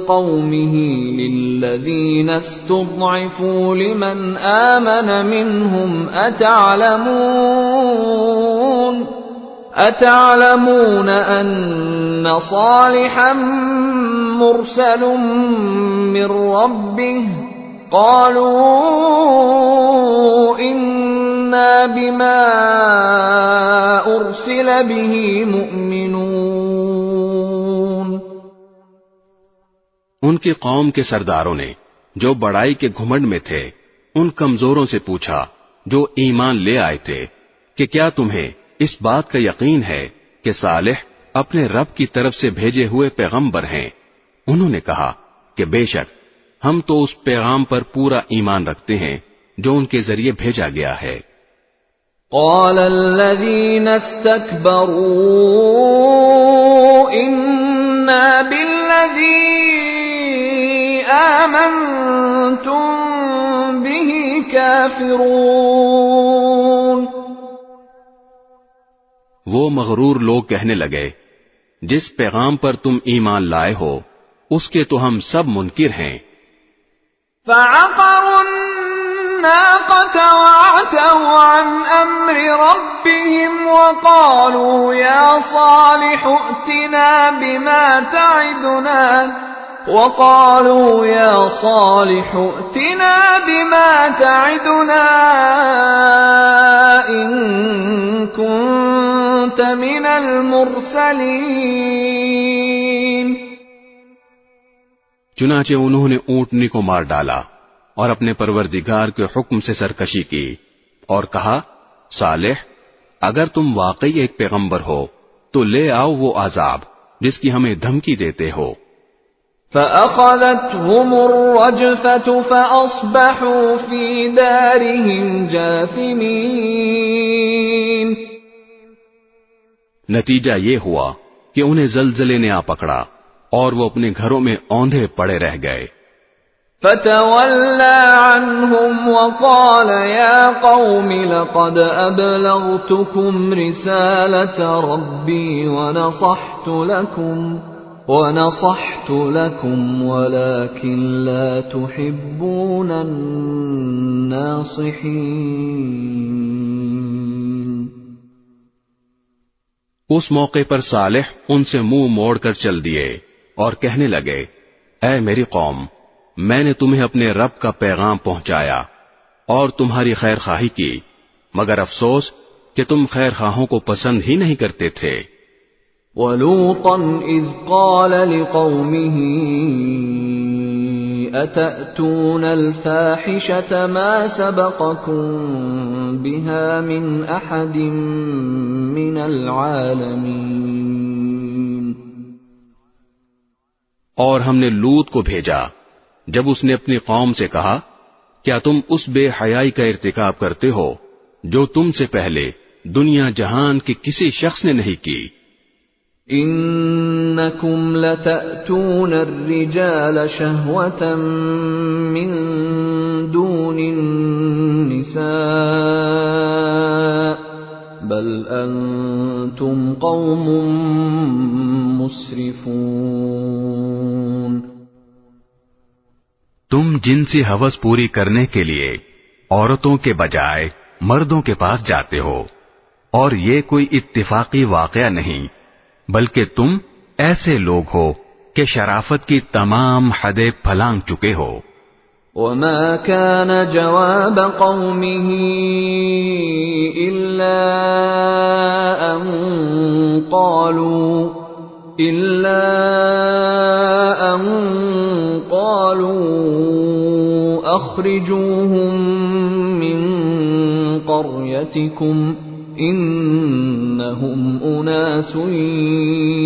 قومه للذين استضعفوا لمن آمن منهم أتعلمون أن صالحا مرسل من ربه قالوا إنا بما أرسل به مؤمنون۔ ان کی قوم کے سرداروں نے جو بڑائی کے گھمنڈ میں تھے ان کمزوروں سے پوچھا جو ایمان لے آئے تھے کہ کیا تمہیں اس بات کا یقین ہے کہ صالح اپنے رب کی طرف سے بھیجے ہوئے پیغمبر ہیں؟ انہوں نے کہا کہ بے شک ہم تو اس پیغام پر پورا ایمان رکھتے ہیں جو ان کے ذریعے بھیجا گیا ہے۔ قال الذين استكبروا إنا بالذي آمنتم به كافرون۔ وہ مغرور لوگ کہنے لگے جس پیغام پر تم ایمان لائے ہو اس کے تو ہم سب منکر ہیں۔ فعقروا الناقة وعتوا عن أمر ربهم وقالوا يا صالح ائتنا بما تعدنا إن كنت من المرسلين۔ چنانچہ انہوں نے اونٹنی کو مار ڈالا اور اپنے پروردگار کے حکم سے سرکشی کی اور کہا صالح اگر تم واقعی ایک پیغمبر ہو تو لے آؤ وہ عذاب جس کی ہمیں دھمکی دیتے ہو۔ فأخذتهم الرجفة فأصبحوا في دارهم جاثمين۔ نتیجہ یہ ہوا کہ انہیں زلزلے نے آ پکڑا اور وہ اپنے گھروں میں اوندھے پڑے رہ گئے۔ فتولى عنهم وقال يا قوم لقد أبلغتكم رسالة ربي ونصحت لكم ولكن لا تحبون الناصحين۔ اس موقع پر صالح ان سے منہ موڑ کر چل دیے اور کہنے لگے اے میری قوم میں نے تمہیں اپنے رب کا پیغام پہنچایا اور تمہاری خیر خواہی کی مگر افسوس کہ تم خیر خواہوں کو پسند ہی نہیں کرتے تھے۔ وَلُوطًا إِذْ قَالَ لِقَوْمِهِ أَتَأْتُونَ الْفَاحِشَةَ مَا سَبَقَكُمْ بِهَا مِنْ أَحَدٍ مِنَ الْعَالَمِينَ۔ اور ہم نے لوط کو بھیجا جب اس نے اپنی قوم سے کہا کیا تم اس بے حیائی کا ارتکاب کرتے ہو جو تم سے پہلے دنیا جہان کے کسی شخص نے نہیں کی۔ انکم لتأتون الرجال شہوة من دون النساء بل انتم قوم مسرفون۔ تم جنسی ہوس پوری کرنے کے لیے عورتوں کے بجائے مردوں کے پاس جاتے ہو اور یہ کوئی اتفاقی واقعہ نہیں بلکہ تم ایسے لوگ ہو کہ شرافت کی تمام حدیں پھلانگ چکے ہو۔ وما كان جواب قومه إلا أن قالوا أخرجوهم من قريتكم إنهم أناس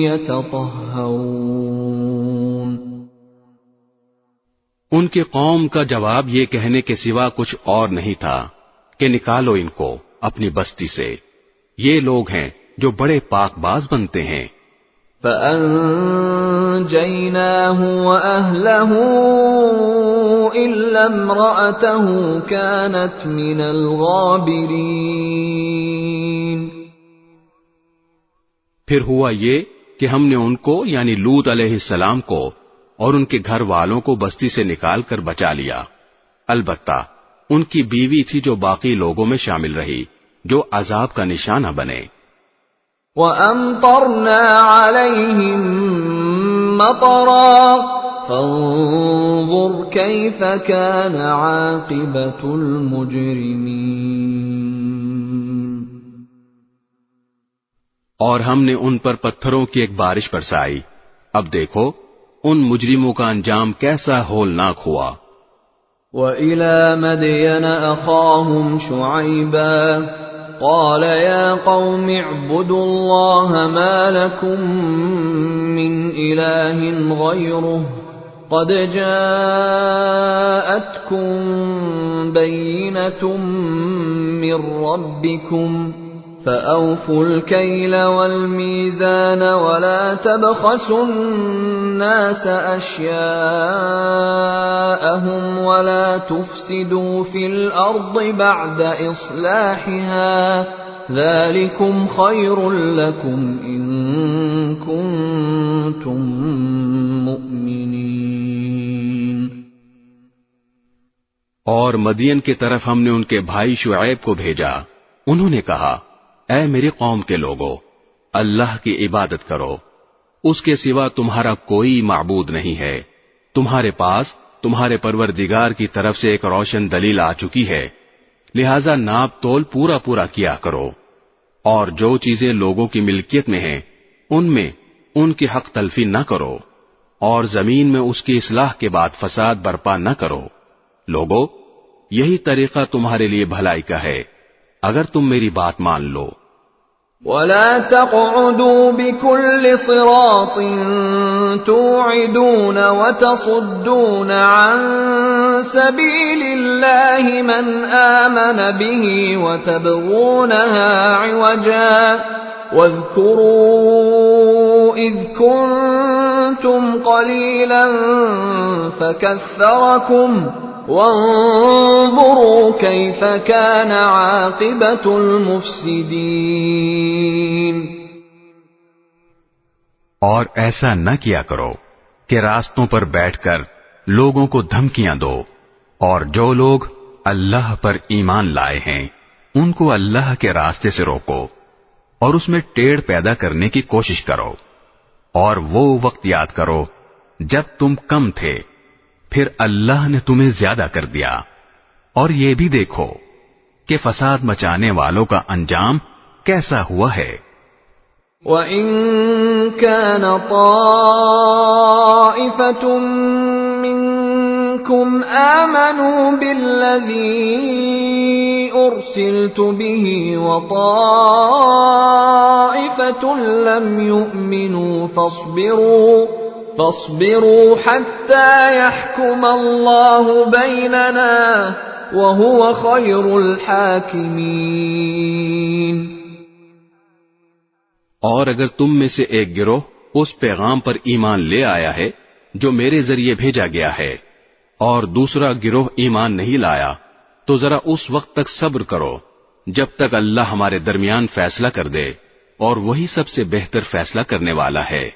يتطهرون۔ ان کی قوم کا جواب یہ کہنے کے سوا کچھ اور نہیں تھا کہ نکالو ان کو اپنی بستی سے، یہ لوگ ہیں جو بڑے پاک باز بنتے ہیں۔ فَأَنجَيْنَاهُ وَأَهْلَهُ إِلَّا امْرَأَتَهُ كَانَتْ مِنَ الْغَابِرِينَ۔ پھر ہوا یہ کہ ہم نے ان کو یعنی لوط علیہ السلام کو اور ان کے گھر والوں کو بستی سے نکال کر بچا لیا، البتہ ان کی بیوی تھی جو باقی لوگوں میں شامل رہی جو عذاب کا نشانہ بنے۔ وَأَمْطَرْنَا عَلَيْهِمْ مَطَرًا فَانظُرْ كَيْفَ كَانَ عَاقِبَةُ الْمُجْرِمِينَ۔ اور ہم نے ان پر پتھروں کی ایک بارش برسائی، اب دیکھو ان مجرموں کا انجام کیسا ہولناک ہوا۔ وَإِلَى مَدْيَنَ أَخَاهُمْ شُعَيْبًا قَالَ يَا قَوْمِ اعْبُدُوا اللَّهَ مَا لَكُمْ مِنْ إِلَٰهٍ غَيْرُهُ قَدْ جَاءَتْكُمْ بَيِّنَةٌ مِّن رَّبِّكُمْ فَأَوْفُوا الْكَيْلَ وَالْمِيزَانَ وَلَا تَبْخَسُوا النَّاسَ أَشْيَاءَهُمْ وَلَا تُفْسِدُوا فِي الْأَرْضِ بَعْدَ إِصْلَاحِهَا ذَلِكُمْ خَيْرٌ لَّكُمْ إِن كُنتُم مُّؤْمِنِينَ۔ اور مدین کی طرف ہم نے ان کے بھائی شعیب کو بھیجا، انہوں نے کہا، اے میری قوم کے لوگو، اللہ کی عبادت کرو، اس کے سوا تمہارا کوئی معبود نہیں ہے، تمہارے پاس تمہارے پروردگار کی طرف سے ایک روشن دلیل آ چکی ہے، لہذا ناپ تول پورا پورا کیا کرو، اور جو چیزیں لوگوں کی ملکیت میں ہیں ان میں ان کی حق تلفی نہ کرو، اور زمین میں اس کی اصلاح کے بعد فساد برپا نہ کرو۔ لوگو، یہی طریقہ تمہارے لیے بھلائی کا ہے اگر تم میری بات مان لو۔ وَلَا تَقْعُدُوا بِكُلِّ صِرَاطٍ تُوعِدُونَ وَتَصُدُّونَ عَن سَبِيلِ اللَّهِ مَنْ آمَنَ بِهِ وَتَبْغُونَهَا عِوَجًا وَاذْكُرُوا إِذْ كُنتُمْ قَلِيلًا فَكَثَّرَكُمْ وَانظُرُوا كَيْفَ كَانَ عَاقِبَةُ الْمُفْسِدِينَ۔ اور ایسا نہ کیا کرو کہ راستوں پر بیٹھ کر لوگوں کو دھمکیاں دو، اور جو لوگ اللہ پر ایمان لائے ہیں ان کو اللہ کے راستے سے روکو اور اس میں ٹیڑھ پیدا کرنے کی کوشش کرو، اور وہ وقت یاد کرو جب تم کم تھے، پھر اللہ نے تمہیں زیادہ کر دیا، اور یہ بھی دیکھو کہ فساد مچانے والوں کا انجام کیسا ہوا ہے۔ وَإِن كَانَ طَائِفَةٌ مِّنكُمْ آمَنُوا بِالَّذِي أُرْسِلْتُ بِهِ وَطَائِفَةٌ لَّمْ يُؤْمِنُوا فاصبروا حتى يحكم الله بيننا وهو خير الحاكمين۔ اور اگر تم میں سے ایک گروہ اس پیغام پر ایمان لے آیا ہے جو میرے ذریعے بھیجا گیا ہے، اور دوسرا گروہ ایمان نہیں لایا، تو ذرا اس وقت تک صبر کرو جب تک اللہ ہمارے درمیان فیصلہ کر دے، اور وہی سب سے بہتر فیصلہ کرنے والا ہے۔